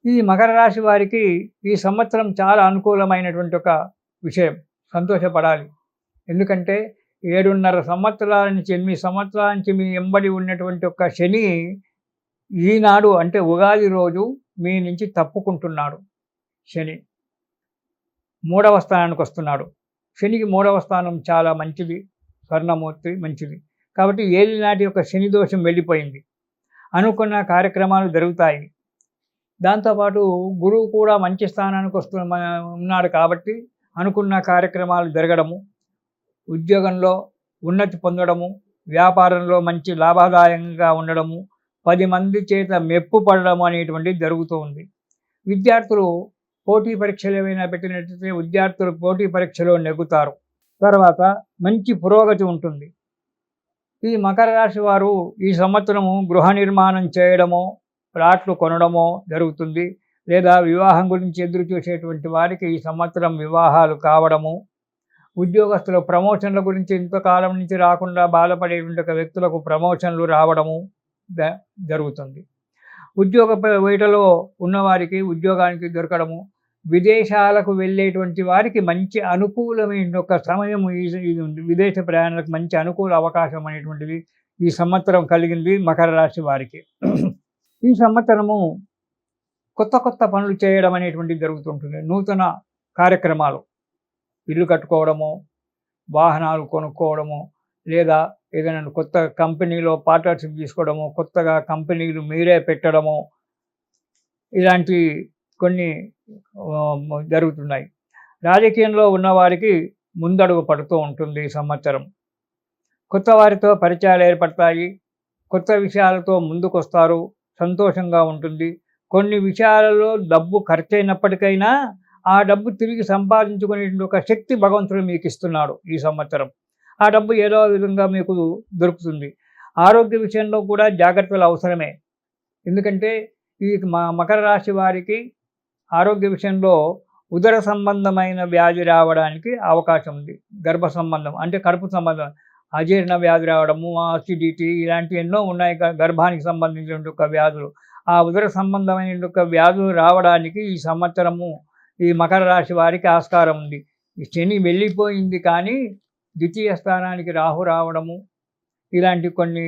Speaker 1: ఈ మకర రాశి వారికి ఈ సంవత్సరం చాలా అనుకూలమైనటువంటి ఒక విషయం. సంతోషపడాలి. ఎందుకంటే 7.5 సంవత్సరాల నుంచి, 8 సంవత్సరాల నుంచి మీ ఎంబడి ఉన్నటువంటి ఒక శని ఈనాడు అంటే ఉగాది రోజు మీ నుంచి తప్పుకుంటున్నాడు. శని 3వ స్థానానికి వస్తున్నాడు. శనికి 3వ స్థానం చాలా మంచిది, స్వర్ణమూర్తి మంచిది. కాబట్టి ఏలినాటి యొక్క శని దోషం వెళ్ళిపోయింది. అనుకున్న కార్యక్రమాలు జరుగుతాయి. దాంతోపాటు గురువు కూడా మంచి స్థానానికి ఉన్నాడు కాబట్టి అనుకున్న కార్యక్రమాలు జరగడము, ఉద్యోగంలో ఉన్నతి పొందడము, వ్యాపారంలో మంచి లాభదాయకంగా ఉండడము, 10 మంది చేత మెప్పు పడడం అనేటువంటిది జరుగుతూ ఉంది. విద్యార్థులు పోటీ పరీక్షలు ఏవైనా పెట్టినట్లయితే విద్యార్థులు పోటీ పరీక్షలో నెగ్గుతారు. తర్వాత మంచి పురోగతి ఉంటుంది. ఈ మకర రాశి వారు ఈ సంవత్సరము గృహ నిర్మాణం చేయడమో, ప్లాట్లు కొనడమో జరుగుతుంది. లేదా వివాహం గురించి ఎదురు చూసేటువంటి వారికి ఈ సంవత్సరం వివాహాలు కావడము, ఉద్యోగస్తుల ప్రమోషన్ల గురించి ఇంతకాలం నుంచి రాకుండా బాధపడేటువంటి ఒక వ్యక్తులకు ప్రమోషన్లు రావడము జరుగుతుంది. ఉద్యోగ వేటలో ఉన్నవారికి ఉద్యోగానికి దొరకడము, విదేశాలకు వెళ్ళేటువంటి వారికి మంచి అనుకూలమైన ఒక సమయం ఇది ఉంది. విదేశ ప్రయాణాలకు మంచి అనుకూల అవకాశం అనేటువంటిది ఈ సంవత్సరం కలిగింది మకర రాశి వారికి. ఈ సంవత్సరము కొత్త కొత్త పనులు చేయడం అనేటువంటిది జరుగుతుంటుంది. నూతన కార్యక్రమాలు, ఇల్లు కట్టుకోవడము, వాహనాలు కొనుక్కోవడము, లేదా ఏదైనా కొత్త కంపెనీలో పార్ట్నర్షిప్ తీసుకోవడము, కొత్తగా కంపెనీలు మీరే పెట్టడము, ఇలాంటి కొన్ని జరుగుతున్నాయి. రాజకీయంలో ఉన్నవారికి ముందడుగు పడుతూ ఉంటుంది ఈ సంవత్సరం. కొత్త వారితో పరిచయాలు ఏర్పడతాయి. కొత్త విషయాలతో ముందుకొస్తారు. సంతోషంగా ఉంటుంది. కొన్ని విషయాలలో డబ్బు ఖర్చయినప్పటికైనా ఆ డబ్బు తిరిగి సంపాదించుకునేటువంటి ఒక శక్తి భగవంతుడు మీకు ఇస్తున్నాడు ఈ సంవత్సరం. ఆ డబ్బు ఏదో విధంగా మీకు దొరుకుతుంది. ఆరోగ్య విషయంలో కూడా జాగ్రత్తలు అవసరమే. ఎందుకంటే ఈ మకర రాశి వారికి ఆరోగ్య విషయంలో ఉదర సంబంధమైన వ్యాధి రావడానికి అవకాశం ఉంది. గర్భ సంబంధం అంటే కడుపు సంబంధం, అజీర్ణ వ్యాధి రావడము, అసిడిటీ, ఇలాంటివి ఎన్నో ఉన్నాయి గర్భానికి సంబంధించిన ఒక వ్యాధులు. ఆ ఉదర సంబంధమైన ఒక వ్యాధులు రావడానికి ఈ సంవత్సరము ఈ మకర రాశి వారికి ఆస్కారం ఉంది. ఈ శని వెళ్ళిపోయింది కానీ ద్వితీయ స్థానానికి రాహు రావడము, ఇలాంటి కొన్ని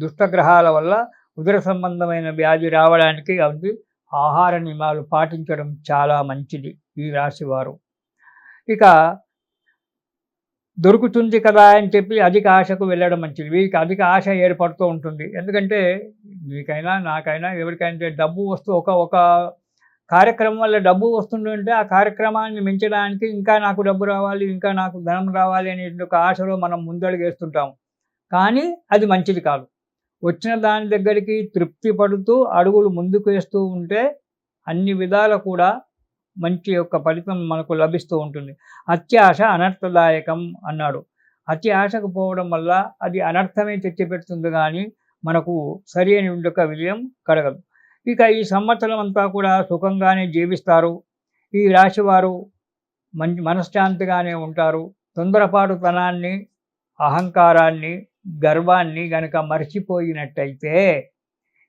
Speaker 1: దుష్టగ్రహాల వల్ల ఉదర సంబంధమైన వ్యాధి రావడానికి అది ఆహార నియమాలు పాటించడం చాలా మంచిది ఈ రాశివారు. ఇక దొరుకుతుంది కదా అని చెప్పి అధిక ఆశకు వెళ్ళడం మంచిది. వీరికి అధిక ఆశ ఏర్పడుతూ ఉంటుంది. ఎందుకంటే మీకైనా నాకైనా ఎవరికైనా డబ్బు వస్తూ ఒక కార్యక్రమం వల్ల డబ్బు వస్తుందంటే ఆ కార్యక్రమాన్ని మించడానికి ఇంకా నాకు డబ్బు రావాలి, ఇంకా నాకు ధనం రావాలి అనే ఒక ఆశలో మనం ముందడుగేస్తుంటాం. కానీ అది మంచిది కాదు. వచ్చిన దాని దగ్గరికి తృప్తి పడుతూ అడుగులు ముందుకు వేస్తూ ఉంటే అన్ని విధాల కూడా మంచి యొక్క ఫలితం మనకు లభిస్తూ ఉంటుంది. అత్యాశ అనర్థదాయకం అన్నాడు. అతి ఆశకు పోవడం వల్ల అది అనర్థమే తెచ్చిపెడుతుంది కానీ మనకు సరి అయిన ఒక విజయం కలగదు. ఇక ఈ సంవత్సరం అంతా కూడా సుఖంగానే జీవిస్తారు. ఈ రాశివారు మంచి మనశ్శాంతిగానే ఉంటారు. తొందరపాటుతనాన్ని, అహంకారాన్ని, గర్వాన్ని గనక మర్చిపోయినట్టయితే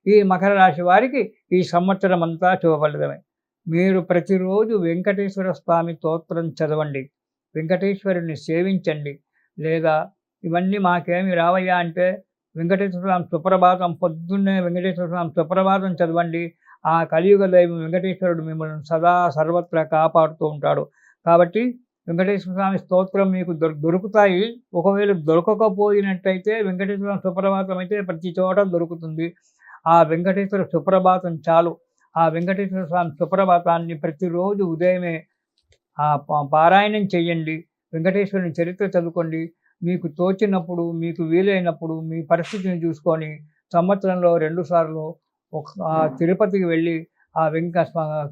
Speaker 1: ఈ మకర రాశి వారికి ఈ సంవత్సరం అంతా శుభఫలితమే. మీరు ప్రతిరోజు వెంకటేశ్వర స్వామి స్తోత్రం చదవండి, వెంకటేశ్వరుని సేవించండి. లేదా ఇవన్నీ మాకేమి రావయ్యా అంటే వెంకటేశ్వర స్వామి సుప్రభాతం, పొద్దున్నే వెంకటేశ్వర స్వామి సుప్రభాతం చదవండి. ఆ కలియుగ దైవం వెంకటేశ్వరుడు మిమ్మల్ని సదా సర్వత్రా కాపాడుతూ ఉంటాడు. కాబట్టి వెంకటేశ్వర స్వామి స్తోత్రం మీకు దొరుకుతాయి. ఒకవేళ దొరకకపోయినట్టయితే వెంకటేశ్వర స్వామి సుప్రభాతం అయితే ప్రతి చోట దొరుకుతుంది. ఆ వెంకటేశ్వర సుప్రభాతం చాలు. ఆ వెంకటేశ్వర స్వామి సుప్రభాతాన్ని ప్రతిరోజు ఉదయమే పారాయణం చేయండి. వెంకటేశ్వరుని చరిత్ర చదువుకోండి. మీకు తోచినప్పుడు, మీకు వీలైనప్పుడు మీ పరిస్థితిని చూసుకొని సంవత్సరంలో 2 సార్లు తిరుపతికి వెళ్ళి ఆ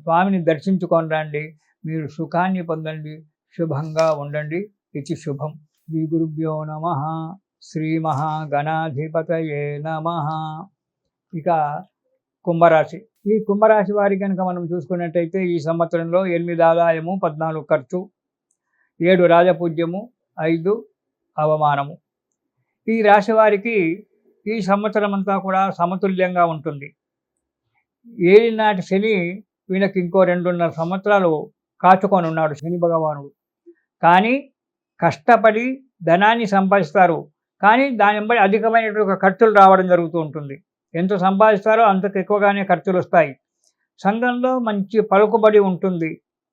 Speaker 1: స్వామిని దర్శించుకొని రండి. మీరు సుఖాన్ని పొందండి, శుభంగా ఉండండి. ఇది శుభం. శ్రీ గురుభ్యో నమః. శ్రీ మహాగణాధిపతయే నమః. ఇక కుంభరాశి. ఈ కుంభరాశి వారి కనుక మనం చూసుకున్నట్టయితే ఈ సంవత్సరంలో 8 ఆదాయము, 14 ఖర్చు, 7 రాజపూజ్యము, 5 అవమానము. ఈ రాశి వారికి ఈ సంవత్సరం అంతా కూడా సమతుల్యంగా ఉంటుంది. ఏలినాటి శని వీళ్ళకి ఇంకో 2.5 సంవత్సరాలు కాచుకొని ఉన్నాడు శని భగవానుడు. కానీ కష్టపడి ధనాన్ని సంపాదిస్తారు. కానీ దాని వెంబడి అధికమైనటువంటి ఖర్చులు రావడం జరుగుతూ ఉంటుంది. ఎంత సంపాదిస్తారో అంతకు ఎక్కువగానే ఖర్చులు వస్తాయి. సంఘంలో మంచి పలుకుబడి ఉంటుంది.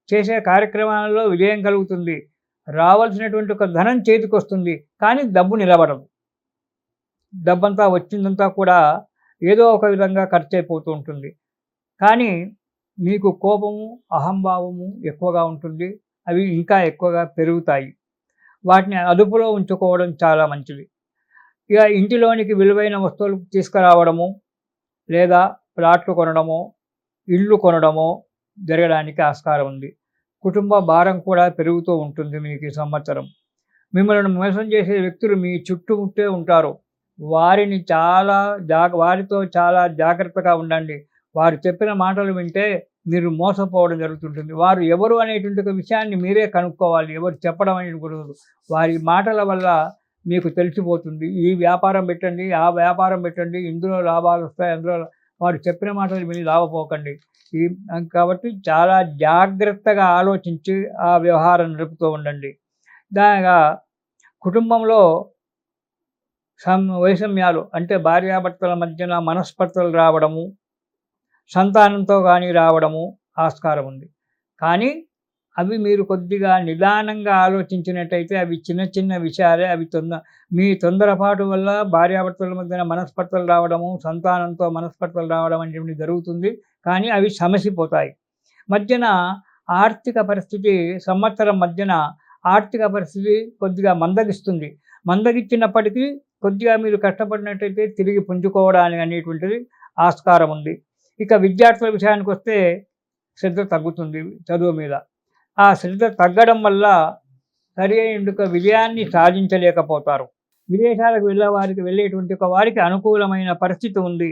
Speaker 1: చేసే కార్యక్రమాలలో విజయం కలుగుతుంది. రావాల్సినటువంటి ఒక ధనం చేతికి వస్తుంది. కానీ డబ్బు నిలబడదు. డబ్బంతా వచ్చిందంతా కూడా ఏదో ఒక విధంగా ఖర్చు అయిపోతూ ఉంటుంది. కానీ మీకు కోపము, అహంభావము ఎక్కువగా ఉంటుంది. అవి ఇంకా ఎక్కువగా పెరుగుతాయి. వాటిని అదుపులో ఉంచుకోవడం చాలా మంచిది. ఇక ఇంటిలోనికి విలువైన వస్తువులు తీసుకురావడము, లేదా ప్లాట్లు కొనడమో, ఇల్లు కొనడమో జరగడానికి ఆస్కారం ఉంది. కుటుంబ భారం కూడా పెరుగుతూ ఉంటుంది మీకు ఈ సంవత్సరం. మిమ్మల్ని మోసం చేసే వ్యక్తులు మీ చుట్టుముట్టే ఉంటారు. వారితో చాలా జాగ్రత్తగా ఉండండి. వారు చెప్పిన మాటలు వింటే మీరు మోసపోవడం జరుగుతుంటుంది. వారు ఎవరు అనేటువంటి ఒక విషయాన్ని మీరే కనుక్కోవాలి. ఎవరు చెప్పడం అనేది కుదరదు. వారి మాటల వల్ల మీకు తెలిసిపోతుంది. ఈ వ్యాపారం పెట్టండి, ఆ వ్యాపారం పెట్టండి, ఇందులో లాభాలొస్తాయి, అందులో వారు చెప్పిన మాటలు విని లాభపోకండి. ఈ కాబట్టి చాలా జాగ్రత్తగా ఆలోచించి ఆ వ్యవహారం నడుపుతూ ఉండండి. దానిగా కుటుంబంలో వైషమ్యాలు అంటే భార్యాభర్తల మధ్యన మనస్పర్ధలు రావడము, సంతానంతో కానీ రావడము ఆస్కారం ఉంది. కానీ అవి మీరు కొద్దిగా నిదానంగా ఆలోచించినట్టయితే అవి చిన్న చిన్న విషయాలే. మీ తొందరపాటు వల్ల భార్యాభర్తల మధ్యన మనస్పర్ధలు రావడము, సంతానంతో మనస్పర్ధలు రావడం అనేవి జరుగుతుంది. కానీ అవి సమసిపోతాయి. మధ్యన ఆర్థిక పరిస్థితి సంవత్సరం మధ్యన ఆర్థిక పరిస్థితి కొద్దిగా మందగిస్తుంది. మందగించినప్పటికీ కొద్దిగా మీరు కష్టపడినట్టయితే తిరిగి పుంజుకోవడానికి అనేటువంటిది ఆస్కారం ఉంది. ఇక విద్యార్థుల విషయానికి వస్తే శ్రద్ధ తగ్గుతుంది చదువు మీద. ఆ శ్రద్ధ తగ్గడం వల్ల సరి అయిన విజయాన్ని సాధించలేకపోతారు. విదేశాలకు వెళ్ళేటువంటి వారికి అనుకూలమైన పరిస్థితి ఉంది.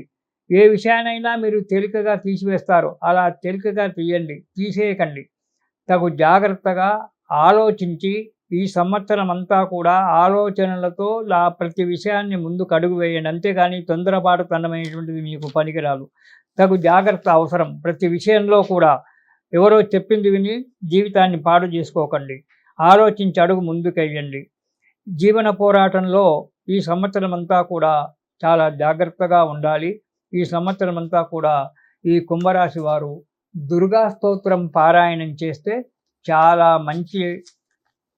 Speaker 1: ఏ విషయానైనా మీరు తేలికగా తీసివేస్తారు. అలా తేలికగా తీసేయకండి. తగు జాగ్రత్తగా ఆలోచించి ఈ సంవత్సరం అంతా కూడా ఆలోచనలతో ప్రతి విషయాన్ని ముందుకు అడుగు వేయండి. అంతేగాని తొందరపాటుతనమైనటువంటిది మీకు పనికిరాదు. తగు జాగ్రత్త అవసరం. ప్రతి విషయంలో కూడా ఎవరో చెప్పింది విని జీవితాన్ని పాడు చేసుకోకండి. ఆలోచించి అడుగు ముందుకెయ్యండి. జీవన పోరాటంలో ఈ సంవత్సరం అంతా కూడా చాలా జాగ్రత్తగా ఉండాలి. ఈ సంవత్సరం అంతా కూడా ఈ కుంభరాశి వారు దుర్గా స్తోత్రం పారాయణం చేస్తే చాలా మంచి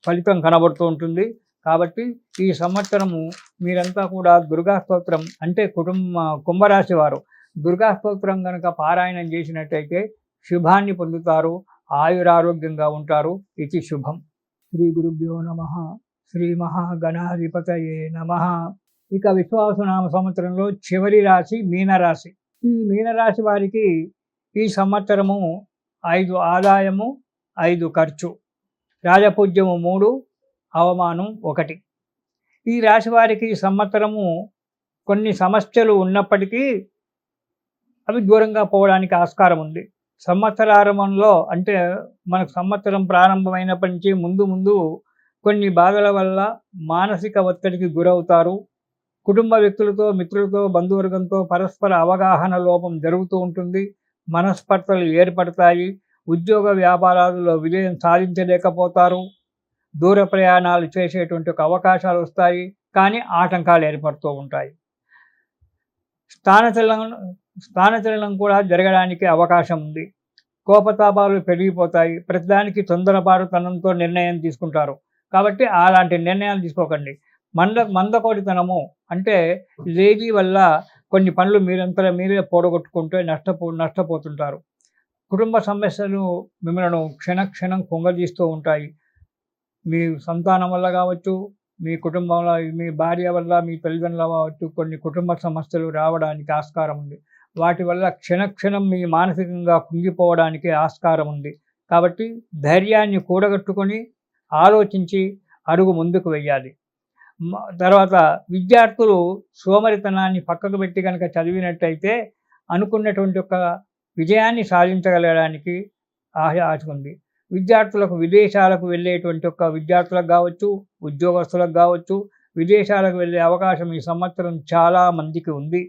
Speaker 1: ఫలితం కనబడుతూ ఉంటుంది. కాబట్టి ఈ సంవత్సరము మీరంతా కూడా దుర్గా స్తోత్రం అంటే కుంభరాశి వారు దుర్గా స్తోత్రం కనుక పారాయణం చేసినట్టయితే శుభాన్ని పొందుతారు, ఆయురారోగ్యంగా ఉంటారు. ఇది శుభం. శ్రీ గురుభ్యో నమః. శ్రీ మహాగణాధిపతయే నమః. ఇక విశ్వావసునామ సంవత్సరంలో చివరి రాశి మీనరాశి. ఈ మీనరాశి వారికి ఈ సంవత్సరము 5 ఆదాయము, 5 ఖర్చు, రాజపూజ్యము 3, అవమానం 1. ఈ రాశి వారికి ఈ సంవత్సరము కొన్ని సమస్యలు ఉన్నప్పటికీ అవి దూరంగా పోవడానికి ఆస్కారం ఉంది. సంవత్సరారంభంలో అంటే మనకు సంవత్సరం ప్రారంభమైనప్పటి నుంచి ముందు కొన్ని బాధల వల్ల మానసిక ఒత్తిడికి గురవుతారు. కుటుంబ వ్యక్తులతో, మిత్రులతో, బంధువర్గంతో పరస్పర అవగాహన లోపం జరుగుతూ ఉంటుంది. మనస్పర్ధలు ఏర్పడతాయి. ఉద్యోగ వ్యాపారాలలో విజయం సాధించలేకపోతారు. దూర ప్రయాణాలు చేసేటువంటి ఒక అవకాశాలు వస్తాయి. కానీ ఆటంకాలు ఏర్పడుతూ ఉంటాయి. స్థానచలనం కూడా జరగడానికి అవకాశం ఉంది. కోపతాపాలు పెరిగిపోతాయి. ప్రతిదానికి తొందరపాటుతనంతో నిర్ణయం తీసుకుంటారు. కాబట్టి అలాంటి నిర్ణయాలు తీసుకోకండి. మందకోడితనము అంటే లేజీ వల్ల కొన్ని పనులు మీరే పోడగొట్టుకుంటే నష్టపోతుంటారు. కుటుంబ సమస్యలు మిమ్మల్ని క్షణం కుంగదీస్తూ ఉంటాయి. మీ సంతానం వల్ల కావచ్చు, మీ కుటుంబంలో మీ భార్య వల్ల, మీ తల్లిదండ్రుల కావచ్చు, కొన్ని కుటుంబ సమస్యలు రావడానికి ఆస్కారం ఉంది. వాటి వల్ల క్షణం మీ మానసికంగా కుంగిపోవడానికి ఆస్కారం ఉంది. కాబట్టి ధైర్యాన్ని కూడగట్టుకొని ఆలోచించి అడుగు ముందుకు వెయ్యాలి. తర్వాత విద్యార్థులు సోమరితనాన్ని పక్కకు పెట్టి కనుక చదివినట్టయితే అనుకున్నటువంటి ఒక విజయాన్ని సాధించగలగడానికి ఆశ ఉంది. విద్యార్థులకు విదేశాలకు వెళ్ళేటువంటి ఒక విద్యార్థులకు కావచ్చు, ఉద్యోగస్తులకు కావచ్చు, విదేశాలకు వెళ్ళే అవకాశం ఈ సంవత్సరం చాలా మందికి ఉంది.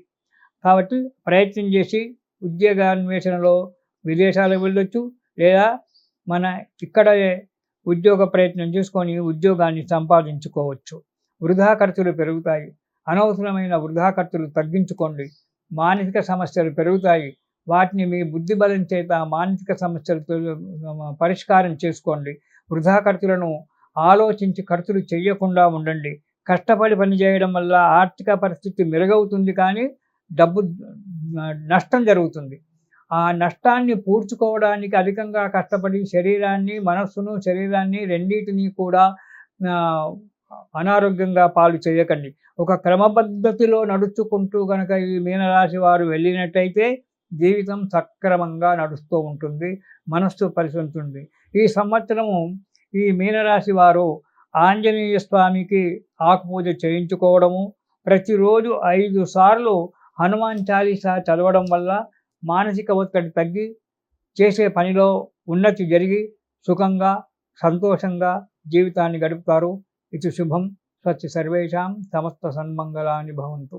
Speaker 1: కాబట్టి ప్రయత్నం చేసి ఉద్యోగాన్వేషణలో విదేశాలకు వెళ్ళొచ్చు, లేదా మన ఇక్కడే ఉద్యోగ ప్రయత్నం చేసుకొని ఉద్యోగాన్ని సంపాదించుకోవచ్చు. వృధా ఖర్చులు పెరుగుతాయి. అనవసరమైన వృధా ఖర్చులు తగ్గించుకోండి. మానసిక సమస్యలు పెరుగుతాయి. వాటిని మీ బుద్ధి బలం చేత మానసిక సమస్యలతో పరిష్కారం చేసుకోండి. వృధా ఖర్చులను ఆలోచించి ఖర్చులు చేయకుండా ఉండండి. కష్టపడి పనిచేయడం వల్ల ఆర్థిక పరిస్థితి మెరుగవుతుంది, కానీ డబ్బు నష్టం జరుగుతుంది. ఆ నష్టాన్ని పూడ్చుకోవడానికి అధికంగా కష్టపడి శరీరాన్ని రెండిటిని కూడా ఆహ్, అనారోగ్యంగా పాలు చేయకండి. ఒక క్రమపద్ధతిలో నడుచుకుంటూ గనక ఈ మీనరాశి వారు వెళ్ళినట్టయితే జీవితం సక్రమంగా నడుస్తూ ఉంటుంది. మనస్సు పరిసుంటుంది. ఈ సంవత్సరము ఈ మీనరాశి వారు ఆంజనేయ స్వామికి ఆకుపూజ చేయించుకోవడము, ప్రతిరోజు 5 సార్లు హనుమాన్ చాలీసా చదవడం వల్ల మానసిక ఒత్తిడి తగ్గి, చేసే పనిలో ఉన్నతి జరిగి, సుఖంగా, సంతోషంగా జీవితాన్ని గడుపుతారు. ఇది శుభం. స్వస్తి సర్వేషాం సమస్త సన్మంగళాని భవంతు.